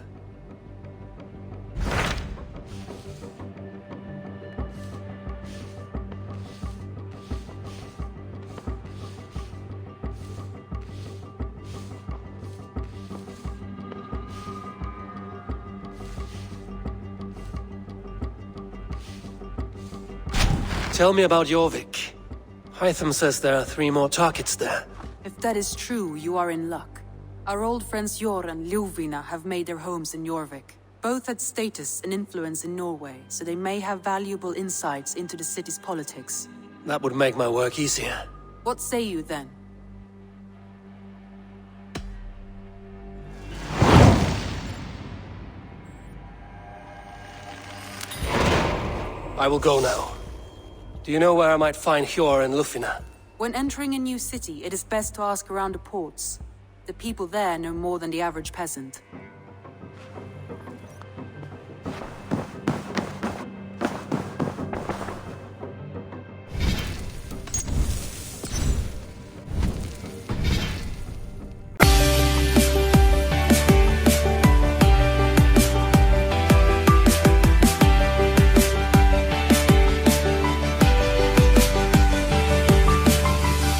Speaker 13: Tell me about Jorvik. Hytham says there are 3 more targets there.
Speaker 5: If that is true, you are in luck. Our old friends Jor and Ljuvina have made their homes in Jorvik. Both had status and influence in Norway, so they may have valuable insights into the city's politics.
Speaker 13: That would make my work easier.
Speaker 5: What say you then?
Speaker 13: I will go now. Do you know where I might find Hjor and Ljufina?
Speaker 5: When entering a new city, it is best to ask around the ports. The people there know more than the average peasant.